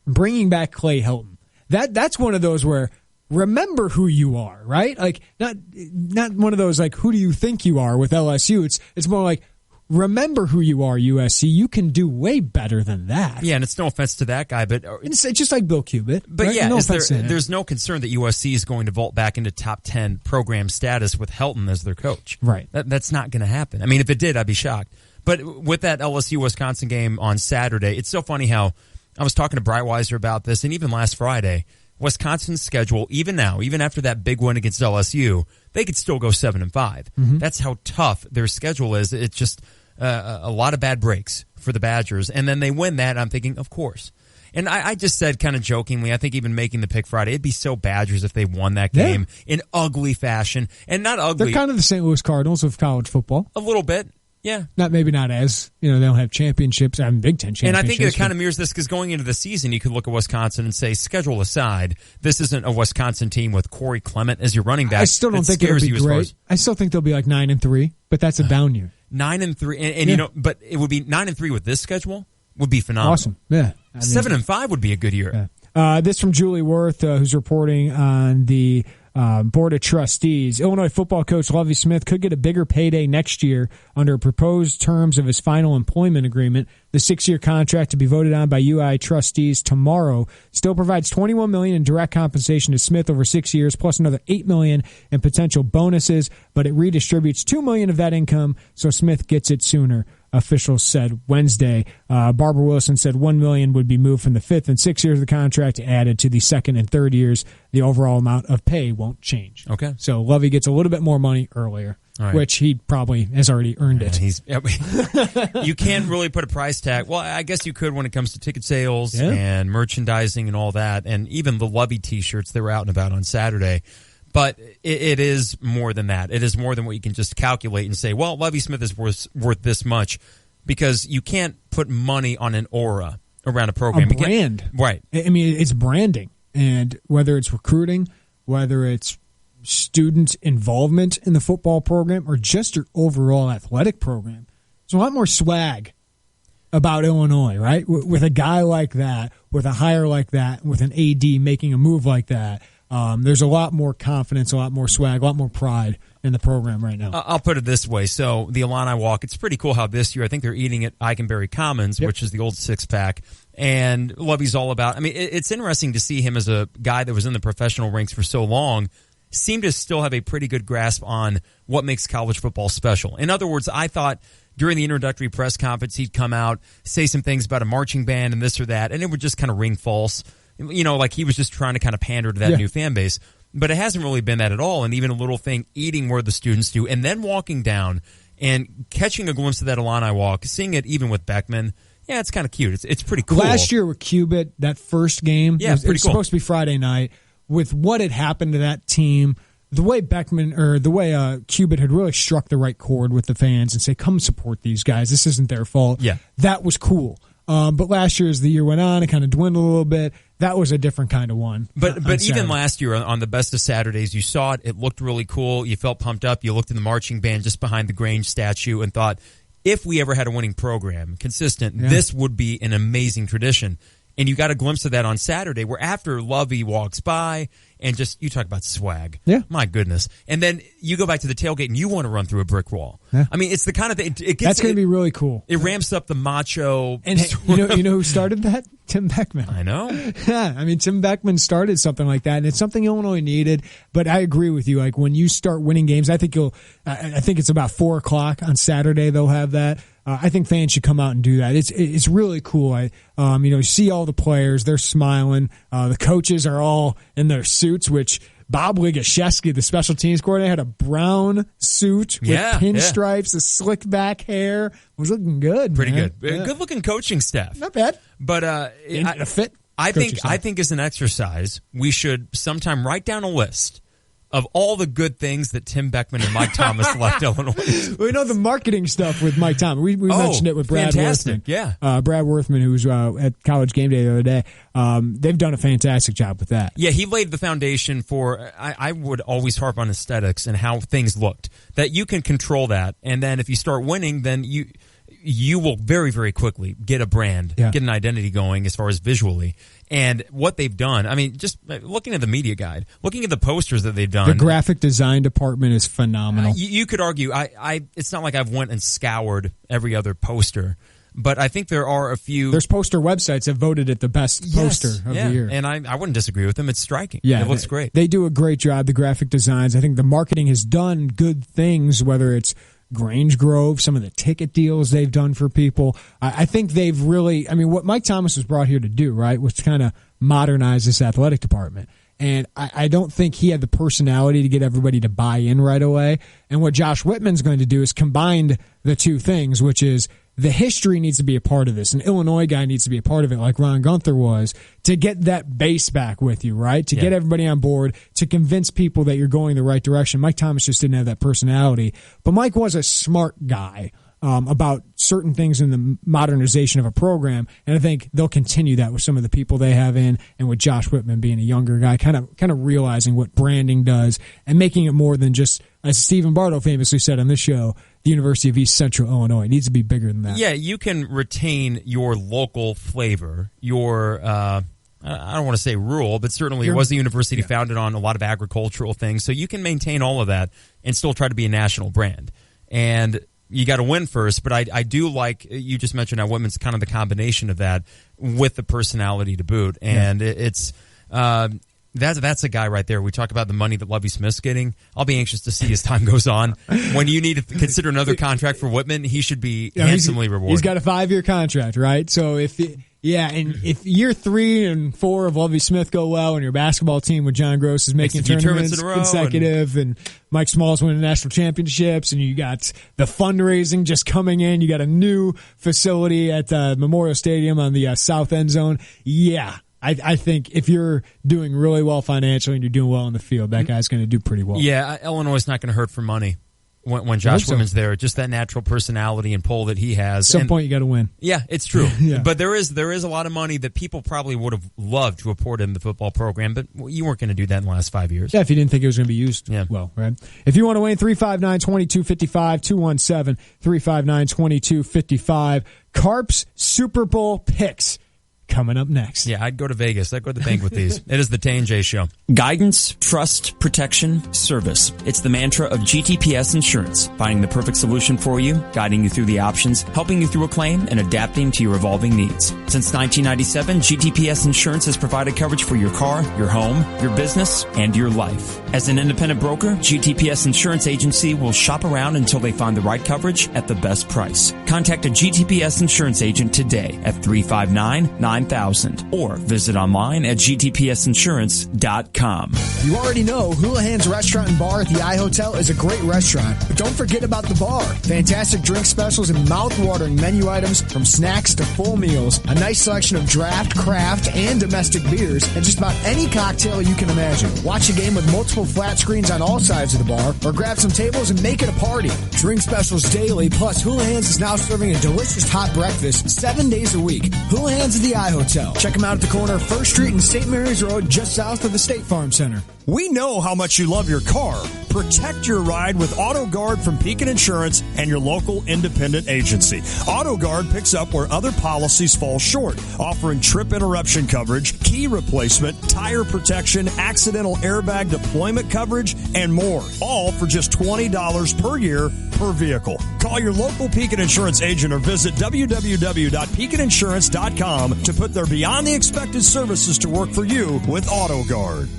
Speaker 10: bringing back Clay Helton? That's one of those where remember who you are, right? Like not one of those like who do you think you are with LSU. It's more like remember who you are, USC. You can do way better than that.
Speaker 11: Yeah, and it's no offense to that guy, but
Speaker 10: it's just like Bill Cubitt.
Speaker 11: But
Speaker 10: right?
Speaker 11: yeah,
Speaker 10: no
Speaker 11: there's no concern that USC is going to vault back into top 10 program status with Helton as their coach.
Speaker 10: Right.
Speaker 11: That's not going to happen. I mean, if it did, I'd be shocked. But with that LSU-Wisconsin game on Saturday, it's so funny how I was talking to Breitweiser about this, and even last Friday, Wisconsin's schedule, even now, even after that big win against LSU, they could still go 7-5.
Speaker 10: Mm-hmm.
Speaker 11: That's how tough their schedule is. It's just a lot of bad breaks for the Badgers. And then they win that, I'm thinking, of course. And I just said kind of jokingly, I think even making the pick Friday, it'd be so Badgers if they won that game in ugly fashion. And not ugly.
Speaker 10: They're kind of the St. Louis Cardinals of college football.
Speaker 11: A little bit. Yeah.
Speaker 10: Maybe not as, they don't have championships. I mean, Big Ten championships.
Speaker 11: And I think it kind of mirrors this because going into the season, you could look at Wisconsin and say, schedule aside, this isn't a Wisconsin team with Corey Clement as your running back.
Speaker 10: I still don't think it'll be great. I still think they'll be like 9-3, but that's a down year.
Speaker 11: 9-3. And but it would be 9-3 with this schedule would be phenomenal.
Speaker 10: Awesome. Yeah.
Speaker 11: 7-5 would be a good year.
Speaker 10: Yeah. This from Julie Worth, who's reporting on the Board of Trustees. Illinois football coach Lovie Smith could get a bigger payday next year under proposed terms of his final employment agreement. The 6-year contract to be voted on by UI trustees tomorrow still provides $21 million in direct compensation to Smith over 6 years, plus another $8 million in potential bonuses, but it redistributes $2 million of that income, so Smith gets it sooner. Officials said Wednesday. Barbara Wilson said $1 million would be moved from the 5th and 6th years of the contract added to the 2nd and 3rd years. The overall amount of pay won't change.
Speaker 11: Okay.
Speaker 10: So Lovie gets a little bit more money earlier, which he probably has already earned it.
Speaker 11: You can't really put a price tag. Well, I guess you could when it comes to ticket sales and merchandising and all that, and even the Lovie T-shirts that were out and about on Saturday. But it is more than that. It is more than what you can just calculate and say, well, Lovie Smith is worth this much, because you can't put money on an aura around a program.
Speaker 10: A brand.
Speaker 11: Right.
Speaker 10: I mean, it's branding. And whether it's recruiting, whether it's student involvement in the football program, or just your overall athletic program, there's a lot more swag about Illinois, right? With a guy like that, with a hire like that, with an AD making a move like that, there's a lot more confidence, a lot more swag, a lot more pride in the program right now.
Speaker 11: I'll put it this way. So the Illini Walk, it's pretty cool how this year, I think they're eating at Eikenberry Commons, which is the old six-pack. And Lovie's all about, I mean, it's interesting to see him as a guy that was in the professional ranks for so long, seem to still have a pretty good grasp on what makes college football special. In other words, I thought during the introductory press conference, he'd come out, say some things about a marching band and this or that, and it would just kind of ring false. Like he was just trying to kind of pander to that new fan base. But it hasn't really been that at all. And even a little thing, eating where the students do, and then walking down and catching a glimpse of that Illini Walk, seeing it even with Beckman, it's kind of cute. It's pretty cool.
Speaker 10: Last year with Cubitt, that first game,
Speaker 11: it was
Speaker 10: cool. Supposed to be Friday night. With what had happened to that team, the way Cubitt had really struck the right chord with the fans and say, come support these guys. This isn't their fault.
Speaker 11: Yeah.
Speaker 10: That was cool. But last year, as the year went on, it kind of dwindled a little bit. That was a different kind of one.
Speaker 11: But even last year on the Best of Saturdays, you saw it. It looked really cool. You felt pumped up. You looked in the marching band just behind the Grange statue and thought, if we ever had a winning program, consistent, this would be an amazing tradition. And you got a glimpse of that on Saturday, where after Lovie walks by and just, you talk about swag.
Speaker 10: Yeah.
Speaker 11: My goodness. And then you go back to the tailgate and you want to run through a brick wall.
Speaker 10: Yeah.
Speaker 11: I mean, it's the kind of thing.
Speaker 10: That's going to be really cool.
Speaker 11: It ramps up the macho.
Speaker 10: And you know who started that? Tim Beckman.
Speaker 11: I know.
Speaker 10: Yeah. I mean, Tim Beckman started something like that, and it's something Illinois needed. But I agree with you. Like, when you start winning games, I think it's about 4:00 on Saturday they'll have that. I think fans should come out and do that. It's really cool. You see all the players, they're smiling. The coaches are all in their suits, which Bob Ligashevsky, the special teams coordinator, had a brown suit with pinstripes, a slick back hair. It was looking good.
Speaker 11: Pretty
Speaker 10: man.
Speaker 11: good.
Speaker 10: Yeah.
Speaker 11: Good looking coaching staff.
Speaker 10: Not bad.
Speaker 11: But
Speaker 10: a fit.
Speaker 11: I think as an exercise, we should sometime write down a list of all the good things that Tim Beckman and Mike Thomas left Illinois.
Speaker 10: We know the marketing stuff with Mike Thomas. We mentioned it with Brad
Speaker 11: fantastic.
Speaker 10: Worthman.
Speaker 11: Yeah.
Speaker 10: Brad Worthman, who was at College Game Day the other day. They've done a fantastic job with that.
Speaker 11: Yeah, he laid the foundation for, I would always harp on aesthetics and how things looked. That you can control that, and then if you start winning, then you will very, very quickly get a brand, get an identity going as far as visually. And what they've done, I mean, just looking at the media guide, looking at the posters that they've done.
Speaker 10: The graphic design department is phenomenal.
Speaker 11: You could argue, it's not like I've went and scoured every other poster, but I think there are a few.
Speaker 10: There's poster websites that voted it the best poster of the year.
Speaker 11: And I wouldn't disagree with them. It's striking.
Speaker 10: Yeah,
Speaker 11: it looks great.
Speaker 10: They do a great job, the graphic designs. I think the marketing has done good things, whether it's Grange Grove, some of the ticket deals they've done for people. I think they've really, I mean, what Mike Thomas was brought here to do, right, was to kind of modernize this athletic department. And I don't think he had the personality to get everybody to buy in right away. And what Josh Whitman's going to do is combine the two things, which is the history needs to be a part of this. An Illinois guy needs to be a part of it, like Ron Gunther was, to get that base back with you, right? To get everybody on board, to convince people that you're going the right direction. Mike Thomas just didn't have that personality. But Mike was a smart guy about certain things in the modernization of a program, and I think they'll continue that with some of the people they have in, and with Josh Whitman being a younger guy, kind of realizing what branding does and making it more than just, as Stephen Bardo famously said on this show, the University of East Central Illinois. It needs to be bigger than that.
Speaker 11: Yeah, you can retain your local flavor, your I don't want to say rural, but certainly it was a university founded on a lot of agricultural things, so you can maintain all of that and still try to be a national brand. And you got to win first, but I do like, you just mentioned how Whitman's kind of the combination of that with the personality to boot. And it's that's a guy right there. We talk about the money that Lovie Smith's getting. I'll be anxious to see as time goes on. When you need to consider another contract for Whitman, he should be handsomely rewarded.
Speaker 10: He's got a 5-year contract, right? So if year 3 and 4 of Lovie Smith go well, and your basketball team with John Gross is making tournaments consecutive, and Mike Small's winning national championships, and you got the fundraising just coming in, you got a new facility at Memorial Stadium on the south end zone. Yeah. I think if you're doing really well financially and you're doing well in the field, that guy's going to do pretty well.
Speaker 11: Yeah, Illinois is not going to hurt for money when Josh Whitman's there. Just that natural personality and pull that he has.
Speaker 10: At some point, you got to win.
Speaker 11: Yeah, it's true. But there is a lot of money that people probably would have loved to have poured in the football program, but you weren't going to do that in the last 5 years.
Speaker 10: Yeah, if you didn't think it was going to be used well, right? If you want to win, 359-2255, 217-359-2255. Carp's Super Bowl picks coming up next.
Speaker 11: Yeah, I'd go to Vegas. I'd go to the bank with these. It is the Tay and J Show.
Speaker 12: Guidance, trust, protection, service. It's the mantra of GTPS Insurance. Finding the perfect solution for you, guiding you through the options, helping you through a claim, and adapting to your evolving needs. Since 1997, GTPS Insurance has provided coverage for your car, your home, your business, and your life. As an independent broker, GTPS Insurance Agency will shop around until they find the right coverage at the best price. Contact a GTPS Insurance agent today at 359-9000 or visit online at gtpsinsurance.com.
Speaker 13: You already know Houlihan's Restaurant and Bar at the iHotel is a great restaurant, but don't forget about the bar. Fantastic drink specials and mouth-watering menu items from snacks to full meals. A nice selection of draft, craft, and domestic beers, and just about any cocktail you can imagine. Watch a game with multiple flat screens on all sides of the bar, or grab some tables and make it a party. Drink specials daily, plus Houlihan's is now serving a delicious hot breakfast 7 days a week. Houlihan's at the iHotel. Check them out at the corner of 1st Street and St. Mary's Road, just south of the State Farm Center.
Speaker 6: We know how much you love your car. Protect your ride with AutoGuard from Pekin Insurance and your local independent agency. AutoGuard picks up where other policies fall short, offering trip interruption coverage, key replacement, tire protection, accidental airbag deployment coverage, and more. All for just $20 per year per vehicle. Call your local Pekin Insurance agent or visit www.pekininsurance.com to put their beyond the expected services to work for you with AutoGuard.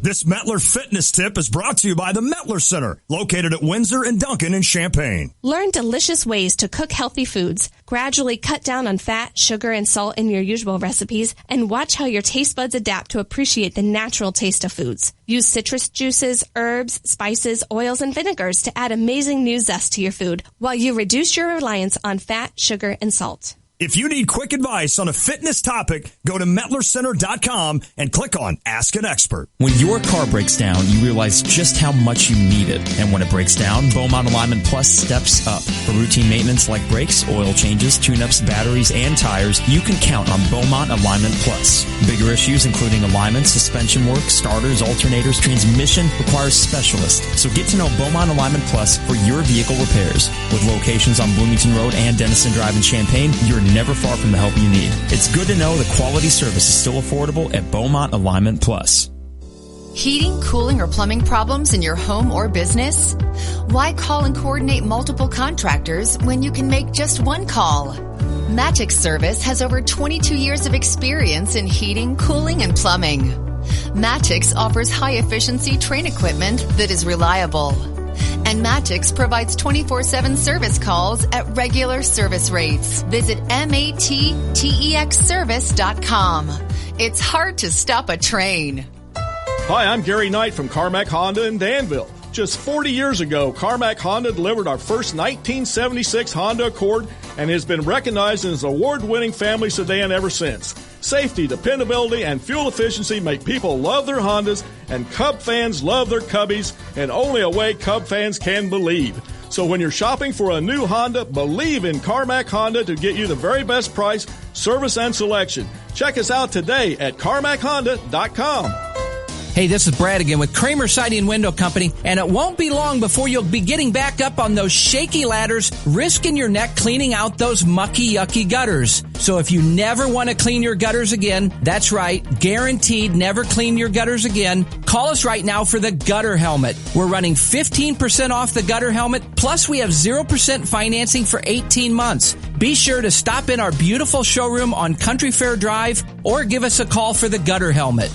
Speaker 6: This Mettler Fitness Tip is brought to you by the Mettler Center, located at Windsor and Duncan in Champaign.
Speaker 14: Learn delicious ways to cook healthy foods. Gradually cut down on fat, sugar, and salt in your usual recipes, and watch how your taste buds adapt to appreciate the natural taste of foods. Use citrus juices, herbs, spices, oils, and vinegars to add amazing new zest to your food, while you reduce your reliance on fat, sugar, and salt.
Speaker 6: If you need quick advice on a fitness topic, go to MetlerCenter.com and click on Ask an Expert.
Speaker 12: When your car breaks down, you realize just how much you need it. And when it breaks down, Beaumont Alignment Plus steps up. For routine maintenance like brakes, oil changes, tune-ups, batteries, and tires, you can count on Beaumont Alignment Plus. Bigger issues including alignment, suspension work, starters, alternators, transmission requires specialists. So get to know Beaumont Alignment Plus for your vehicle repairs. With locations on Bloomington Road and Dennison Drive in Champaign, you're never far from the help you need. It's good to know the quality service is still affordable at Beaumont Alignment Plus.
Speaker 21: Heating, cooling, or plumbing problems in your home or business? Why call and coordinate multiple contractors when you can make just one call? Matix Service has over 22 years of experience in heating, cooling, and plumbing. Matix offers high-efficiency train equipment that is reliable. And Matix provides 24/7 service calls at regular service rates. Visit MATTEXservice.com. It's hard to stop a train.
Speaker 3: Hi, I'm Gary Knight from Carmack Honda in Danville. Just 40 years ago, Carmack Honda delivered our first 1976 Honda Accord and has been recognized as an award-winning family sedan ever since. Safety, dependability, and fuel efficiency make people love their Hondas, and Cub fans love their Cubbies, and only a way Cub fans can believe. So when you're shopping for a new Honda, believe in Carmack Honda to get you the very best price, service, and selection. Check us out today at CarmackHonda.com.
Speaker 4: Hey, this is Brad again with Kramer Siding and Window Company, and it won't be long before you'll be getting back up on those shaky ladders, risking your neck cleaning out those mucky, yucky gutters. So if you never want to clean your gutters again, that's right, guaranteed never clean your gutters again, call us right now for the Gutter Helmet. We're running 15% off the Gutter Helmet, plus we have 0% financing for 18 months. Be sure to stop in our beautiful showroom on Country Fair Drive or give us a call for the Gutter Helmet.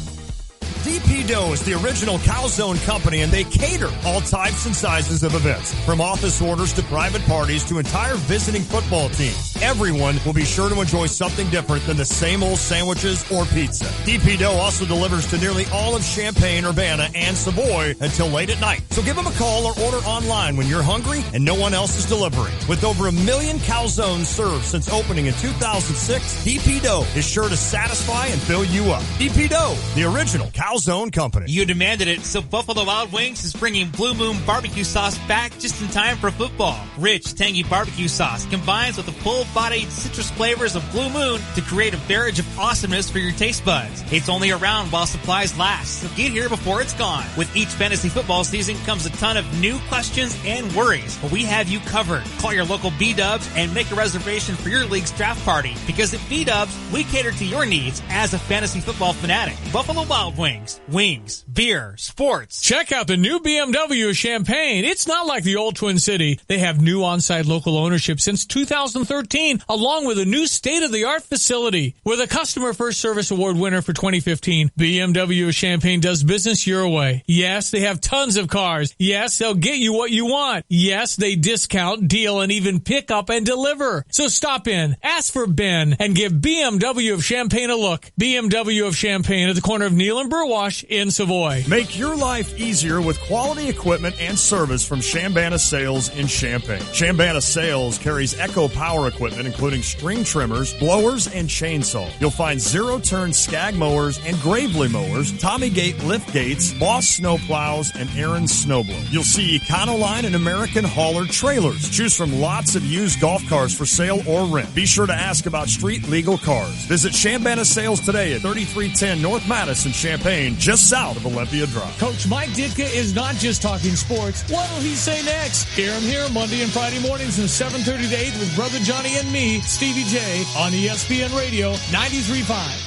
Speaker 6: DP Dough is the original calzone company, and they cater all types and sizes of events, from office orders to private parties to entire visiting football teams. Everyone will be sure to enjoy something different than the same old sandwiches or pizza. DP Dough also delivers to nearly all of Champaign, Urbana, and Savoy until late at night. So give them a call or order online when you're hungry and no one else is delivering. With over 1 million calzones served since opening in 2006, DP Dough is sure to satisfy and fill you up. DP Dough, the original calzone company.
Speaker 9: You demanded it, so Buffalo Wild Wings is bringing Blue Moon barbecue sauce back just in time for football. Rich, tangy barbecue sauce combines with the full-bodied citrus flavors of Blue Moon to create a barrage of awesomeness for your taste buds. It's only around while supplies last, so get here before it's gone. With each fantasy football season comes a ton of new questions and worries, but we have you covered. Call your local B-Dubs and make a reservation for your league's draft party, because at B-Dubs, we cater to your needs as a fantasy football fanatic. Buffalo Wild Wings. Wings, beer, sports.
Speaker 22: Check out the new BMW of Champaign. It's not like the old Twin City. They have new on-site local ownership since 2013, along with a new state-of-the-art facility. With a Customer First Service Award winner for 2015, BMW of Champaign does business your way. Yes, they have tons of cars. Yes, they'll get you what you want. Yes, they discount, deal, and even pick up and deliver. So stop in, ask for Ben, and give BMW of Champaign a look. BMW of Champaign at the corner of Neal and Burwash in Savoy.
Speaker 6: Make your life easier with quality equipment and service from Shambana Sales in Champaign. Shambana Sales carries Echo Power equipment, including string trimmers, blowers, and chainsaw. You'll find zero-turn Skag mowers and Gravely mowers, Tommy Gate lift gates, Boss snow plows, and Aaron snowblower. You'll see Econoline and American Hauler trailers. Choose from lots of used golf cars for sale or rent. Be sure to ask about street legal cars. Visit Shambana Sales today at 3310 North Madison, Champaign, just south of Olympia Drive.
Speaker 22: Coach Mike Ditka is not just talking sports. What will he say next? Hear him here Monday and Friday mornings from 7:30 to 8 with Brother Johnny and me, Stevie J, on ESPN Radio 93.5.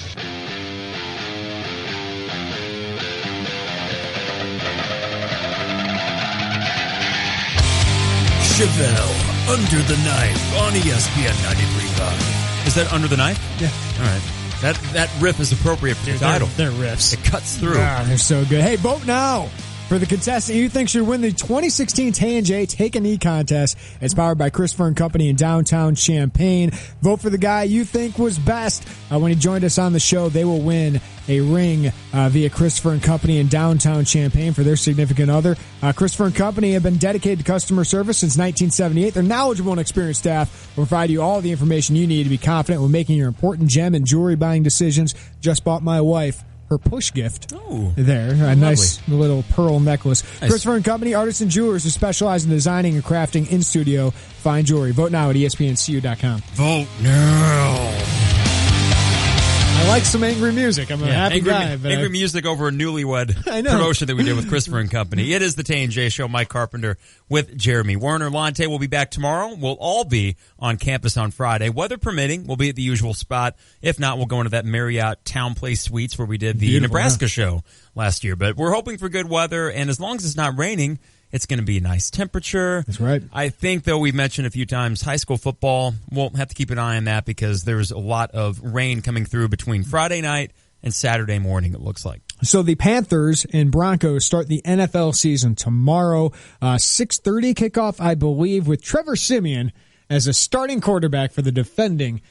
Speaker 15: Chevelle, Under the Knife on ESPN 93.5.
Speaker 11: Is that Under the Knife?
Speaker 10: Yeah.
Speaker 11: All right. That riff is appropriate for the title.
Speaker 10: They're riffs.
Speaker 11: It cuts through.
Speaker 10: Yeah, they're so good. Hey, vote now. For the contestant you think should win the 2016 Tay and J Take a Knee contest, it's powered by Christopher & Company in downtown Champaign. Vote for the guy you think was best. When he joined us on the show, they will win a ring via Christopher & Company in downtown Champaign for their significant other. Christopher & Company have been dedicated to customer service since 1978. Their knowledgeable and experienced staff will provide you all the information you need to be confident when making your important gem and jewelry buying decisions. Just bought my wife her push gift there. A nice little pearl necklace. Nice. Christopher & Company, artists and jewelers who specialize in designing and crafting in-studio fine jewelry. Vote now at ESPNCU.com.
Speaker 11: Vote now.
Speaker 10: I like some angry music. I'm a happy guy.
Speaker 11: Angry music over a newlywed promotion that we did with Christopher & Company. It is the Tay and J Show. Mike Carpenter with Jeremy Werner. Lonte will be back tomorrow. We'll all be on campus on Friday. Weather permitting, we'll be at the usual spot. If not, we'll go into that Marriott Town Place Suites where we did the Nebraska show last year. But we're hoping for good weather, and as long as it's not raining, it's going to be a nice temperature.
Speaker 10: That's right.
Speaker 11: I think, though, we've mentioned a few times, high school football, we'll have to keep an eye on that because there's a lot of rain coming through between Friday night and Saturday morning, it looks like.
Speaker 10: So the Panthers and Broncos start the NFL season tomorrow. 6:30 kickoff, I believe, with Trevor Siemian as a starting quarterback for the defending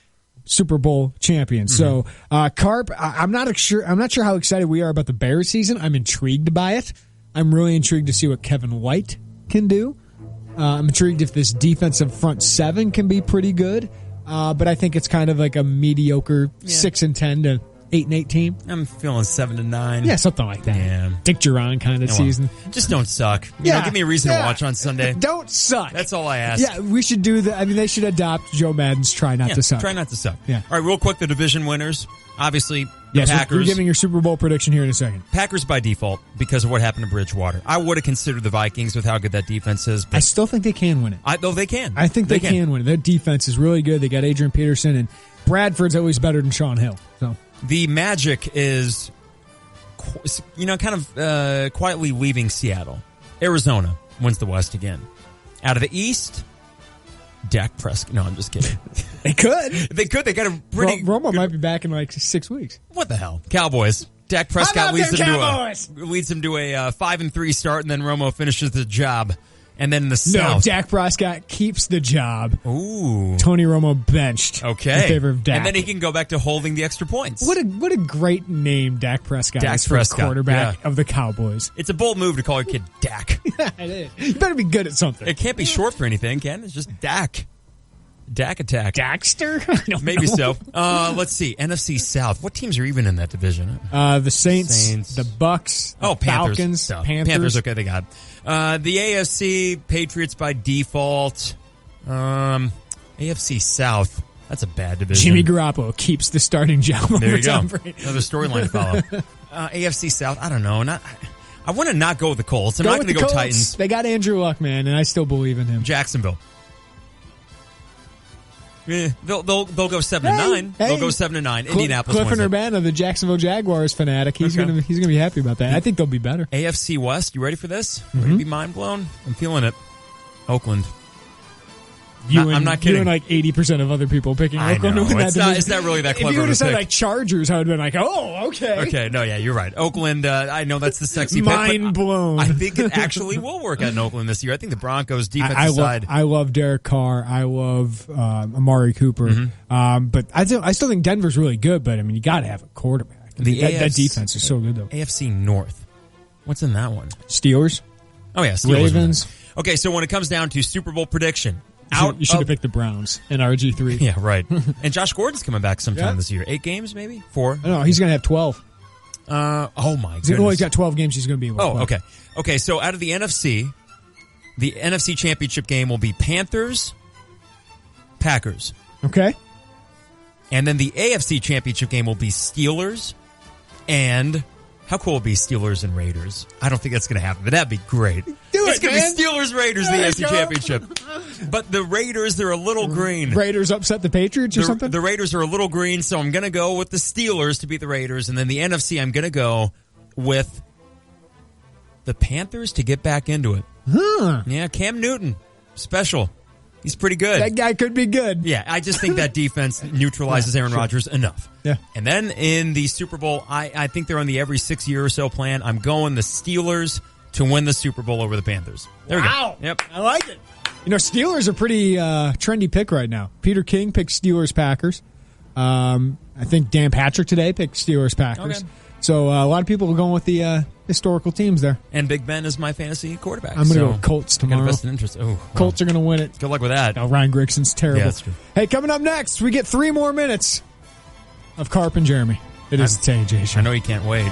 Speaker 10: Super Bowl champion. So, Carp, I'm not sure how excited we are about the Bears season. I'm intrigued by it. I'm really intrigued to see what Kevin White can do. I'm intrigued if this defensive front seven can be pretty good. But I think it's kind of like a mediocre 6-10 to 8-8 team.
Speaker 11: I'm feeling 7-9.
Speaker 10: Yeah, something like that.
Speaker 11: Yeah.
Speaker 10: Dick Duran kind of season.
Speaker 11: Just don't suck. You know, give me a reason to watch on Sunday.
Speaker 10: Don't suck.
Speaker 11: That's all I ask.
Speaker 10: Yeah, we should do that. I mean, they should adopt Joe Madden's try not to suck.
Speaker 11: Try not to suck.
Speaker 10: Yeah.
Speaker 11: All right, real quick, the division winners. Obviously, the Packers.
Speaker 10: You're giving your Super Bowl prediction here in a second.
Speaker 11: Packers by default because of what happened to Bridgewater. I would have considered the Vikings with how good that defense is. But
Speaker 10: I still think they can win it.
Speaker 11: They can.
Speaker 10: I think they can win it. Their defense is really good. They got Adrian Peterson, and Bradford's always better than Sean Hill. So
Speaker 11: the Magic is, kind of quietly leaving Seattle. Arizona wins the West again. Out of the East, Dak Prescott. No, I'm just kidding.
Speaker 10: They could.
Speaker 11: They could. They got a pretty...
Speaker 10: Romo might be back in like 6 weeks.
Speaker 11: What the hell? Cowboys. Dak Prescott leads them to a 5-3 start, and then Romo finishes the job. And then in the South...
Speaker 10: No, Dak Prescott keeps the job.
Speaker 11: Ooh.
Speaker 10: Tony Romo benched in favor of Dak.
Speaker 11: And then he can go back to holding the extra points.
Speaker 10: What a great name Dak Prescott is for a quarterback of the Cowboys.
Speaker 11: It's a bold move to call your kid Dak.
Speaker 10: Yeah, it is. You better be good at something.
Speaker 11: It can't be short for anything, can it? It's just Dak. Dak attack.
Speaker 10: Daxter?
Speaker 11: Maybe so. Let's see. NFC South. What teams are even in that division?
Speaker 10: The Saints, the Bucks,
Speaker 11: Panthers.
Speaker 10: Falcons, Panthers.
Speaker 11: Okay, they got it. The AFC, Patriots by default. AFC South. That's a bad division.
Speaker 10: Jimmy Garoppolo keeps the starting job.
Speaker 11: There you go.
Speaker 10: Tom Brady.
Speaker 11: Another storyline to follow. AFC South. I don't know. I want to not go with the Colts. I'm not going to go Titans.
Speaker 10: They got Andrew Luck, man, and I still believe in him.
Speaker 11: Jacksonville. Yeah, they'll go 7-9. They'll go 7-9. Indianapolis.
Speaker 10: Cliff Urbana, the Jacksonville Jaguars fanatic, he's gonna be happy about that. I think they'll be better.
Speaker 11: AFC West. You ready for this? Ready to be mind blown? I'm feeling it. Oakland. I'm not kidding.
Speaker 10: You and like 80% of other people picking Oakland to win that division.
Speaker 11: It's not really that clever.
Speaker 10: If you would have said
Speaker 11: pick.
Speaker 10: like Chargers, I would have been like, oh, okay.
Speaker 11: Okay, no, yeah, you're right. Oakland, I know that's the sexy pick.
Speaker 10: Mind blown.
Speaker 11: I think it actually will work out in Oakland this year. I think the Broncos defensive side.
Speaker 10: I love Derek Carr. I love Amari Cooper. But I still think Denver's really good, but I mean, you got to have a quarterback. That defense is so good, though.
Speaker 11: AFC North. What's in that one?
Speaker 10: Steelers.
Speaker 11: Oh, yeah, Steelers.
Speaker 10: Ravens.
Speaker 11: Okay, so when it comes down to Super Bowl prediction,
Speaker 10: you should have picked the Browns and RG3.
Speaker 11: Yeah, right. And Josh Gordon's coming back sometime this year. 8 games, maybe? 4?
Speaker 10: No, he's going to have 12.
Speaker 11: Oh, my goodness.
Speaker 10: Well, he's got 12 games he's going to be able to play.
Speaker 11: Okay. Okay, so out of the NFC Championship game will be Panthers, Packers.
Speaker 10: Okay.
Speaker 11: And then the AFC Championship game will be Steelers and... How cool would it be Steelers and Raiders? I don't think that's going to happen, but that'd be great. It's going to be Steelers-Raiders in the AFC Championship. But the Raiders, they're a little green.
Speaker 10: Raiders upset the Patriots or something?
Speaker 11: The Raiders are a little green, so I'm going to go with the Steelers to beat the Raiders. And then the NFC, I'm going to go with the Panthers to get back into it.
Speaker 10: Huh.
Speaker 11: Yeah, Cam Newton. Special. He's pretty good.
Speaker 10: That guy could be good.
Speaker 11: Yeah, I just think that defense neutralizes Aaron Rodgers enough.
Speaker 10: Yeah.
Speaker 11: And then in the Super Bowl, I think they're on the every 6 year or so plan. I'm going the Steelers to win the Super Bowl over the Panthers. There we go. Yep.
Speaker 10: I like it. Steelers are pretty trendy pick right now. Peter King picked Steelers-Packers. I think Dan Patrick today picked Steelers-Packers. Okay. So a lot of people are going with the historical teams there.
Speaker 11: And Big Ben is my fantasy quarterback.
Speaker 10: I'm going to go with Colts tomorrow.
Speaker 11: Vested interest. Oh,
Speaker 10: Colts are going to win it.
Speaker 11: Good luck with that.
Speaker 10: No, Ryan Grigson's terrible.
Speaker 11: Yeah, that's true.
Speaker 10: Hey, coming up next, we get 3 more minutes of Carp and Jeremy. It is the Tay and J Show.
Speaker 11: I know you can't wait.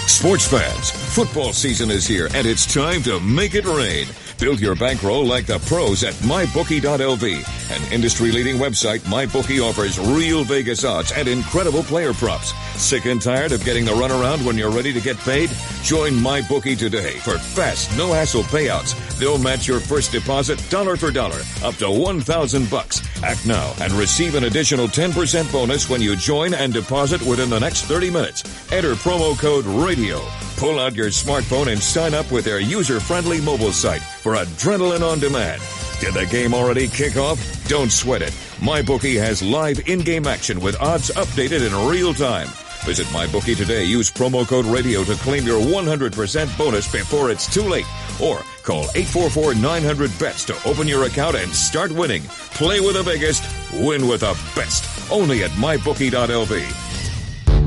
Speaker 5: Sports fans, football season is here, and it's time to make it rain. Build your bankroll like the pros at MyBookie.lv. An industry-leading website, MyBookie offers real Vegas odds and incredible player props. Sick and tired of getting the runaround when you're ready to get paid? Join MyBookie today for fast, no-hassle payouts. They'll match your first deposit dollar for dollar, up to $1,000. Act now and receive an additional 10% bonus when you join and deposit within the next 30 minutes. Enter promo code RADIO. Pull out your smartphone and sign up with their user-friendly mobile site for adrenaline on demand. Did the game already kick off? Don't sweat it. MyBookie has live in-game action with odds updated in real time. Visit MyBookie today. Use promo code RADIO to claim your 100% bonus before it's too late. Or call 844-900-BETS to open your account and start winning. Play with the biggest, win with the best. Only at MyBookie.lv.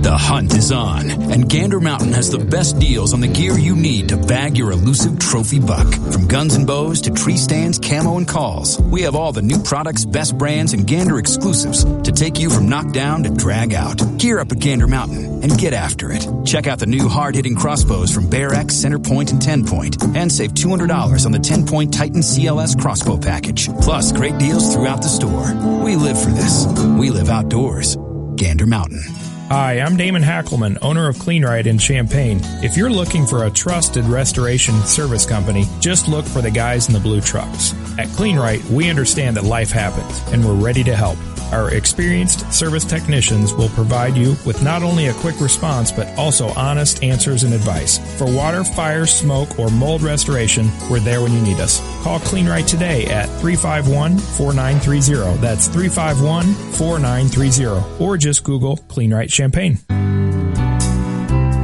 Speaker 29: The hunt is on, and Gander Mountain has the best deals on the gear you need to bag your elusive trophy buck. From guns and bows to tree stands, camo, and calls, we have all the new products, best brands, and Gander exclusives to take you from knockdown to drag out. Gear up at Gander Mountain and get after it. Check out the new hard-hitting crossbows from Bear X, Center Point, and 10 Point, and save $200 on the 10 Point Titan CLS crossbow package. Plus, great deals throughout the store. We live for this. We live outdoors. Gander Mountain.
Speaker 7: Hi, I'm Damon Hackelman, owner of CleanRite in Champaign. If you're looking for a trusted restoration service company, just look for the guys in the blue trucks. At CleanRite, we understand that life happens, and we're ready to help. Our experienced service technicians will provide you with not only a quick response, but also honest answers and advice. For water, fire, smoke, or mold restoration, we're there when you need us. Call CleanRite today at 351-4930. That's 351-4930. Or just Google CleanRite Champaign.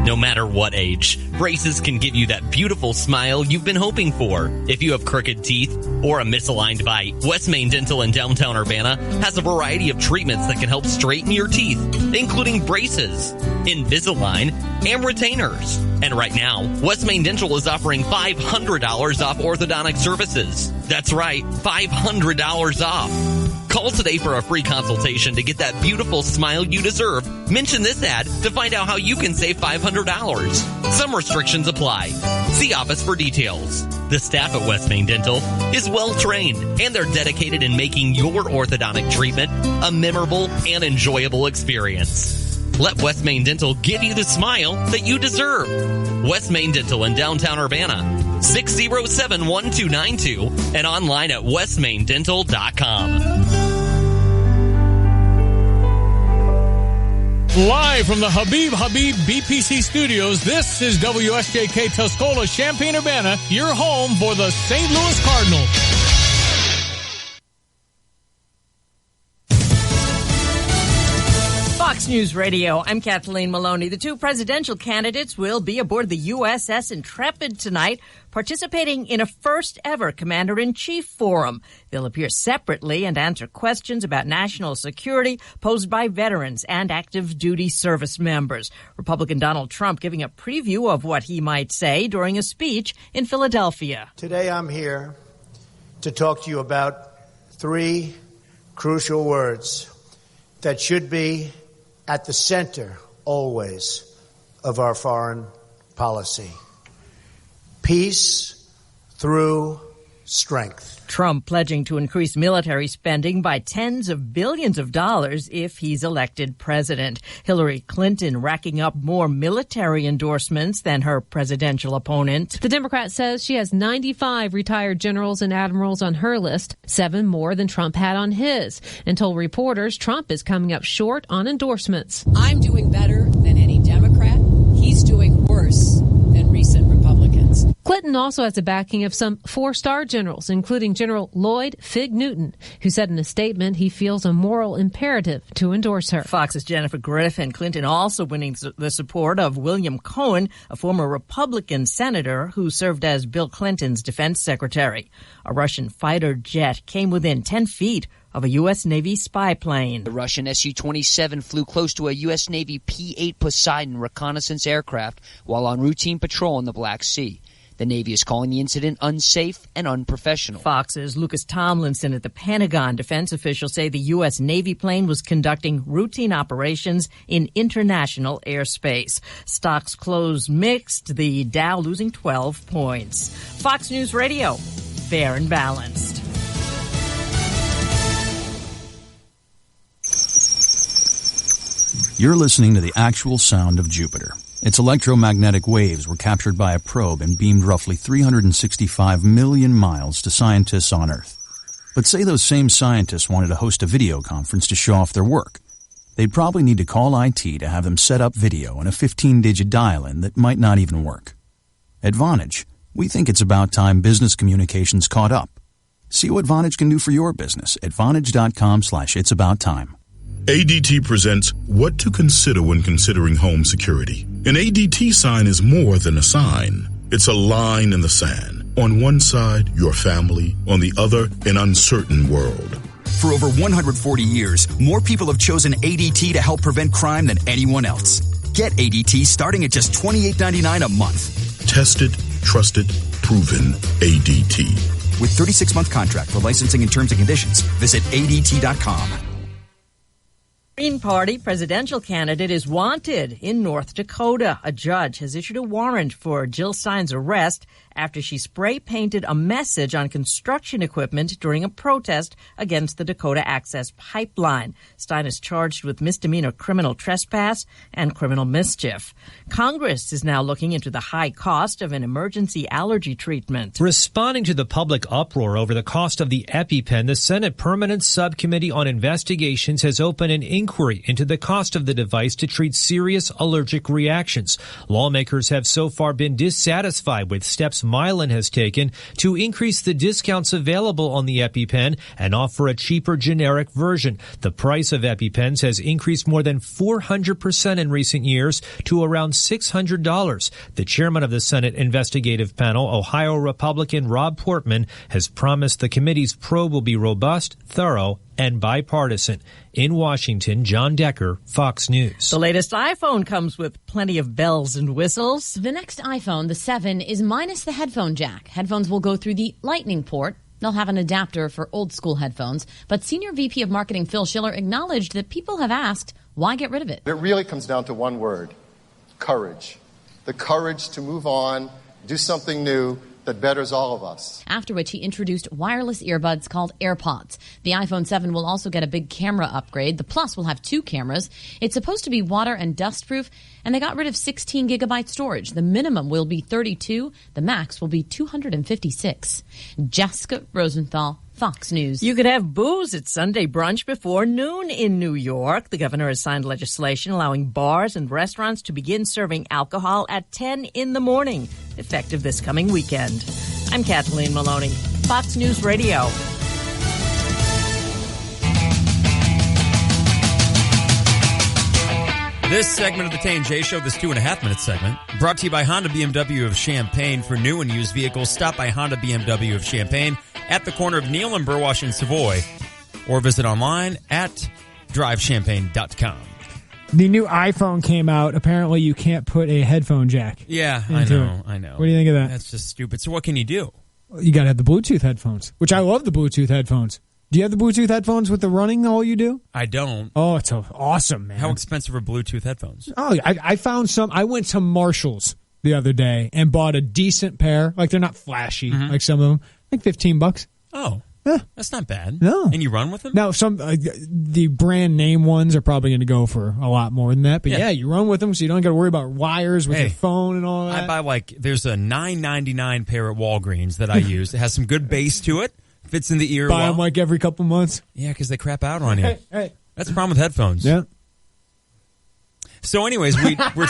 Speaker 20: No matter what age, braces can give you that beautiful smile you've been hoping for. If you have crooked teeth or a misaligned bite, West Main Dental in downtown Urbana has a variety of treatments that can help straighten your teeth, including braces, Invisalign, and retainers. And right now, West Main Dental is offering $500 off orthodontic services. That's right, $500 off. Call today for a free consultation to get that beautiful smile you deserve. Mention this ad to find out how you can save $500. Some restrictions apply. See office for details. The staff at West Main Dental is well trained, and they're dedicated in making your orthodontic treatment a memorable and enjoyable experience. Let West Main Dental give you the smile that you deserve. West Main Dental in downtown Urbana, 607-1292, and online at westmaindental.com.
Speaker 22: Live from the Habib BPC studios, this is WSJK Tuscola, Champaign-Urbana, your home for the St. Louis Cardinals.
Speaker 16: Fox News Radio, I'm Kathleen Maloney. The two presidential candidates will be aboard the USS Intrepid tonight, participating in a first-ever Commander-in-Chief forum. They'll appear separately and answer questions about national security posed by veterans and active-duty service members. Republican Donald Trump giving a preview of what he might say during a speech in Philadelphia.
Speaker 17: Today I'm here to talk to you about 3 crucial words that should be at the center, always, of our foreign policy. Peace through strength.
Speaker 16: Trump pledging to increase military spending by tens of billions of dollars if he's elected president. Hillary Clinton racking up more military endorsements than her presidential opponent.
Speaker 24: The Democrat says she has 95 retired generals and admirals on her list, 7 more than Trump had on his, and told reporters Trump is coming up short on endorsements.
Speaker 25: I'm doing better than any Democrat. He's doing worse than recent Republicans.
Speaker 24: Clinton Clinton also has the backing of some 4-star generals, including General Lloyd Fig Newton, who said in a statement he feels a moral imperative to endorse her.
Speaker 16: Fox's Jennifer Griffin. Clinton also winning the support of William Cohen, a former Republican senator who served as Bill Clinton's defense secretary. A Russian fighter jet came within 10 feet of a U.S. Navy spy plane.
Speaker 1: The Russian Su-27 flew close to a U.S. Navy P-8 Poseidon reconnaissance aircraft while on routine patrol in the Black Sea. The Navy is calling the incident unsafe and unprofessional.
Speaker 16: Fox's Lucas Tomlinson at the Pentagon. Defense officials say the U.S. Navy plane was conducting routine operations in international airspace. Stocks closed mixed, the Dow losing 12 points. Fox News Radio, fair and balanced.
Speaker 29: You're listening to the actual sound of Jupiter. Its electromagnetic waves were captured by a probe and beamed roughly 365 million miles to scientists on Earth. But say those same scientists wanted to host a video conference to show off their work. They'd probably need to call IT to have them set up video and a 15-digit dial-in that might not even work. At Vonage, we think it's about time business communications caught up. See what Vonage can do for your business at Vonage.com/it'sabouttime.
Speaker 2: ADT presents What to Consider When Considering Home Security. An ADT sign is more than a sign. It's a line in the sand. On one side, your family. On the other, an uncertain world.
Speaker 8: For over 140 years, more people have chosen ADT to help prevent crime than anyone else. Get ADT starting at just $28.99 a month.
Speaker 2: Tested, trusted, proven ADT.
Speaker 8: With 36-month contract for licensing and terms and conditions, visit ADT.com.
Speaker 16: Green Party presidential candidate is wanted in North Dakota. A judge has issued a warrant for Jill Stein's arrest after she spray-painted a message on construction equipment during a protest against the Dakota Access Pipeline. Stein is charged with misdemeanor criminal trespass and criminal mischief. Congress is now looking into the high cost of an emergency allergy treatment.
Speaker 18: Responding to the public uproar over the cost of the EpiPen, the Senate Permanent Subcommittee on Investigations has opened an inquiry into the cost of the device to treat serious allergic reactions. Lawmakers have so far been dissatisfied with steps Mylan has taken to increase the discounts available on the EpiPen and offer a cheaper generic version. The price of EpiPens has increased more than 400% in recent years to around $600. The chairman of the Senate investigative panel, Ohio Republican Rob Portman, has promised the committee's probe will be robust, thorough, and bipartisan. In Washington, John Decker, Fox News.
Speaker 16: The latest iPhone comes with plenty of bells and whistles.
Speaker 19: The next iPhone, the 7, is minus the headphone jack. Headphones will go through the Lightning port. They'll have an adapter for old-school headphones. But Senior VP of Marketing Phil Schiller acknowledged that people have asked, why get rid of it?
Speaker 25: It really comes down to one word: courage. The courage to move on, do something new that betters all of us.
Speaker 19: After which he introduced wireless earbuds called AirPods. The iPhone 7 will also get a big camera upgrade. The Plus will have 2 cameras. It's supposed to be water and dust proof, and they got rid of 16 gigabyte storage. The minimum will be 32. The max will be 256. Jessica Rosenthal, Fox News.
Speaker 16: You could have booze at Sunday brunch before noon in New York. The governor has signed legislation allowing bars and restaurants to begin serving alcohol at 10 in the morning, effective this coming weekend. I'm Kathleen Maloney, Fox News Radio.
Speaker 11: This segment of the Tay and J Show, this 2.5-minute segment, brought to you by Honda BMW of Champaign. For new and used vehicles, stop by Honda BMW of Champaign at the corner of Neal and Burwash in Savoy, or visit online at drivechampaign.com.
Speaker 10: The new iPhone came out. Apparently, you can't put a headphone jack.
Speaker 11: Yeah, I know.
Speaker 10: What do you think of that?
Speaker 11: That's just stupid. So what can you do?
Speaker 10: You got to have the Bluetooth headphones, which I love the Bluetooth headphones. Do you have the Bluetooth headphones with the running all you do?
Speaker 11: I don't.
Speaker 10: Oh, it's awesome, man.
Speaker 11: How expensive are Bluetooth headphones?
Speaker 10: Oh, I found some. I went to Marshall's the other day and bought a decent pair. Like, they're not flashy, like some of them. Like $15.
Speaker 11: Oh. That's not bad.
Speaker 10: No.
Speaker 11: And you run with them?
Speaker 10: Now, some the brand name ones are probably going to go for a lot more than that. But yeah, you run with them so you don't got to worry about wires with your phone and all that.
Speaker 11: I buy there's a $9.99 pair at Walgreens that I use. It has some good bass to it. Fits in the ear.
Speaker 10: Buy them like every couple months.
Speaker 11: Yeah, because they crap out on you.
Speaker 10: Hey.
Speaker 11: That's the problem with headphones.
Speaker 10: Yeah.
Speaker 11: So anyways, we're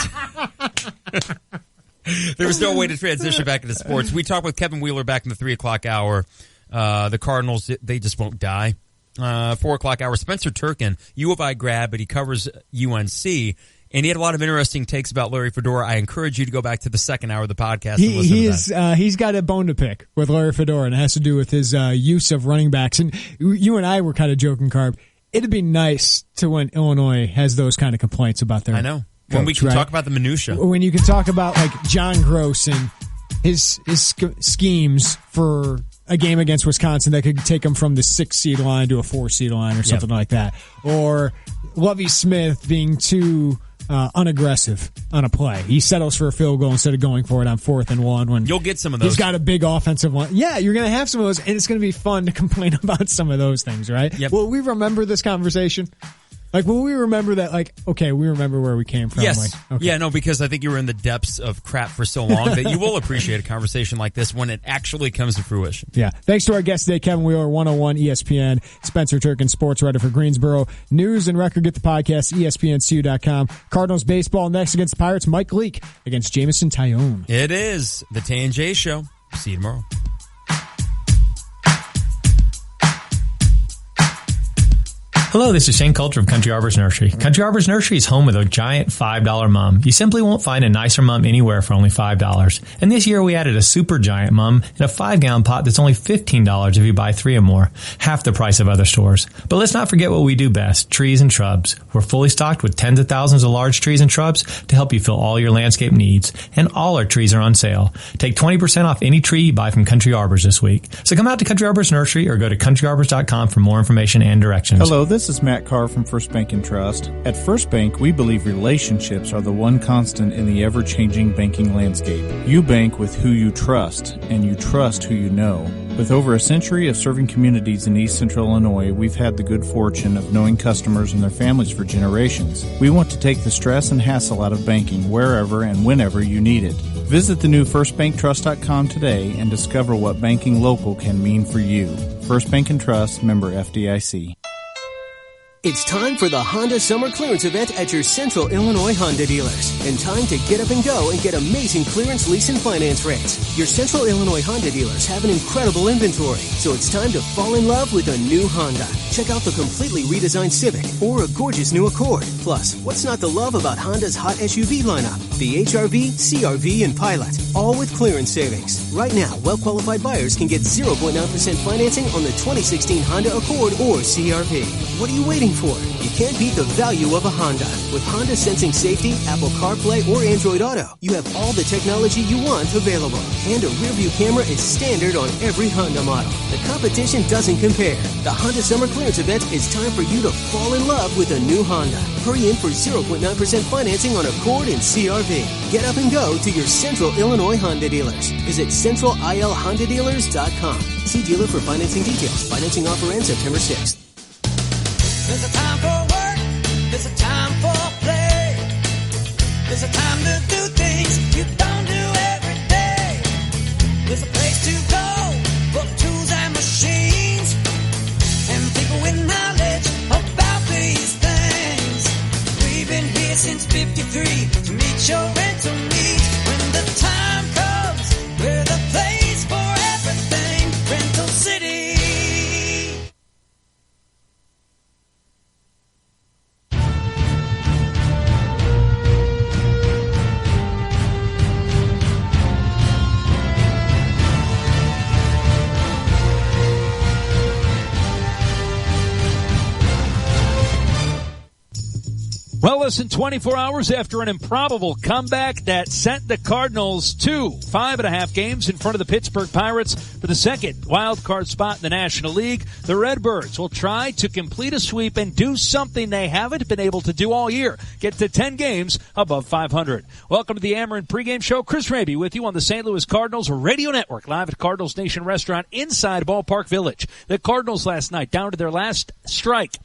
Speaker 11: There was no way to transition back into sports. We talked with Kevin Wheeler back in the 3 o'clock hour. The Cardinals, they just won't die. 4 o'clock hour, Spencer Turkin, U of I grad, but he covers UNC. And he had a lot of interesting takes about Larry Fedora. I encourage you to go back to the second hour of the podcast and listen to that.
Speaker 10: He's got a bone to pick with Larry Fedora, and it has to do with his use of running backs. And you and I were kind of joking, Carb. It'd be nice to when Illinois has those kind of complaints about their
Speaker 11: when we can talk about the minutia.
Speaker 10: When you can talk about like John Gross and his schemes for a game against Wisconsin that could take them from the 6-seed line to a 4-seed line or something like that. Or Lovie Smith being too unaggressive on a play. He settles for a field goal instead of going for it on 4th and 1 when
Speaker 11: you'll get some of those.
Speaker 10: He's got a big offensive line. Yeah, you're going to have some of those, and it's going to be fun to complain about some of those things, right?
Speaker 11: Yep.
Speaker 10: Will we remember this conversation? Like, will we remember that, like, okay, we remember where we came from?
Speaker 11: Yes.
Speaker 10: Like, okay.
Speaker 11: Yeah, no, because I think you were in the depths of crap for so long that you will appreciate a conversation like this when it actually comes to fruition.
Speaker 10: Yeah. Thanks to our guest today, Kevin Wheeler, 101 ESPN, Spencer Turkin, sports writer for Greensboro News and Record. Get the podcast, ESPNCU.com. Cardinals baseball next against the Pirates. Mike Leake against Jamison Tyone.
Speaker 11: It is the Tay and J Show. See you tomorrow.
Speaker 18: Hello, this is Shane Coulter of Country Arbors Nursery. Country Arbors Nursery is home with a giant $5 mum. You simply won't find a nicer mum anywhere for only $5. And this year we added a super giant mum in a 5-gallon pot that's only $15 if you buy 3 or more, half the price of other stores. But let's not forget what we do best, trees and shrubs. We're fully stocked with tens of thousands of large trees and shrubs to help you fill all your landscape needs. And all our trees are on sale. Take 20% off any tree you buy from Country Arbors this week. So come out to Country Arbors Nursery or go to countryarbors.com for more information and directions.
Speaker 3: Hello, this is Matt Carr from First Bank and Trust. At First Bank, we believe relationships are the one constant in the ever-changing banking landscape. You bank with who you trust, and you trust who you know. With over a century of serving communities in East Central Illinois, we've had the good fortune of knowing customers and their families for generations. We want to take the stress and hassle out of banking wherever and whenever you need it. Visit the new FirstBankTrust.com today and discover what banking local can mean for you. First Bank and Trust, member FDIC.
Speaker 12: It's time for the Honda Summer Clearance Event at your Central Illinois Honda dealers. And time to get up and go and get amazing clearance lease and finance rates. Your Central Illinois Honda dealers have an incredible inventory, so it's time to fall in love with a new Honda. Check out the completely redesigned Civic or a gorgeous new Accord. Plus, what's not to love about Honda's hot SUV lineup? The HR-V, CR-V, and Pilot, all with clearance savings. Right now, well-qualified buyers can get 0.9% financing on the 2016 Honda Accord or CR-V. What are you waiting for? You can't beat the value of a Honda. With Honda Sensing Safety, Apple CarPlay, or Android Auto, you have all the technology you want available. And a rear-view camera is standard on every Honda model. The competition doesn't compare. The Honda Summer Clearance Event is time for you to fall in love with a new Honda. Hurry in for 0.9% financing on Accord and CR-V. Get up and go to your Central Illinois Honda dealers. Visit CentralILHondaDealers.com. See dealer for financing details. Financing offer ends September 6th.
Speaker 13: There's a time for work, there's a time for play. There's a time to do things you don't do every day. There's a place to go for tools and machines and people with knowledge about these things. We've been here since 53 to meet your rental needs. When the time comes, we're the place for everything. Rental City.
Speaker 14: Well, listen, 24 hours after an improbable comeback that sent the Cardinals to 5.5 games in front of the Pittsburgh Pirates for the second wild card spot in the National League, the Redbirds will try to complete a sweep and do something they haven't been able to do all year. Get to 10 games above 500. Welcome to the Ameren pregame show. Chris Raby with you on the St. Louis Cardinals Radio Network, live at Cardinals Nation Restaurant inside Ballpark Village. The Cardinals last night down to their last strike.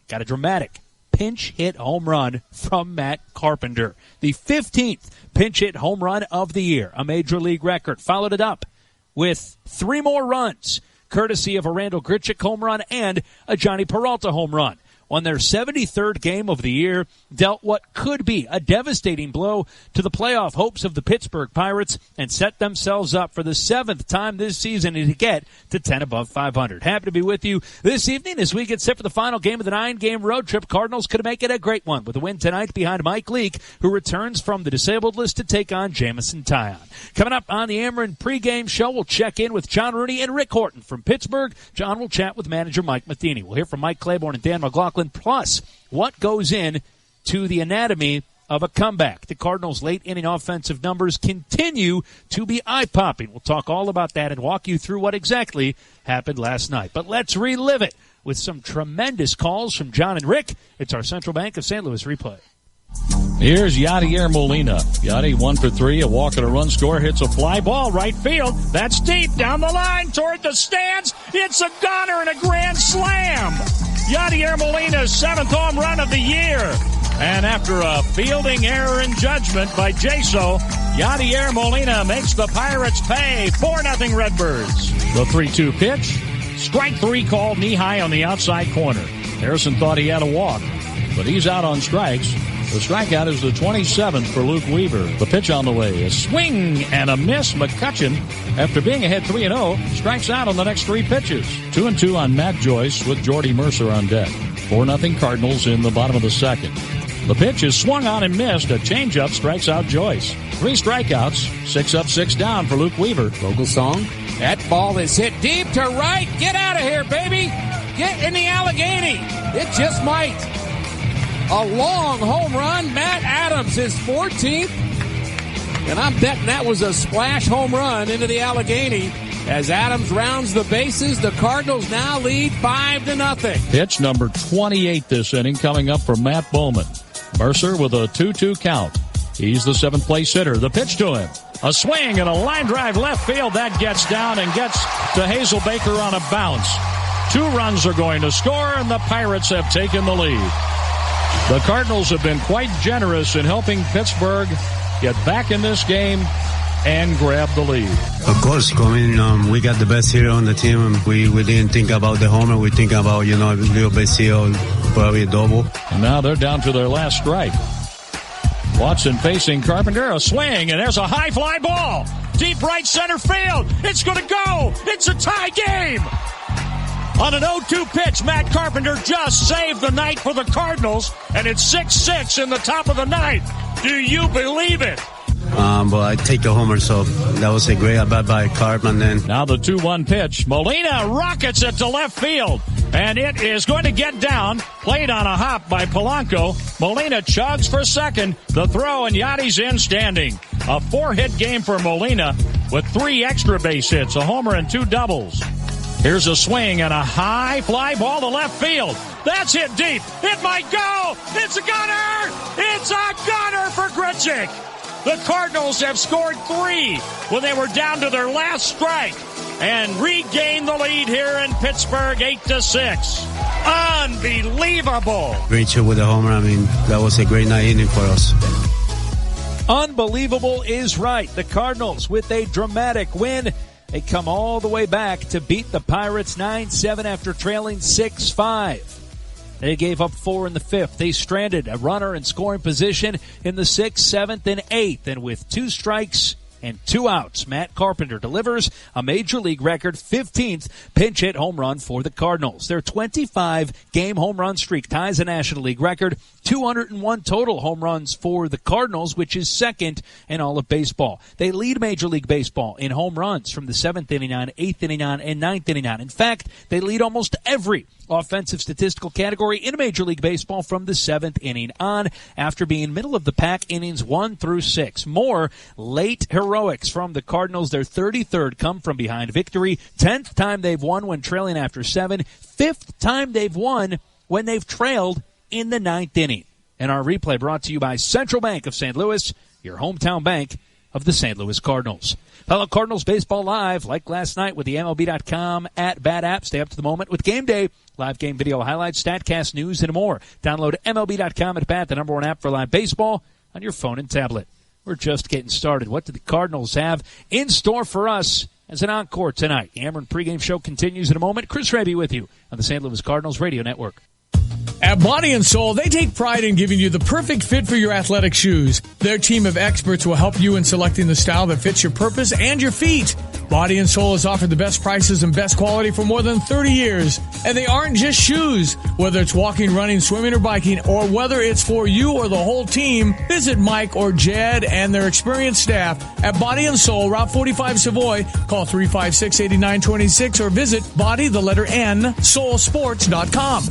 Speaker 14: Got a dramatic pinch hit home run from Matt Carpenter. The 15th pinch hit home run of the year, a major league record. Followed it up with 3 more runs, courtesy of a Randall Grichuk home run and a Johnny Peralta home run. on their 73rd game of the year, dealt what could be a devastating blow to the playoff hopes of the Pittsburgh Pirates and set themselves up for the 7th time this season to get to 10 above 500. Happy to be with you this evening as we get set for the final game of the 9-game road trip. Cardinals could make it a great one with a win tonight behind Mike Leake, who returns from the disabled list to take on Jamison Tyon. Coming up on the Ameren pregame show, we'll check in with John Rooney and Rick Horton from Pittsburgh. John will chat with manager Mike Matheny. We'll hear from Mike Claiborne and Dan McLaughlin, plus what goes in to the anatomy of a comeback. The Cardinals' late-inning offensive numbers continue to be eye-popping. We'll talk all about that and walk you through what exactly happened last night. But let's relive it with some tremendous calls from John and Rick. It's our Central Bank of St. Louis replay.
Speaker 4: Here's Yadier Molina. Yadi 1 for 3, a walk and a run score, hits a fly ball right field. That's deep down the line toward the stands. It's a gunner and a grand slam. Yadier Molina's 7th home run of the year. And after a fielding error in judgment by J Show, Yadier Molina makes the Pirates pay 4-0 Redbirds. The 3-2 pitch. Strike 3 called knee high on the outside corner. Harrison thought he had a walk, but he's out on strikes. The strikeout is the 27th for Luke Weaver. The pitch on the way. A swing and a miss. McCutcheon, after being ahead 3-0, strikes out on the next 3 pitches. 2-2 on Matt Joyce with Jordy Mercer on deck. 4-0 Cardinals in the bottom of the second. The pitch is swung on and missed. A changeup strikes out Joyce. 3 strikeouts. 6 up, 6 down for Luke Weaver.
Speaker 6: Vogelsong. That ball is hit deep to right. Get out of here, baby. Get in the Allegheny. It just might. A long home run. Matt Adams, his 14th. And I'm betting that was a splash home run into the Allegheny. As Adams rounds the bases, the Cardinals now lead 5-0.
Speaker 4: Pitch number 28 this inning coming up from Matt Bowman. Mercer with a 2-2 count. He's the 7th place hitter. The pitch to him. A swing and a line drive left field. That gets down and gets to Hazel Baker on a bounce. 2 runs are going to score, and the Pirates have taken the lead. The Cardinals have been quite generous in helping Pittsburgh get back in this game and grab the lead.
Speaker 9: Of course, we got the best hitter on the team, and we didn't think about the homer. We think about, a little base hit, probably a double.
Speaker 4: And now they're down to their last strike. Watson facing Carpenter, a swing, and there's a high fly ball. Deep right center field. It's going to go. It's a tie game. On an 0-2 pitch, Matt Carpenter just saved the night for the Cardinals, and it's 6-6 in the top of the ninth. Do you believe it?
Speaker 9: But I take the homer, so that was a great at-bat by Carp. And then
Speaker 4: now the 2-1 pitch. Molina rockets it to left field, and it is going to get down. Played on a hop by Polanco. Molina chugs for second. The throw, and Yadi's in standing. A 4-hit game for Molina with 3 extra base hits, a homer and 2 doubles. Here's a swing and a high fly ball to left field. That's hit deep. It might go. It's a gunner. It's a gunner for Grichuk. The Cardinals have scored 3 when they were down to their last strike and regained the lead here in Pittsburgh 8-6. Unbelievable.
Speaker 9: Great shot with the homer. That was a great night inning for us.
Speaker 14: Unbelievable is right. The Cardinals with a dramatic win. They come all the way back to beat the Pirates 9-7 after trailing 6-5. They gave up 4 in the 5th. They stranded a runner in scoring position in the 6th, 7th, and 8th. And with 2 strikes and 2 outs, Matt Carpenter delivers a major league record 15th pinch hit home run for the Cardinals. Their 25-game home run streak ties a National League record. 201 total home runs for the Cardinals, which is second in all of baseball. They lead Major League Baseball in home runs from the 7th inning on, 8th inning on, and 9th inning on. In fact, they lead almost every offensive statistical category in Major League Baseball from the 7th inning on, after being middle of the pack innings 1 through 6. More late heroics from the Cardinals. Their 33rd come from behind victory. 10th time they've won when trailing after 7. 5th time they've won when they've trailed in the 9th inning. And our replay brought to you by Central Bank of St. Louis, your hometown bank of the St. Louis Cardinals. Fellow Cardinals baseball live, like last night with the MLB.com at-bat app. Stay up to the moment with Game Day. Live game video highlights, StatCast news, and more. Download MLB.com at-bat, the #1 app for live baseball, on your phone and tablet. We're just getting started. What do the Cardinals have in store for us as an encore tonight? The Ameren pregame show continues in a moment. Chris Raby with you on the St. Louis Cardinals Radio Network.
Speaker 22: At Body & Soul, they take pride in giving you the perfect fit for your athletic shoes. Their team of experts will help you in selecting the style that fits your purpose and your feet. Body & Soul has offered the best prices and best quality for more than 30 years. And they aren't just shoes. Whether it's walking, running, swimming, or biking, or whether it's for you or the whole team, visit Mike or Jed and their experienced staff at Body & Soul, Route 45 Savoy. Call 356-8926 or visit soulsports.com.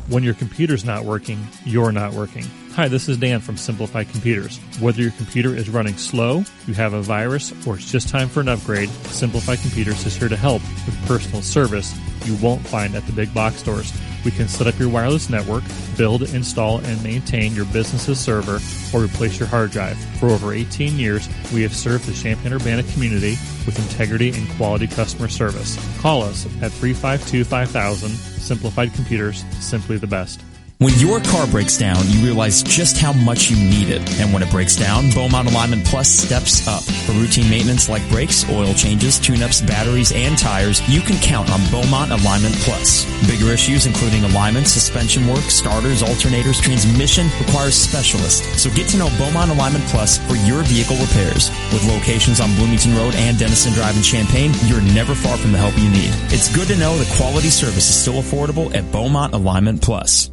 Speaker 5: When your computer's not working, you're not working. Hi, this is Dan from Simplified Computers. Whether your computer is running slow, you have a virus, or it's just time for an upgrade, Simplified Computers is here to help with personal service you won't find at the big box stores. We can set up your wireless network, build, install, and maintain your business's server, or replace your hard drive. For over 18 years, we have served the Champaign-Urbana community with integrity and quality customer service. Call us at 352-5000. Simplified Computers, simply the best.
Speaker 7: When your car breaks down, you realize just how much you need it. And when it breaks down, Beaumont Alignment Plus steps up. For routine maintenance like brakes, oil changes, tune-ups, batteries, and tires, you can count on Beaumont Alignment Plus. Bigger issues including alignment, suspension work, starters, alternators, transmission requires specialists. So get to know Beaumont Alignment Plus for your vehicle repairs. With locations on Bloomington Road and Denison Drive in Champaign, you're never far from the help you need. It's good to know that quality service is still affordable at Beaumont Alignment Plus.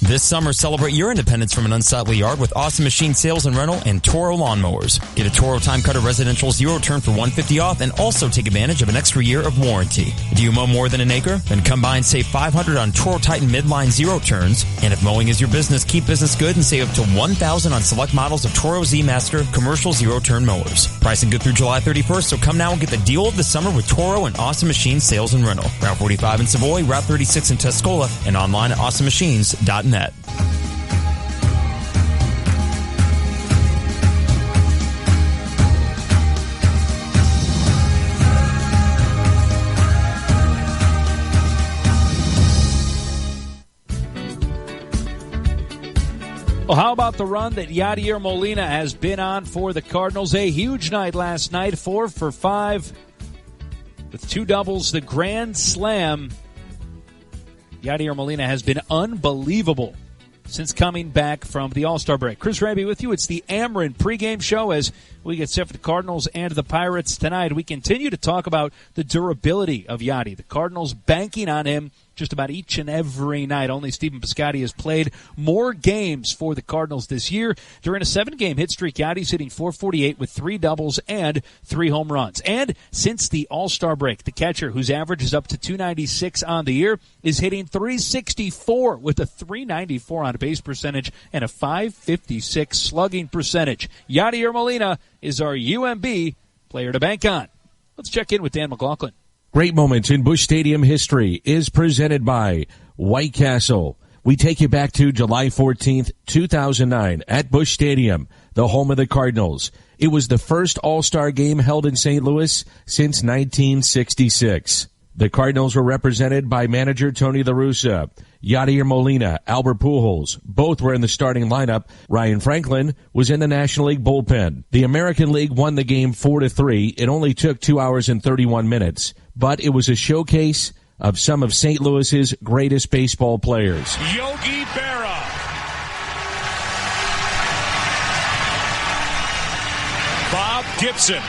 Speaker 7: This summer, celebrate your independence from an unsightly yard with Awesome Machine Sales and Rental and Toro Lawnmowers. Get a Toro Time Cutter Residential Zero Turn for $150 off and also take advantage of an extra year of warranty. Do you mow more than an acre? Then come by and save $500 on Toro Titan Midline Zero Turns. And if mowing is your business, keep business good and save up to $1,000 on select models of Toro Z Master Commercial Zero Turn Mowers. Pricing good through July 31st, so come now and get the deal of the summer with Toro and Awesome Machine Sales and Rental. Route 45 in Savoy, Route 36 in Tuscola, and online at awesomemachines.net.
Speaker 14: Well, how about the run that Yadier Molina has been on for the Cardinals? A huge night last night, 4 for 5 with 2 doubles, the grand slam. Yadier Molina has been unbelievable since coming back from the All-Star break. Chris Raby with you. It's the Ameren pregame show as we get set for the Cardinals and the Pirates tonight. We continue to talk about the durability of Yadi. The Cardinals banking on him just about each and every night. Only Stephen Piscotty has played more games for the Cardinals this year. During a 7-game hit streak, Yadi's hitting .448 with 3 doubles and 3 home runs. And since the All-Star break, the catcher, whose average is up to .296 on the year, is hitting .364 with a .394 on base percentage and a .556 slugging percentage. Yadier Molina is our UMB player to bank on. Let's check in with Dan McLaughlin.
Speaker 15: Great Moments in Busch Stadium History is presented by White Castle. We take you back to July 14th, 2009 at Busch Stadium, the home of the Cardinals. It was the first All-Star game held in St. Louis since 1966. The Cardinals were represented by manager Tony La Russa, Yadier Molina, Albert Pujols. Both were in the starting lineup. Ryan Franklin was in the National League bullpen. The American League won the game 4-3. It only took 2 hours and 31 minutes. But it was a showcase of some of St. Louis's greatest baseball players.
Speaker 4: Yogi Berra. Bob Gibson.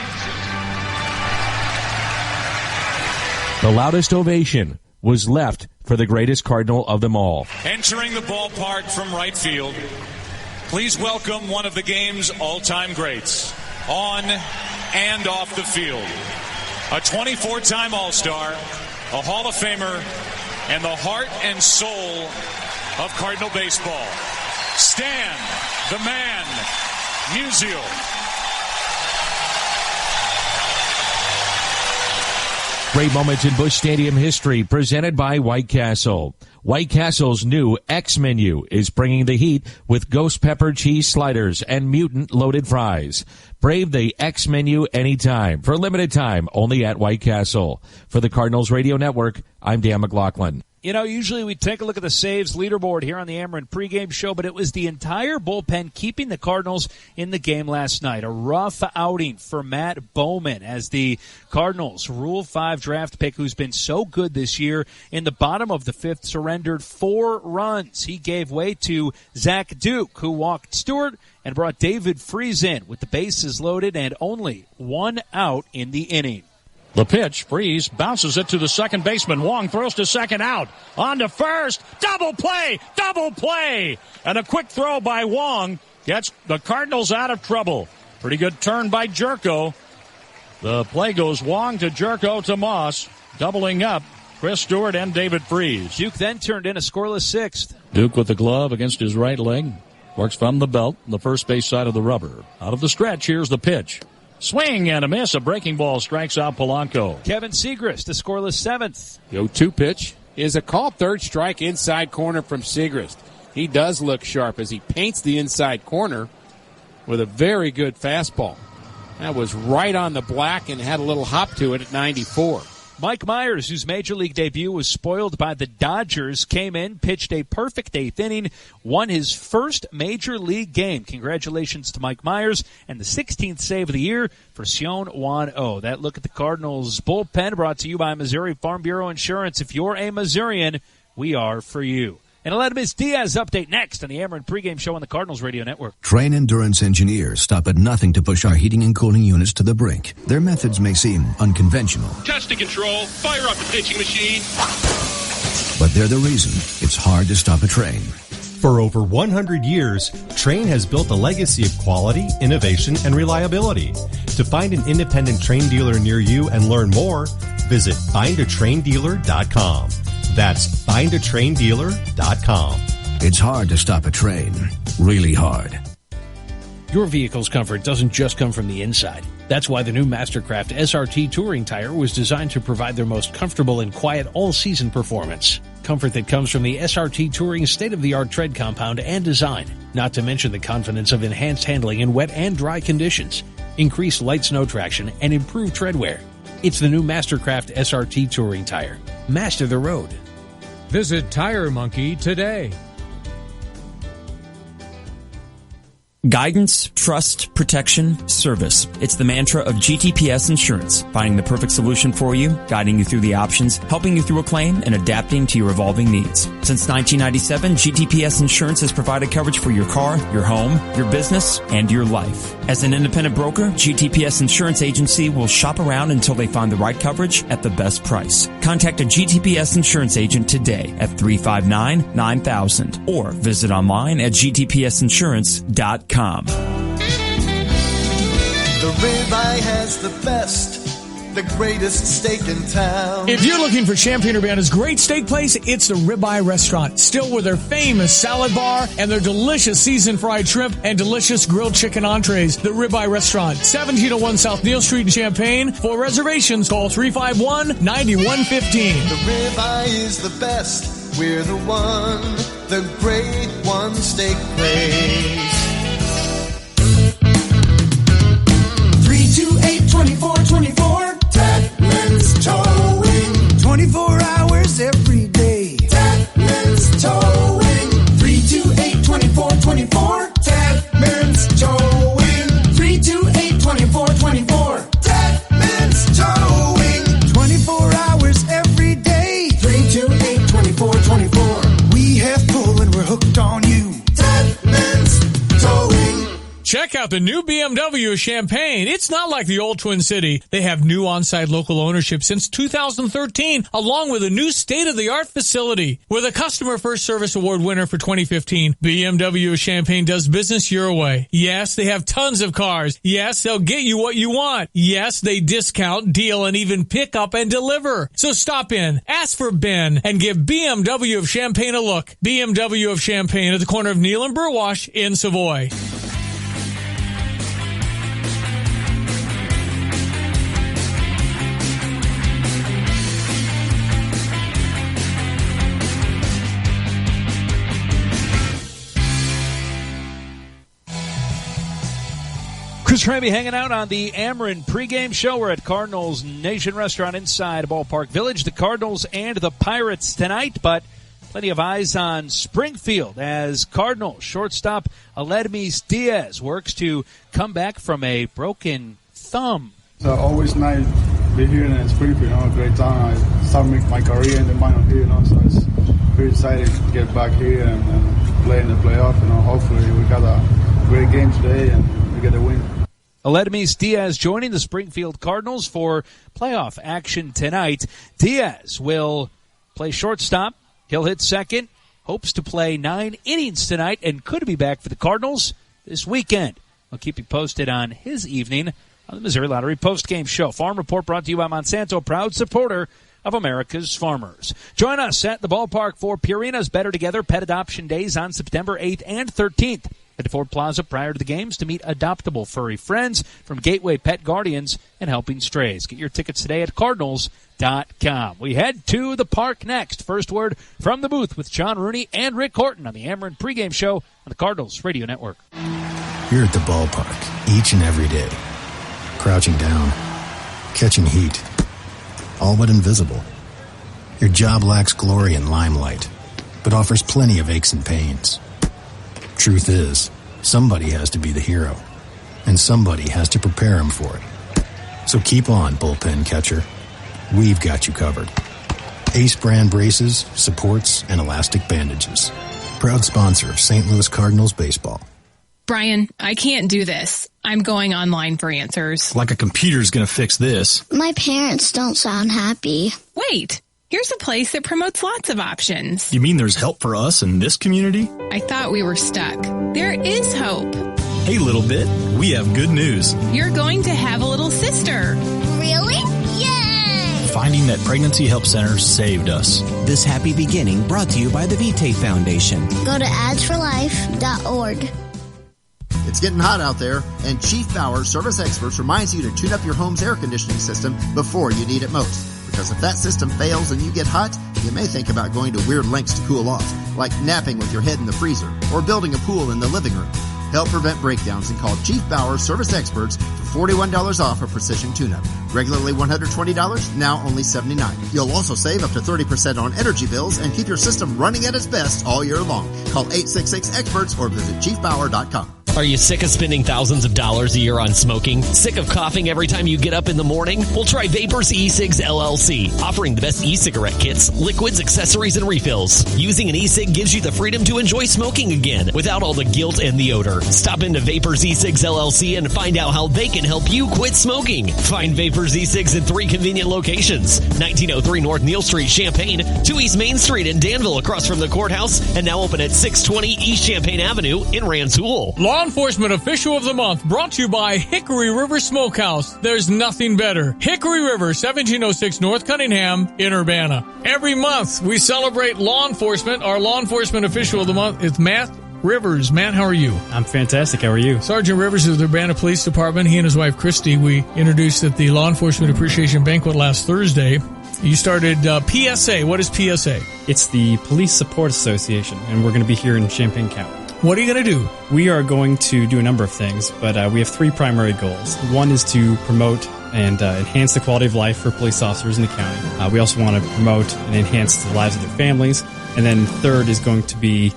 Speaker 15: The loudest ovation was left for the greatest Cardinal of them all.
Speaker 4: Entering the ballpark from right field, please welcome one of the game's all-time greats, on and off the field. A 24-time All-Star, a Hall of Famer, and the heart and soul of Cardinal baseball. Stan, the man, Musial.
Speaker 15: Great Moments in Busch Stadium History presented by White Castle. White Castle's new X menu is bringing the heat with ghost pepper cheese sliders and mutant loaded fries. Brave the X menu anytime for a limited time only at White Castle. For the Cardinals Radio Network, I'm Dan McLaughlin.
Speaker 14: You know, usually we take a look at the saves leaderboard here on the Ameren pregame show, but it was the entire bullpen keeping the Cardinals in the game last night. A rough outing for Matt Bowman as the Cardinals Rule 5 draft pick, who's been so good this year, in the bottom of the fifth surrendered 4 runs. He gave way to Zach Duke, who walked Stewart and brought David Freese in with the bases loaded and only 1 out in the inning.
Speaker 4: The pitch, Freese bounces it to the second baseman. Wong throws to second out. On to first. Double play! And a quick throw by Wong gets the Cardinals out of trouble. Pretty good turn by Jerko. The play goes Wong to Jerko to Moss. Doubling up Chris Stewart and David Freese.
Speaker 14: Duke then turned in a scoreless sixth.
Speaker 4: Duke with the glove against his right leg. Works from the belt, the first base side of the rubber. Out of the stretch, here's the pitch. Swing and a miss. A breaking ball strikes out Polanco.
Speaker 14: Kevin Segrist, a scoreless seventh.
Speaker 1: The 0-2 pitch is a called third strike inside corner from Segrist. He does look sharp as he paints the inside corner with a very good fastball. That was right on the black and had a little hop to it at 94.
Speaker 14: Mike Myers, whose major league debut was spoiled by the Dodgers, came in, pitched a perfect 8th inning, won his first major league game. Congratulations to Mike Myers and the 16th save of the year for Seon Wan-Oh. That look at the Cardinals bullpen brought to you by Missouri Farm Bureau Insurance. If you're a Missourian, we are for you. And a Aledmus Diaz update next on the Ameren pregame show on the Cardinals Radio Network.
Speaker 17: Train Endurance engineers stop at nothing to push our heating and cooling units to the brink. Their methods may seem unconventional,
Speaker 20: Testing control. Fire up the pitching machine.
Speaker 17: but they're the reason it's hard to stop a train.
Speaker 21: For over 100 years, Train has built a legacy of quality, innovation, and reliability. To find an independent Train dealer near you and learn more, visit findatraindealer.com. That's findatraindealer.com.
Speaker 17: It's hard to stop a train. Really hard.
Speaker 23: Your vehicle's comfort doesn't just come from the inside. That's why the new Mastercraft SRT Touring Tire was designed to provide their most comfortable and quiet all-season performance. Comfort that comes from the SRT Touring's state-of-the-art tread compound and design, not to mention the confidence of enhanced handling in wet and dry conditions, increased light snow traction, and improved tread wear. It's the new Mastercraft SRT Touring Tire. Master the road.
Speaker 24: Visit Tire Monkey today.
Speaker 7: Guidance, trust, protection, service. It's the mantra of GTPS Insurance, finding the perfect solution for you, guiding you through the options, helping you through a claim, and adapting to your evolving needs. Since 1997, GTPS Insurance has provided coverage for your car, your home, your business, and your life. As an independent broker, GTPS Insurance Agency will shop around until they find the right coverage at the best price. Contact a GTPS Insurance agent today at 359-9000 or visit online at gtpsinsurance.com.
Speaker 13: The ribeye has the best, the greatest steak in town.
Speaker 22: If you're looking for Champaign-Urbana's great steak place, it's the Ribeye Restaurant. Still with their famous salad bar and their delicious seasoned fried shrimp and delicious grilled chicken entrees. The Ribeye Restaurant, 1701 South Neal Street in Champaign. For reservations, call 351-9115.
Speaker 13: The ribeye is the best. We're the one, the great one steak place.
Speaker 26: 328-2424. Tedman's Towing. 24 hours every day. Tedman's Towing. 328-2424. Tedman's Towing. 328-2424. Tedman's Towing. 24 hours every day. 328-2424. We have pull and we're hooked on you. Tedman's Towing.
Speaker 22: Check out the new BMW of Champaign. It's not like the old Twin City. They have new on-site local ownership since 2013, along with a new state-of-the-art facility. With a Customer First Service Award winner for 2015, BMW of Champaign does business your way. Yes, they have tons of cars. Yes, they'll get you what you want. Yes, they discount, deal, and even pick up and deliver. So stop in, ask for Ben, and give BMW of Champaign a look. BMW of Champaign at the corner of Neal and Burwash in Savoy.
Speaker 14: Chris Thanks for hanging out on the Ameren pregame show. We're at Cardinals Nation Restaurant inside Ballpark Village. The Cardinals and the Pirates tonight, but plenty of eyes on Springfield as Cardinals shortstop Aledmys Diaz works to come back from a broken thumb.
Speaker 2: It's always nice to be here in Springfield. A great time. I started my career in the minor here, so it's very excited to get back here and play in the playoff. Hopefully we got a great game today and we get a win.
Speaker 14: Aledmys Diaz joining the Springfield Cardinals for playoff action tonight. Diaz will play shortstop. He'll hit second. Hopes to play 9 innings tonight and could be back for the Cardinals this weekend. I'll keep you posted on his evening on the Missouri Lottery postgame show. Farm Report brought to you by Monsanto, proud supporter of America's farmers. Join us at the ballpark for Purina's Better Together Pet Adoption Days on September 8th and 13th. At the Ford Plaza prior to the games to meet adoptable furry friends from Gateway Pet Guardians and Helping Strays. Get your tickets today at Cardinals.com. We head to the park next. First word from the booth with John Rooney and Rick Horton on the Ameren pregame show on the Cardinals Radio Network.
Speaker 8: You're at the ballpark each and every day. Crouching down, catching heat, all but invisible. Your job lacks glory and limelight, but offers plenty of aches and pains. Truth is, somebody has to be the hero, and somebody has to prepare him for it. So keep on, bullpen catcher. We've got you covered. Ace brand braces, supports, and elastic bandages. Proud sponsor of St. Louis Cardinals baseball.
Speaker 10: Brian, I can't do this. I'm going online for answers.
Speaker 16: Like a computer's gonna fix this.
Speaker 19: My parents don't sound happy.
Speaker 10: Wait. Here's a place that promotes lots of options.
Speaker 16: You mean there's help for us in this community?
Speaker 10: I thought we were stuck. There is hope.
Speaker 16: Hey, little bit, we have good news.
Speaker 10: You're going to have a little sister.
Speaker 19: Really? Yay!
Speaker 16: Finding that Pregnancy Help Center saved us.
Speaker 25: This happy beginning brought to you by the Vitae Foundation.
Speaker 19: Go to adsforlife.org.
Speaker 27: It's getting hot out there, and Chief Bauer Service Experts reminds you to tune up your home's air conditioning system before you need it most. Because if that system fails and you get hot, you may think about going to weird lengths to cool off, like napping with your head in the freezer or building a pool in the living room. Help prevent breakdowns and call Chief Bauer Service Experts for $41 off a precision tune-up. Regularly $120, now only $79. You'll also save up to 30% on energy bills and keep your system running at its best all year long. Call 866-EXPERTS or visit chiefbauer.com.
Speaker 28: Are you sick of spending thousands of dollars a year on smoking? Sick of coughing every time you get up in the morning? Well, try Vapors E-Cigs LLC, offering the best e-cigarette kits, liquids, accessories, and refills. Using an e-cig gives you the freedom to enjoy smoking again without all the guilt and the odor. Stop into Vapors E-Cigs LLC and find out how they can help you quit smoking. Find Vapors E-Cigs in 3 convenient locations: 1903 North Neal Street, Champaign, 2 East Main Street in Danville across from the courthouse, and now open at 620 East Champaign Avenue in Rantoul.
Speaker 22: Law Enforcement Official of the Month brought to you by Hickory River Smokehouse. There's nothing better. Hickory River, 1706 North Cunningham in Urbana. Every month we celebrate law enforcement. Our Law Enforcement Official of the Month is Matt Rivers. Matt, how are you?
Speaker 29: I'm fantastic. How are you?
Speaker 22: Sergeant Rivers of the Urbana Police Department. He and his wife Christy, we introduced at the Law Enforcement Appreciation Banquet last Thursday. You started PSA. What is PSA?
Speaker 29: It's the Police Support Association, and we're going to be here in Champaign County.
Speaker 22: What are you going to do?
Speaker 29: We are going to do a number of things, but we have 3 primary goals. One is to promote and enhance the quality of life for police officers in the county. We also want to promote and enhance the lives of their families. And then third is going to be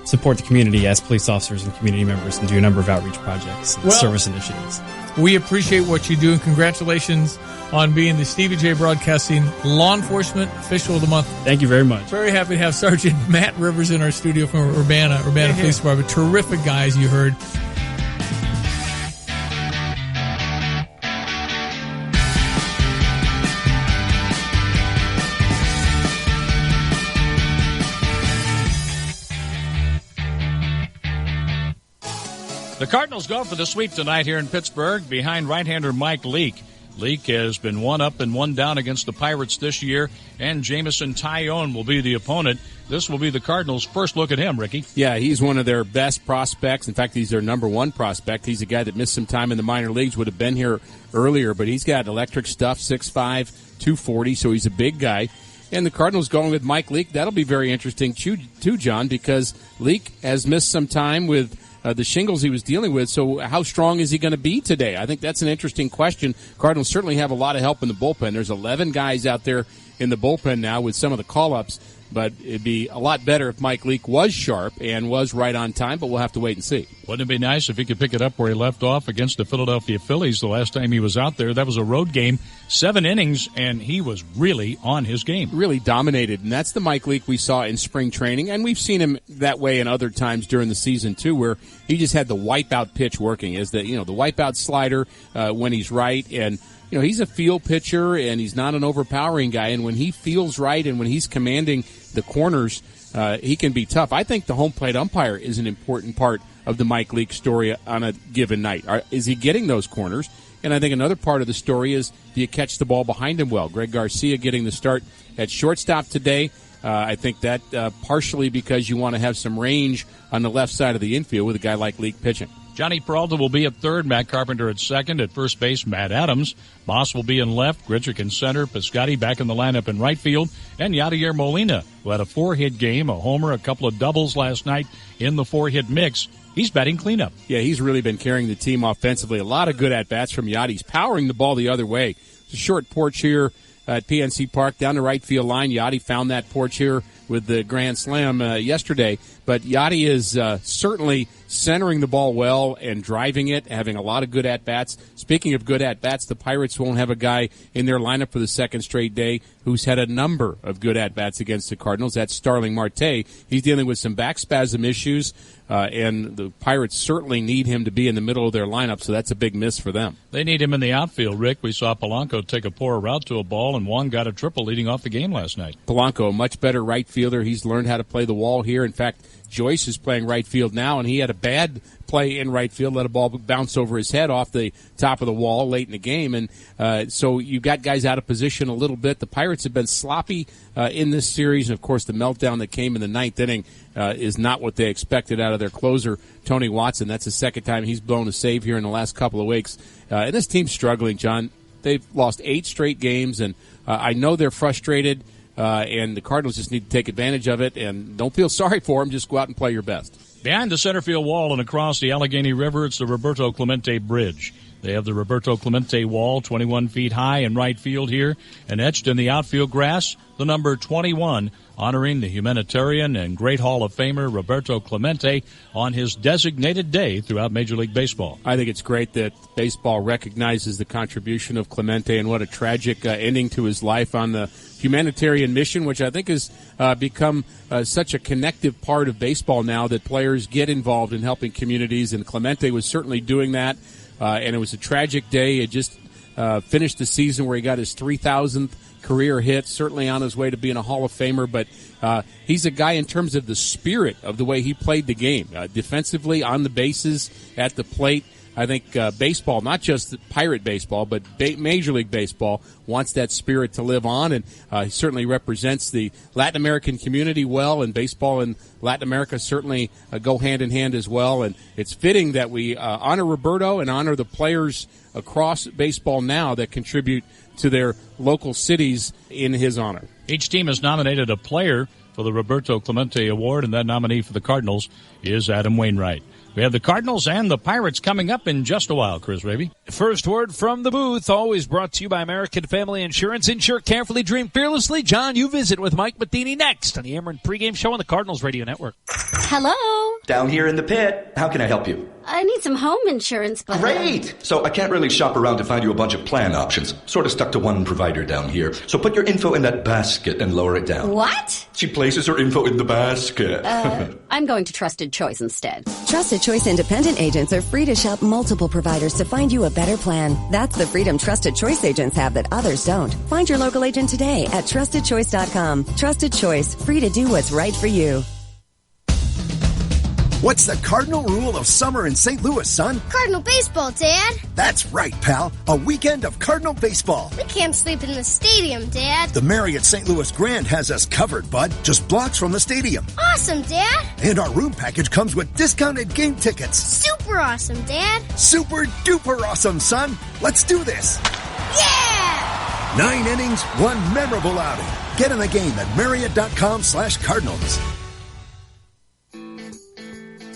Speaker 29: support the community as police officers and community members and do a number of outreach projects and service initiatives.
Speaker 22: We appreciate what you do, and congratulations on being the Stevie J Broadcasting Law Enforcement Official of the Month.
Speaker 29: Thank you very much.
Speaker 22: Very happy to have Sergeant Matt Rivers in our studio from Urbana Police Department. Terrific guys, you heard.
Speaker 4: The Cardinals go for the sweep tonight here in Pittsburgh behind right-hander Mike Leake. Leake has been 1 up and 1 down against the Pirates this year, and Jamison Tyone will be the opponent. This will be the Cardinals' first look at him, Ricky.
Speaker 1: Yeah, he's one of their best prospects. In fact, he's their number 1 prospect. He's a guy that missed some time in the minor leagues, would have been here earlier, but he's got electric stuff, 6'5", 240, so he's a big guy. And the Cardinals going with Mike Leake. That'll be very interesting, too, John, because Leake has missed some time with the shingles he was dealing with. So how strong is he going to be today? I think that's an interesting question. Cardinals certainly have a lot of help in the bullpen. There's 11 guys out there in the bullpen now with some of the call-ups. But it'd be a lot better if Mike Leake was sharp and was right on time, but we'll have to wait and see.
Speaker 4: Wouldn't it be nice if he could pick it up where he left off against the Philadelphia Phillies the last time he was out there? That was a road game, 7 innings, and he was really on his game.
Speaker 1: Really dominated, and that's the Mike Leake we saw in spring training, and we've seen him that way in other times during the season too, where he just had the wipeout pitch working, is the wipeout slider when he's right, and he's a field pitcher, and he's not an overpowering guy, and when he feels right and when he's commanding the corners, he can be tough. I think the home plate umpire is an important part of the Mike Leake story on a given night. Is he getting those corners? And I think another part of the story is, do you catch the ball behind him well? Greg Garcia getting the start at shortstop today. I think that partially because you want to have some range on the left side of the infield with a guy like Leake pitching.
Speaker 4: Johnny Peralta will be at third, Matt Carpenter at second, at first base, Matt Adams. Moss will be in left, Grichuk in center, Piscotty back in the lineup in right field, and Yadier Molina, who had a 4-hit game, a homer, a couple of doubles last night in the 4-hit mix. He's batting cleanup.
Speaker 1: Yeah, he's really been carrying the team offensively. A lot of good at-bats from Yadi. He's powering the ball the other way. It's a short porch here at PNC Park down the right field line. Yadi found that porch here with the grand slam yesterday. But Yadi is certainly centering the ball well and driving it, having a lot of good at-bats. Speaking of good at-bats, the Pirates won't have a guy in their lineup for the second straight day who's had a number of good at-bats against the Cardinals. That's Starling Marte. He's dealing with some back spasm issues, and the Pirates certainly need him to be in the middle of their lineup, so that's a big miss for them.
Speaker 4: They need him in the outfield, Rick. We saw Polanco take a poor route to a ball, and Wong got a triple leading off the game last night.
Speaker 1: Polanco, a much better right fielder. He's learned how to play the wall here. In fact, Joyce is playing right field now, and he had a bad play in right field, let a ball bounce over his head off the top of the wall late in the game. And so you got guys out of position a little bit. The Pirates have been sloppy in this series. And, of course, the meltdown that came in the ninth inning is not what they expected out of their closer, Tony Watson. That's the second time he's blown a save here in the last couple of weeks. And this team's struggling, John. They've lost 8 straight games, and I know they're frustrated. And the Cardinals just need to take advantage of it, and don't feel sorry for them. Just go out and play your best.
Speaker 4: Behind the center field wall and across the Allegheny River, it's the Roberto Clemente Bridge. They have the Roberto Clemente wall, 21 feet high in right field here, and etched in the outfield grass, the number 21, honoring the humanitarian and great Hall of Famer Roberto Clemente on his designated day throughout Major League Baseball.
Speaker 1: I think it's great that baseball recognizes the contribution of Clemente and what a tragic ending to his life on the humanitarian mission, which I think has become such a connective part of baseball now that players get involved in helping communities, and Clemente was certainly doing that. And it was a tragic day. It just finished the season where he got his 3,000th career hit, certainly on his way to being a Hall of Famer. But he's a guy in terms of the spirit of the way he played the game, defensively, on the bases, at the plate. I think baseball, not just Pirate baseball, but Major League Baseball, wants that spirit to live on, and he certainly represents the Latin American community well, and baseball and Latin America certainly go hand in hand as well. And it's fitting that we honor Roberto and honor the players across baseball now that contribute to their local cities in his honor.
Speaker 4: Each team has nominated a player for the Roberto Clemente Award, and that nominee for the Cardinals is Adam Wainwright. We have the Cardinals and the Pirates coming up in just a while, Chris Raby.
Speaker 14: First word from the booth, always brought to you by American Family Insurance. Insure carefully, dream fearlessly. John, you visit with Mike Matheny next on the Ameren Pregame Show on the Cardinals Radio Network.
Speaker 3: Hello?
Speaker 5: Down here in the pit. How can I help you?
Speaker 3: I need some home insurance, but...
Speaker 5: Great! So I can't really shop around to find you a bunch of plan options. Sort of stuck to one provider down here. So put your info in that basket and lower it down.
Speaker 3: What?
Speaker 5: She places her info in the basket.
Speaker 3: I'm going to Trusted Choice instead.
Speaker 6: Trusted Choice independent agents are free to shop multiple providers to find you a better plan. That's the freedom Trusted Choice agents have that others don't. Find your local agent today at TrustedChoice.com. Trusted Choice, free to do what's right for you.
Speaker 9: What's the cardinal rule of summer in St. Louis, son?
Speaker 19: Cardinal baseball, Dad.
Speaker 9: That's right, pal. A weekend of Cardinal baseball.
Speaker 19: We can't sleep in the stadium, Dad.
Speaker 9: The Marriott St. Louis Grand has us covered, bud. Just blocks from the stadium.
Speaker 19: Awesome, Dad.
Speaker 9: And our room package comes with discounted game tickets.
Speaker 19: Super awesome, Dad.
Speaker 9: Super duper awesome, son. Let's do this.
Speaker 19: Yeah!
Speaker 9: 9 innings, 1 memorable outing. Get in the game at Marriott.com/Cardinals.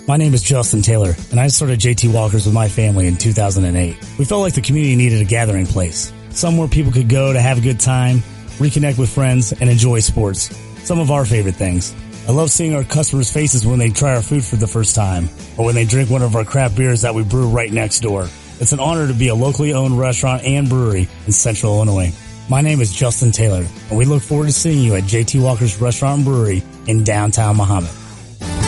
Speaker 11: My name is Justin Taylor, and I started JT Walker's with my family in 2008. We felt like the community needed a gathering place, somewhere people could go to have a good time, reconnect with friends, and enjoy sports. Some of our favorite things. I love seeing our customers' faces when they try our food for the first time, or when they drink one of our craft beers that we brew right next door. It's an honor to be a locally owned restaurant and brewery in Central Illinois. My name is Justin Taylor, and we look forward to seeing you at JT Walker's Restaurant and Brewery in downtown Mahomet.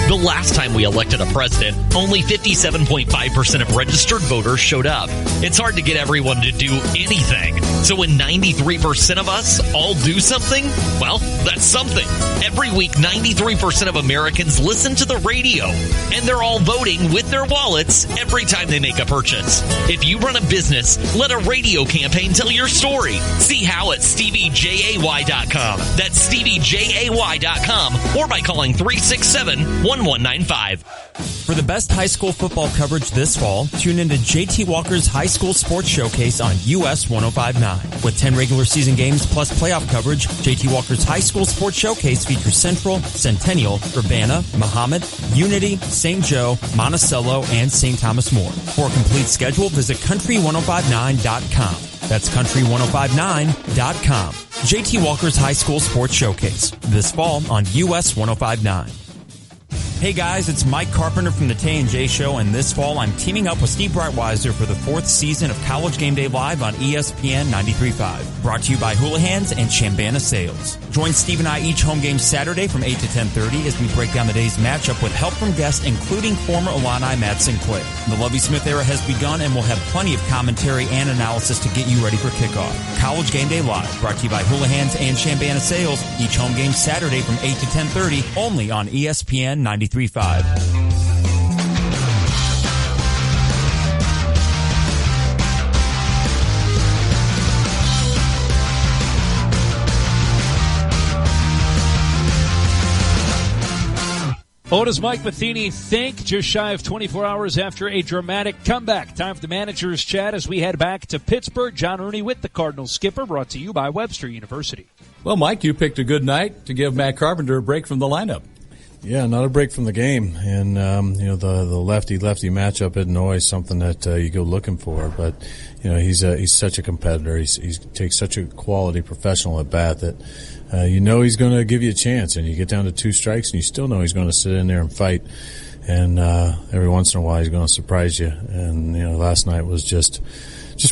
Speaker 28: The last time we elected a president, only 57.5% of registered voters showed up. It's hard to get everyone to do anything. So when 93% of us all do something, well, that's something. Every week, 93% of Americans listen to the radio, and they're all voting with their wallets every time they make a purchase. If you run a business, let a radio campaign tell your story. See how at StevieJay.com. That's StevieJay.com, or by calling 367-1195.
Speaker 7: For the best high school football coverage this fall, tune into JT Walker's High School Sports Showcase on US 105.9. With 10 regular season games plus playoff coverage, JT Walker's High School Sports Showcase features Central, Centennial, Urbana, Mahomet, Unity, St. Joe, Monticello, and St. Thomas More. For a complete schedule, visit country1059.com. That's country1059.com. JT Walker's High School Sports Showcase this fall on US 105.9. Hey guys, it's Mike Carpenter from the Tay and J Show, and this fall I'm teaming up with Steve Breitweiser for the 4th season of College Game Day Live on ESPN 93.5. Brought to you by Houlihan's and Chambana Sales. Join Steve and I each home game Saturday from 8 to 10:30 as we break down the day's matchup with help from guests including former Illini Matt Sinclair. The Lovie Smith era has begun, and we'll have plenty of commentary and analysis to get you ready for kickoff. College Game Day Live, brought to you by Houlihan's and Chambana Sales. Each home game Saturday from 8 to 10:30, only on ESPN 93.5.
Speaker 14: What does Mike Matheny think? Just shy of 24 hours after a dramatic comeback. Time for the manager's chat as we head back to Pittsburgh. John Rooney with the Cardinals skipper, brought to you by Webster University.
Speaker 4: Well, Mike, you picked a good night to give Matt Carpenter a break from the lineup.
Speaker 12: Yeah, not a break from the game. And, the lefty-lefty matchup isn't always something that you go looking for. But, he's such a competitor. He takes such a quality professional at bat that he's going to give you a chance. And you get down to 2 strikes, and you still know he's going to sit in there and fight. And every once in a while he's going to surprise you. And, last night was just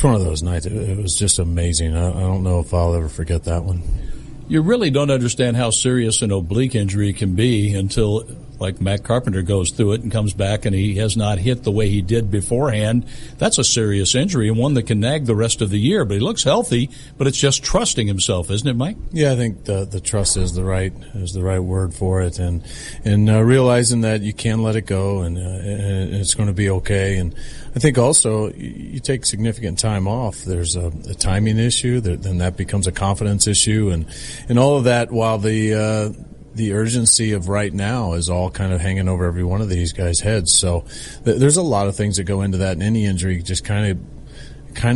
Speaker 12: one of those nights. It was just amazing. I don't know if I'll ever forget that one.
Speaker 4: You really don't understand how serious an oblique injury can be until, like Matt Carpenter goes through it and comes back and he has not hit the way he did beforehand. That's a serious injury and one that can nag the rest of the year. But he looks healthy, but it's just trusting himself, isn't it, Mike?
Speaker 12: Yeah, I think the trust is the right word for it, and realizing that you can let it go and it's going to be okay. And I think also you take significant time off. There's a timing issue, then that becomes a confidence issue, and all of that, while the urgency of right now is all kind of hanging over every one of these guys' heads. So there's a lot of things that go into that, and any injury just kind of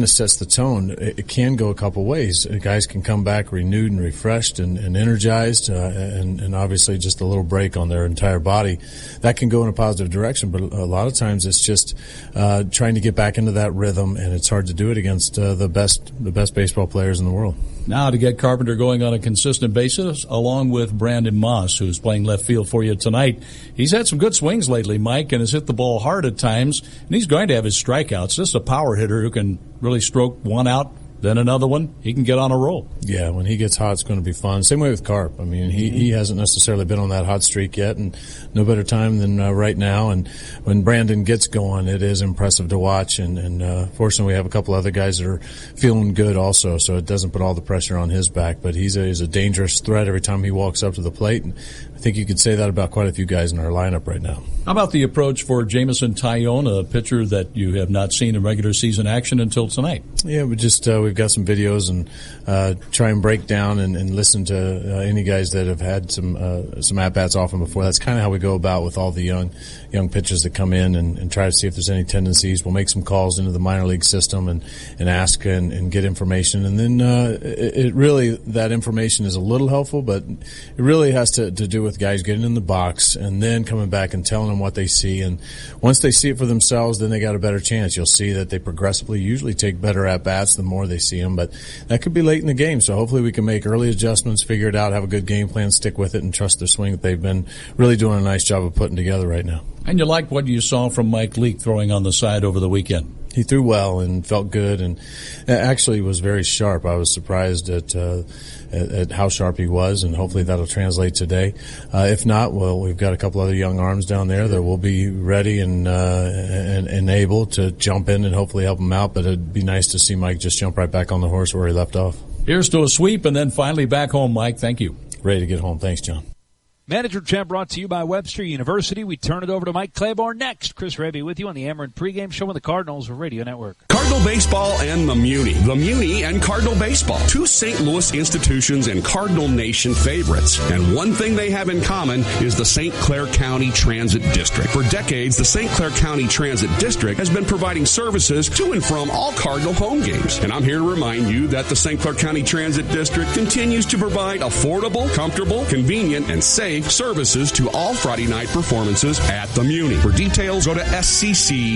Speaker 12: sets the tone. It can go a couple ways. Guys can come back renewed and refreshed and energized, and obviously just a little break on their entire body. That can go in a positive direction, but a lot of times it's just trying to get back into that rhythm, and it's hard to do it against the best baseball players in the world.
Speaker 4: Now to get Carpenter going on a consistent basis, along with Brandon Moss, who's playing left field for you tonight. He's had some good swings lately, Mike, and has hit the ball hard at times, and he's going to have his strikeouts. This is a power hitter who can really stroke one out, then another one. He can get on a roll.
Speaker 12: Yeah, when he gets hot, it's going to be fun. Same way with Carp. I mean, he hasn't necessarily been on that hot streak yet, and no better time than right now. And when Brandon gets going, it is impressive to watch. And fortunately, we have a couple other guys that are feeling good also, so it doesn't put all the pressure on his back. But he's a dangerous threat every time he walks up to the plate. And I think you could say that about quite a few guys in our lineup right now.
Speaker 4: How about the approach for Jamison Tyone, a pitcher that you have not seen in regular season action until tonight?
Speaker 12: Yeah, we've we've got some videos and try and break down and listen to any guys that have had some at-bats off them before. That's kind of how we go about with all the young pitchers that come in and try to see if there's any tendencies. We'll make some calls into the minor league system and ask and get information. And then it really, that information is a little helpful, but it really has to do with guys getting in the box and then coming back and telling them what they see. And once they see it for themselves, then they got a better chance. You'll see that they progressively usually take better at-bats the more they see them, but that could be late in the game. So hopefully we can make early adjustments, figure it out, have a good game plan, stick with it, and trust their swing that they've been really doing a nice job of putting together right now.
Speaker 4: And you like what you saw from Mike Leake throwing on the side over the weekend?
Speaker 12: He threw well and felt good, and actually was very sharp. I was surprised at how sharp he was, and hopefully that'll translate today. If not, well, we've got a couple other young arms down there that will be ready and able to jump in and hopefully help him out. But it'd be nice to see Mike just jump right back on the horse where he left off.
Speaker 4: Here's to a sweep, and then finally back home, Mike. Thank you.
Speaker 12: Ready to get home. Thanks, John.
Speaker 14: Manager Chat brought to you by Webster University. We turn it over to Mike Claiborne next. Chris Revy with you on the Amarin pregame show on the Cardinals Radio Network.
Speaker 13: Cardinal Baseball and the Muni. The Muni and Cardinal Baseball. Two St. Louis institutions and Cardinal Nation favorites. And one thing they have in common is the St. Clair County Transit District. For decades, the St. Clair County Transit District has been providing services to and from all Cardinal home games. And I'm here to remind you that the St. Clair County Transit District continues to provide affordable, comfortable, convenient, and safe services to all Friday night performances at the Muni. For details, go to scctd.org.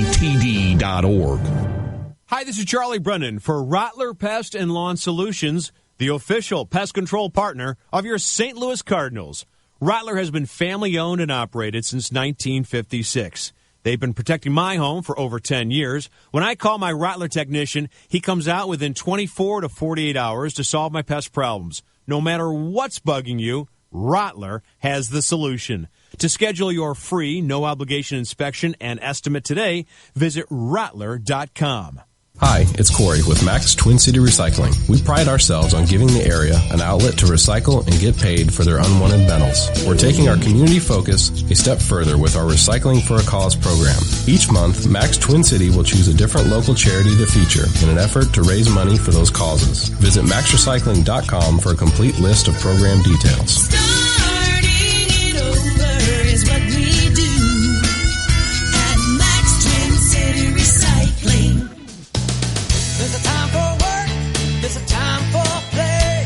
Speaker 15: Hi, this is Charlie Brennan for Rottler Pest and Lawn Solutions, the official pest control partner of your St. Louis Cardinals. Rottler has been family-owned and operated since 1956. They've been protecting my home for over 10 years. When I call my Rottler technician, he comes out within 24 to 48 hours to solve my pest problems. No matter what's bugging you, Rottler has the solution. To schedule your free, no-obligation inspection and estimate today, visit Rottler.com.
Speaker 17: Hi, it's Corey with Max Twin City Recycling. We pride ourselves on giving the area an outlet to recycle and get paid for their unwanted metals. We're taking our community focus a step further with our Recycling for a Cause program. Each month, Max Twin City will choose a different local charity to feature in an effort to raise money for those causes. Visit maxrecycling.com for a complete list of program details.
Speaker 18: Starting it over is what we do at Max Twin City Recycling. There's a time for work, there's a time for play.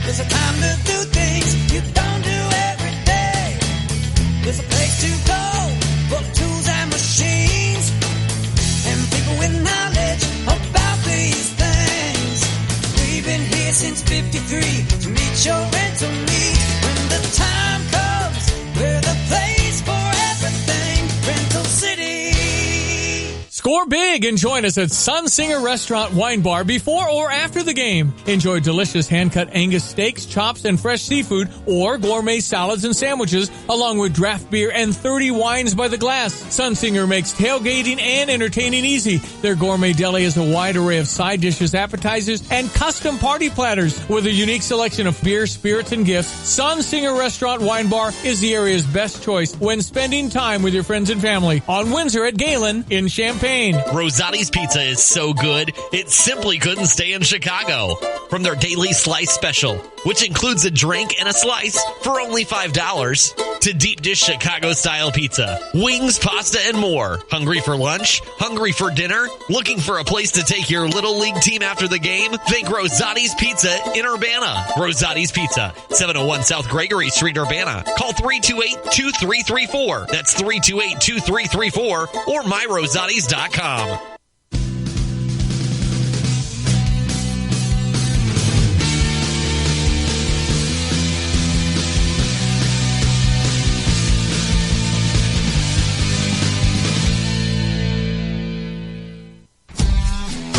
Speaker 18: There's a time to do things you don't do every day. There's a place to go for tools and machines and people with knowledge about these things. We've been here since 53 to meet your rental needs. When the time comes, we're the place for everything. Rental City.
Speaker 22: Score big and join us at Sunsinger Restaurant Wine Bar before or after the game. Enjoy delicious hand-cut Angus steaks, chops, and fresh seafood, or gourmet salads and sandwiches, along with draft beer and 30 wines by the glass. Sunsinger makes tailgating and entertaining easy. Their gourmet deli has a wide array of side dishes, appetizers, and custom party platters. With a unique selection of beer, spirits, and gifts, Sunsinger Restaurant Wine Bar is the area's best choice when spending time with your friends and family. On Windsor at Galen in Champaign.
Speaker 28: Rosati's Pizza is so good, it simply couldn't stay in Chicago. From their daily slice special, which includes a drink and a slice for only $5, to deep dish Chicago-style pizza, wings, pasta, and more. Hungry for lunch? Hungry for dinner? Looking for a place to take your Little League team after the game? Think Rosati's Pizza in Urbana. Rosati's Pizza, 701 South Gregory Street, Urbana. Call 328-2334. That's 328-2334 or myrosatis.com.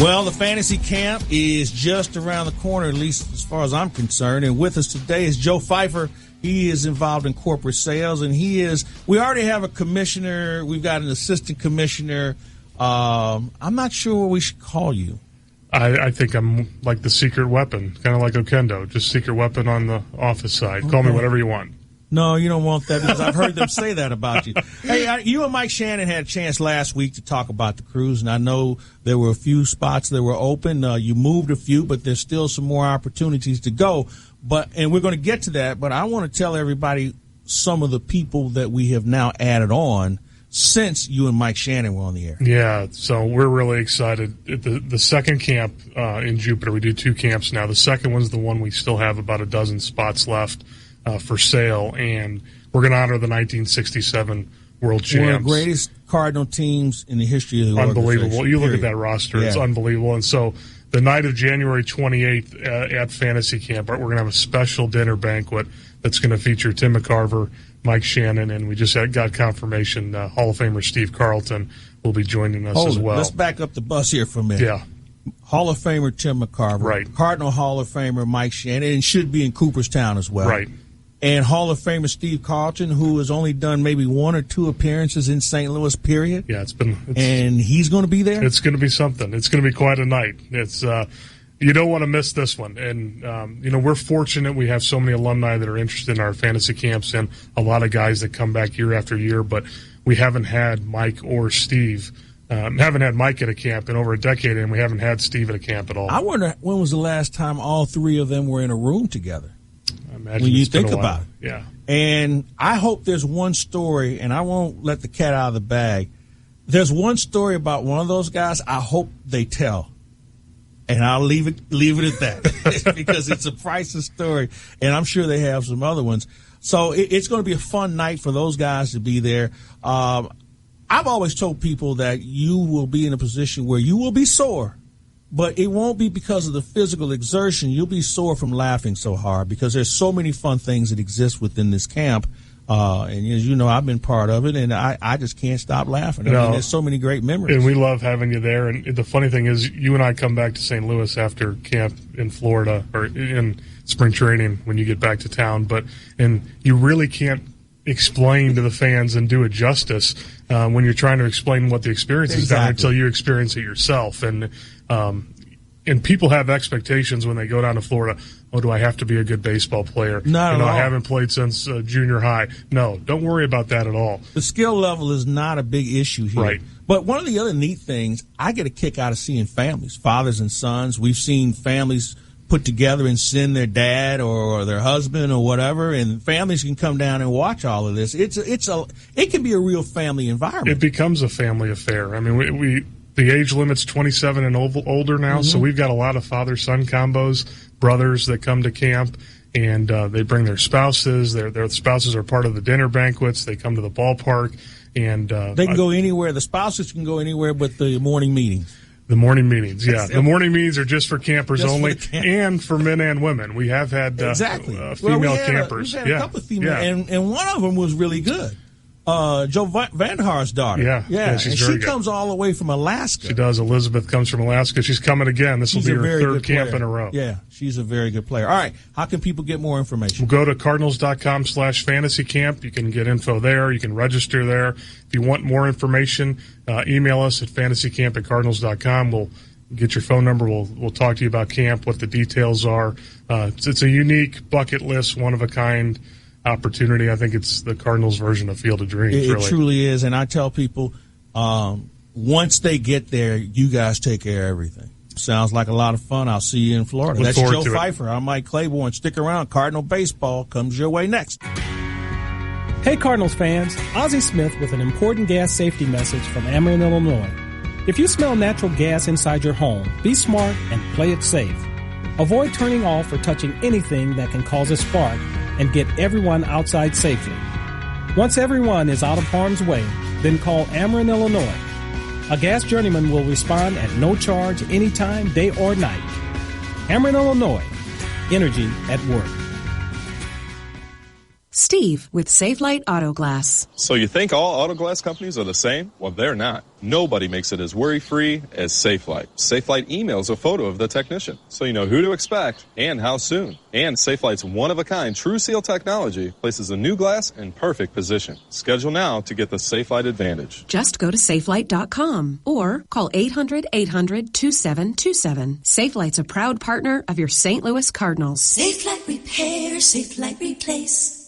Speaker 20: Well, the fantasy camp is just around the corner, at least as far as I'm concerned. And with us today is Joe Pfeiffer. He is involved in corporate sales, and we already have a commissioner. We've got an assistant commissioner. I'm not sure what we should call you.
Speaker 21: I think I'm like the secret weapon, kind of like Okendo, just secret weapon on the office side. Okay. Call me whatever you want.
Speaker 20: No, you don't want that because I've heard them say that about you. Hey, you and Mike Shannon had a chance last week to talk about the cruise, and I know there were a few spots that were open. You moved a few, but there's still some more opportunities to go. And we're going to get to that, but I want to tell everybody some of the people that we have now added on since you and Mike Shannon were on the air.
Speaker 21: Yeah, so we're really excited. The second camp in Jupiter, we do 2 camps now. The second one's the one we still have about a dozen spots left for sale, and we're going to honor the 1967 World Champs.
Speaker 20: One of the greatest Cardinal teams in the history of the
Speaker 21: Unbelievable.
Speaker 20: organization.
Speaker 21: You look at that roster, it's unbelievable. And so the night of January 28th at Fantasy Camp, we're going to have a special dinner banquet that's going to feature Tim McCarver, Mike Shannon, and we just got confirmation Hall of Famer Steve Carlton will be joining us as well.
Speaker 20: Let's back up the bus here for a minute.
Speaker 21: Yeah.
Speaker 20: Hall of Famer Tim McCarver.
Speaker 21: Right.
Speaker 20: Cardinal Hall of Famer Mike Shannon, and should be in Cooperstown as well.
Speaker 21: Right.
Speaker 20: And Hall of Famer Steve Carlton, who has only done maybe 1 or 2 appearances in St. Louis, period.
Speaker 21: Yeah,
Speaker 20: and he's going to be there?
Speaker 21: It's going to be something. It's going to be quite a night. It's you don't want to miss this one. And, we're fortunate we have so many alumni that are interested in our fantasy camps and a lot of guys that come back year after year, but we haven't had Mike or Steve. Haven't had Mike at a camp in over a decade, and we haven't had Steve at a camp at all.
Speaker 20: I wonder when was the last time all 3 of them were in a room together?
Speaker 21: I imagine
Speaker 20: when you think about it.
Speaker 21: Yeah.
Speaker 20: And I hope there's one story, and I won't let the cat out of the bag. There's one story about one of those guys I hope they tell. And I'll leave it at that because it's a priceless story, and I'm sure they have some other ones. So it's going to be a fun night for those guys to be there. I've always told people that you will be in a position where you will be sore, but it won't be because of the physical exertion. You'll be sore from laughing so hard because there's so many fun things that exist within this camp. And as you know, I've been part of it, and I just can't stop laughing. I mean, there's so many great memories.
Speaker 21: And we love having you there. And the funny thing is, you and I come back to St. Louis after camp in Florida or in spring training when you get back to town. And you really can't explain to the fans and do it justice when you're trying to explain what the experience is down there until you experience it yourself. And people have expectations when they go down to Florida. Oh, do I have to be a good baseball player?
Speaker 20: Not at all.
Speaker 21: I haven't played since junior high. No, don't worry about that at all.
Speaker 20: The skill level is not a big issue here.
Speaker 21: Right.
Speaker 20: But one of the other neat things, I get a kick out of seeing families, fathers and sons. We've seen families put together and send their dad or their husband or whatever, and families can come down and watch all of this. It can be a real family environment.
Speaker 21: It becomes a family affair. I mean, the age limit's 27 and older now, so we've got a lot of father-son combos, brothers that come to camp, and they bring their spouses. Their spouses are part of the dinner banquets. They come to the ballpark, and
Speaker 20: they can go anywhere. The spouses can go anywhere but the morning meetings.
Speaker 21: The morning meetings, yeah. The morning meetings are just for campers only, and for men and women. We have had female campers.
Speaker 20: We've had a couple of female, and one of them was really good. Joe Vanderhaar's daughter.
Speaker 21: Yeah, she's
Speaker 20: and
Speaker 21: very
Speaker 20: she
Speaker 21: good.
Speaker 20: Comes all the way from Alaska.
Speaker 21: She does. Elizabeth comes from Alaska. She's coming again. This will be her 3rd camp
Speaker 20: player.
Speaker 21: in a row.
Speaker 20: Yeah, she's a very good player. All right, how can people get more information?
Speaker 21: We'll go to cardinals.com/fantasy camp. You can get info there. You can register there. If you want more information, email us at fantasycamp@cardinals.com. We'll get your phone number. We'll talk to you about camp, what the details are. It's a unique bucket list, one-of-a-kind opportunity. I think it's the Cardinals' version of Field of Dreams.
Speaker 20: It truly is, and I tell people, once they get there, you guys take care of everything. Sounds like a lot of fun. I'll see you in Florida. That's Joe Pfeiffer. I'm Mike Claiborne. Stick around. Cardinal Baseball comes your way next.
Speaker 2: Hey, Cardinals fans. Ozzie Smith with an important gas safety message from Ameren, Illinois. If you smell natural gas inside your home, be smart and play it safe. Avoid turning off or touching anything that can cause a spark, and get everyone outside safely. Once everyone is out of harm's way, then call Ameren, Illinois. A gas journeyman will respond at no charge anytime, day or night. Ameren, Illinois. Energy at work.
Speaker 8: Steve with Safelite Auto Glass.
Speaker 10: So you think all auto glass companies are the same? Well, they're not. Nobody makes it as worry-free as Safelite. Safelite emails a photo of the technician, so you know who to expect and how soon. And Safelite's one-of-a-kind True Seal technology places a new glass in perfect position. Schedule now to get the Safelite advantage.
Speaker 8: Just go to safelite.com or call 800-800-2727. Safelite's a proud partner of your St. Louis Cardinals.
Speaker 18: Safelite Repair, Safelite Replace.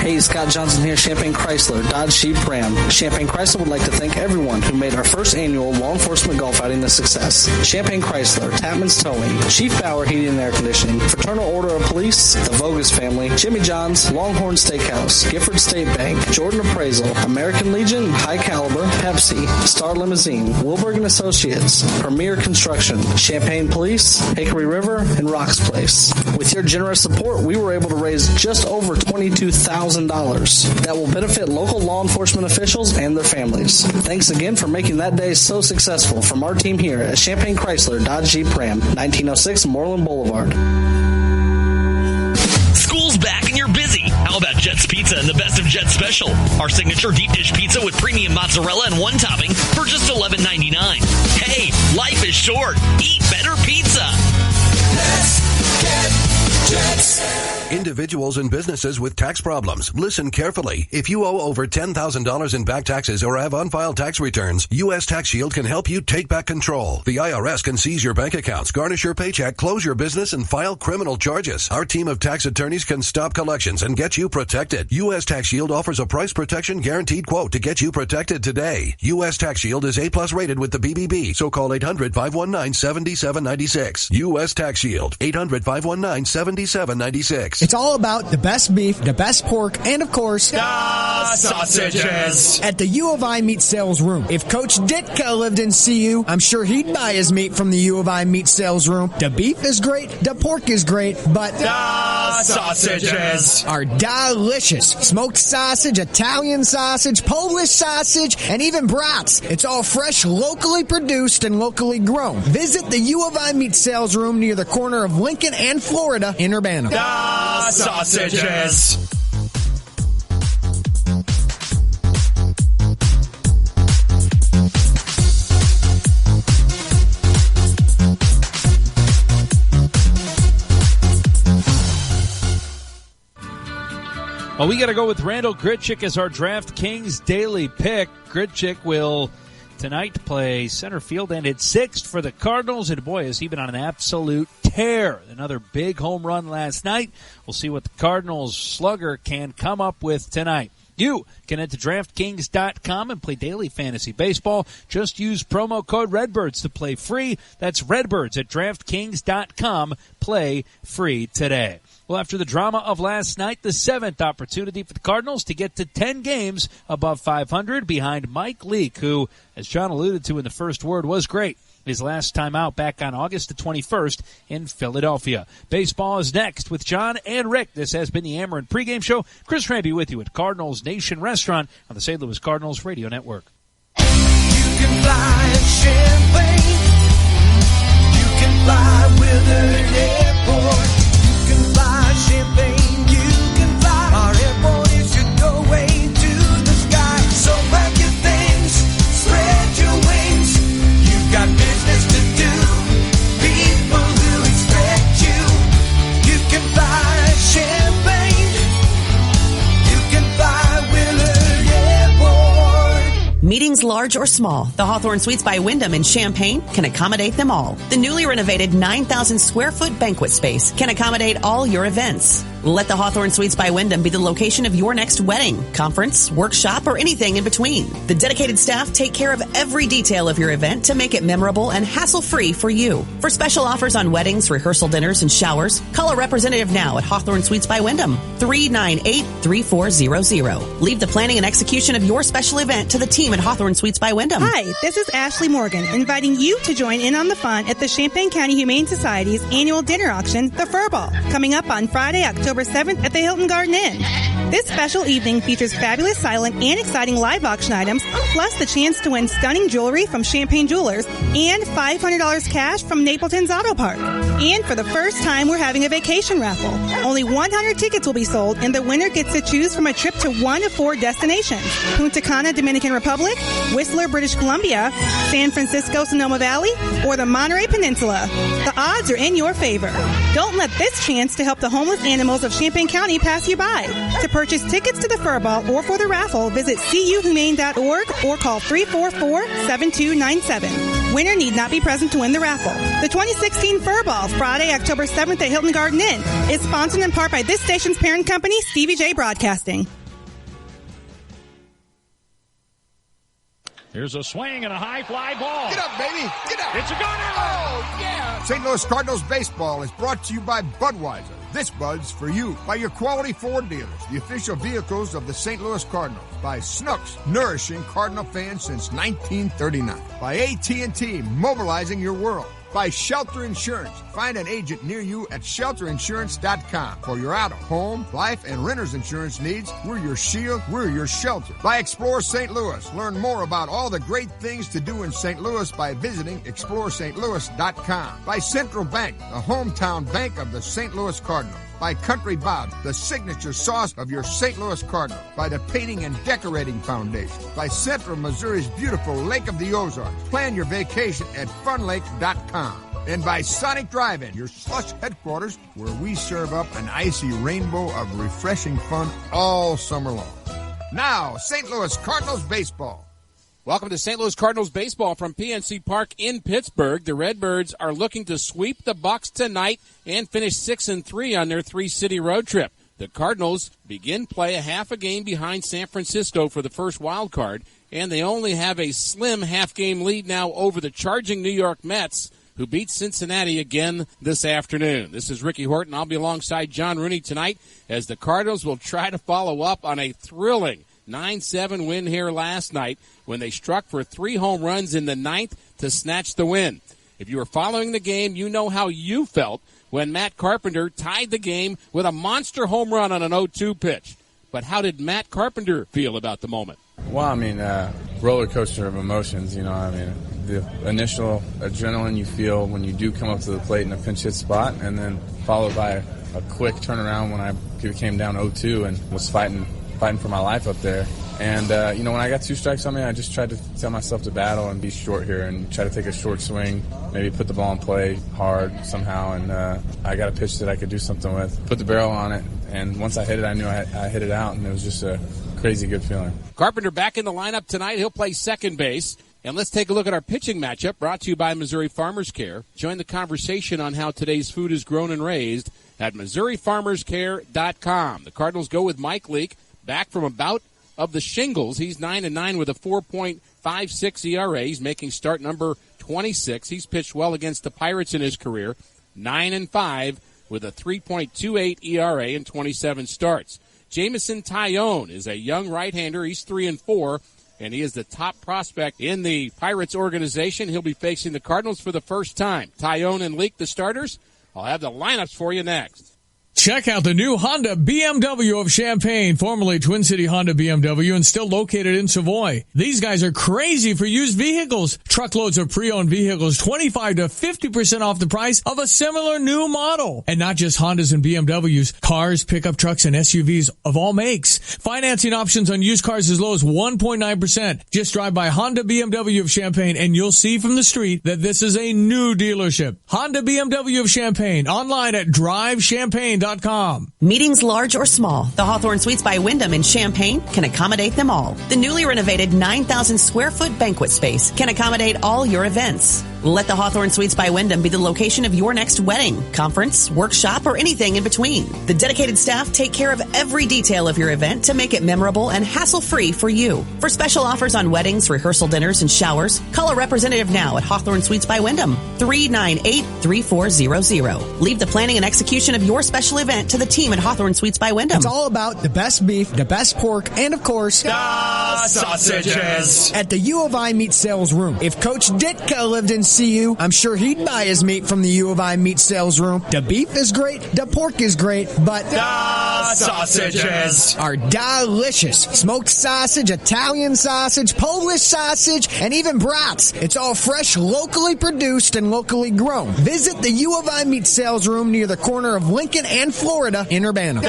Speaker 1: Hey, Scott Johnson here, Champaign Chrysler, Dodge Jeep Ram. Champaign Chrysler would like to thank everyone who made our first annual law enforcement golf outing a success. Champaign Chrysler, Tapman's Towing, Chief Bauer Heating and Air Conditioning, Fraternal Order of Police, the Vogus family, Jimmy John's, Longhorn Steakhouse, Gifford State Bank, Jordan Appraisal, American Legion, High Caliber, Pepsi, Star Limousine, Wilberg & Associates, Premier Construction, Champaign Police, Hickory River, and Rocks Place. With your generous support, we were able to raise just over $22,000 that will benefit local law enforcement officials and their families. Thanks again for making that day so successful from our team here at Champaign Chrysler Dodge Jeep Ram, 1906 Moreland Boulevard.
Speaker 28: School's back and you're busy. How about Jet's Pizza and the Best of Jet Special? Our signature deep dish pizza with premium mozzarella and one topping for just $11.99. Hey, life is short. Eat better pizza.
Speaker 18: Let's get Jets.
Speaker 5: Individuals and businesses with tax problems, listen carefully. If you owe over $10,000 in back taxes or have unfiled tax returns, U.S. Tax Shield can help you take back control. The IRS can seize your bank accounts, garnish your paycheck, close your business, and file criminal charges. Our team of tax attorneys can stop collections and get you protected. U.S. Tax Shield offers a price protection guaranteed quote to get you protected today. U.S. Tax Shield is A+ rated with the BBB, so call 800-519-7796. U.S. Tax Shield, 800-519-7796.
Speaker 16: It's all about the best beef, the best pork, and of course,
Speaker 28: the sausages.
Speaker 16: At the U of I Meat Sales Room. If Coach Ditka lived in CU, I'm sure he'd buy his meat from the U of I Meat Sales Room. The beef is great, the pork is great, but
Speaker 28: the sausages
Speaker 16: are delicious. Smoked sausage, Italian sausage, Polish sausage, and even brats. It's all fresh, locally produced, and locally grown. Visit the U of I Meat Sales Room near the corner of Lincoln and Florida in Urbana.
Speaker 28: Sausages.
Speaker 14: Well, we got to go with Randall Gritchick as our DraftKings daily pick. Gritchick will tonight play center field and hit sixth for the Cardinals. And boy, has he been on an absolute tear. Another big home run last night. We'll see what the Cardinals slugger can come up with tonight. You can head to DraftKings.com and play daily fantasy baseball. Just use promo code Redbirds to play free. That's Redbirds at DraftKings.com. Play free today. Well, after the drama of last night, the seventh opportunity for the Cardinals to get to 10 games above 500 behind Mike Leake, who, as John alluded to in the first word, was great. His last time out back on August the 21st in Philadelphia. Baseball is next with John and Rick. This has been the Ameren pregame show. Chris Ramby with you at Cardinals Nation Restaurant on the St. Louis Cardinals Radio Network.
Speaker 18: You can fly Champaign. You can fly Willard Airport. You can fly Champaign. You can fly. Our airport is your doorway to the sky. So pack your things, spread your wings. You've got business to do. People who expect you. You can fly Champaign. You can fly Willard Airport.
Speaker 23: Meetings large or small, the Hawthorne Suites by Wyndham in Champaign can accommodate them all. The newly renovated 9,000 square foot banquet space can accommodate all your events. Let the Hawthorne Suites by Wyndham be the location of your next wedding, conference, workshop, or anything in between. The dedicated staff take care of every detail of your event to make it memorable and hassle-free for you. For special offers on weddings, rehearsal dinners, and showers, call a representative now at Hawthorne Suites by Wyndham, 398-3400. Leave the planning and execution of your special event to the team at Hawthorne Suites by Wyndham.
Speaker 24: Hi, this is Ashley Morgan, inviting you to join in on the fun at the Champaign County Humane Society's annual dinner auction, The Fur Ball, coming up on Friday, October 7th at the Hilton Garden Inn. This special evening features fabulous silent and exciting live auction items, plus the chance to win stunning jewelry from Champaign Jewelers and $500 cash from Napleton's Auto Park. And for the first time, we're having a vacation raffle. Only 100 tickets will be sold, and the winner gets to choose from a trip to one of 4 destinations: Punta Cana, Dominican Republic, Whistler, British Columbia, San Francisco, Sonoma Valley, or the Monterey Peninsula. The odds are in your favor. Don't let this chance to help the homeless animals of Champaign County pass you by. To purchase tickets to the Fur Ball or for the raffle, visit cuhumane.org or call 344-7297. Winner need not be present to win the raffle. The 2016 Fur Ball, Friday, October 7th at Hilton Garden Inn, is sponsored in part by this station's parent company, Stevie J Broadcasting.
Speaker 4: Here's a swing and a high fly ball.
Speaker 3: Get up, baby. Get up.
Speaker 4: It's a gunner.
Speaker 3: Oh, yeah. St. Louis Cardinals baseball is brought to you by Budweiser. This Bud's for you. By your quality Ford dealers, the official vehicles of the St. Louis Cardinals. By Snooks, nourishing Cardinal fans since 1939. By AT&T, mobilizing your world. By Shelter Insurance. Find an agent near you at shelterinsurance.com. For your auto, home, life, and renter's insurance needs, we're your shield, we're your shelter. By Explore St. Louis. Learn more about all the great things to do in St. Louis by visiting exploreStLouis.com. By Central Bank, the hometown bank of the St. Louis Cardinals. By Country Bob, the signature sauce of your St. Louis Cardinals. By the Painting and Decorating Foundation. By Central Missouri's beautiful Lake of the Ozarks. Plan your vacation at funlake.com. And by Sonic Drive-In, your slush headquarters, where we serve up an icy rainbow of refreshing fun all summer long. Now, St. Louis Cardinals baseball.
Speaker 6: Welcome to St. Louis Cardinals baseball from PNC Park in Pittsburgh. The Redbirds are looking to sweep the Bucs tonight and finish 6-3 on their three-city road trip. The Cardinals begin play a half a game behind San Francisco for the first wild card, and they only have a slim half-game lead now over the charging New York Mets, who beat Cincinnati again this afternoon. This is Ricky Horton. I'll be alongside John Rooney tonight as the Cardinals will try to follow up on a thrilling 9-7 win here last night when they struck for 3 home runs in the 9th to snatch the win. If you were following the game, you know how you felt when Matt Carpenter tied the game with a monster home run on an 0-2 pitch. But how did Matt Carpenter feel about the moment?
Speaker 9: Well, I mean, roller coaster of emotions, you know. I mean, the initial adrenaline you feel when you do come up to the plate in a pinch hit spot, and then followed by a quick turnaround when I came down 0-2 and was fighting for my life up there. And, you know, when I got 2 strikes on me, I just tried to tell myself to battle and be short here and try to take a short swing, maybe put the ball in play hard somehow. And I got a pitch that I could do something with, put the barrel on it. And once I hit it, I knew I hit it out, and it was just a crazy good feeling.
Speaker 6: Carpenter back in the lineup tonight. He'll play second base. And let's take a look at our pitching matchup brought to you by Missouri Farmers Care. Join the conversation on how today's food is grown and raised at MissouriFarmersCare.com. The Cardinals go with Mike Leake, back from a bout of the shingles. He's 9-9 with a 4.56 ERA. He's making start number 26. He's pitched well against the Pirates in his career. 9-5 with a 3.28 ERA in 27 starts. Jamison Tyone is a young right-hander. He's 3-4, and he is the top prospect in the Pirates organization. He'll be facing the Cardinals for the first time. Tyone and Leake, the starters. I'll have the lineups for you next.
Speaker 22: Check out the new Honda BMW of Champaign, formerly Twin City Honda BMW and still located in Savoy. These guys are crazy for used vehicles. Truckloads of pre-owned vehicles, 25 to 50% off the price of a similar new model. And not just Hondas and BMWs, cars, pickup trucks, and SUVs of all makes. Financing options on used cars as low as 1.9%. Just drive by Honda BMW of Champaign and you'll see from the street that this is a new dealership. Honda BMW of Champaign, online at DriveChampaign.com.
Speaker 23: Meetings large or small, the Hawthorne Suites by Wyndham in Champaign can accommodate them all. The newly renovated 9,000 square foot banquet space can accommodate all your events. Let the Hawthorne Suites by Wyndham be the location of your next wedding, conference, workshop, or anything in between. The dedicated staff take care of every detail of your event to make it memorable and hassle-free for you. For special offers on weddings, rehearsal dinners, and showers, call a representative now at Hawthorne Suites by Wyndham, 398-3400. Leave the planning and execution of your special event to the team at Hawthorne Suites by Wyndham.
Speaker 16: It's all about the best beef, the best pork, and of course,
Speaker 28: the sausages.
Speaker 16: At the U of I Meat Sales Room. If Coach Ditka lived in CU, I'm sure he'd buy his meat from the U of I Meat Sales Room. The beef is great, the pork is great, but
Speaker 28: the sausages
Speaker 16: are delicious. Smoked sausage, Italian sausage, Polish sausage, and even brats. It's all fresh, locally produced, and locally grown. Visit the U of I Meat sales room near the corner of Lincoln and Florida in Urbana.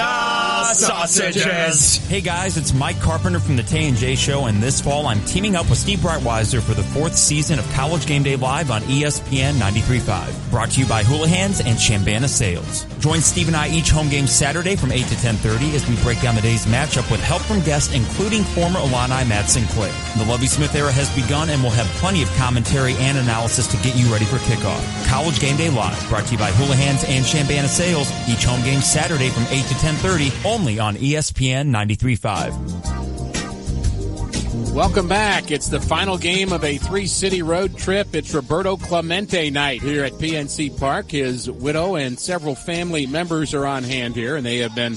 Speaker 7: Sausages! Hey guys, it's Mike Carpenter from the Tay and J Show, and this fall I'm teaming up with Steve Breitweiser for the 4th season of College Game Day Live on ESPN 93.5. Brought to you by Houlihan's and Chambana Sales. Join Steve and I each home game Saturday from 8 to 10:30 as we break down the day's matchup with help from guests including former Illini Matt Sinclair. The Lovie Smith era has begun and we'll have plenty of commentary and analysis to get you ready for kickoff. College Game Day Live, brought to you by Houlihan's and Chambana Sales. Each home game Saturday from 8 to 10:30, only on ESPN 93.5.
Speaker 6: Welcome back. It's the final game of a 3-city road trip. It's Roberto Clemente night here at PNC Park. His widow and several family members are on hand here, and they have been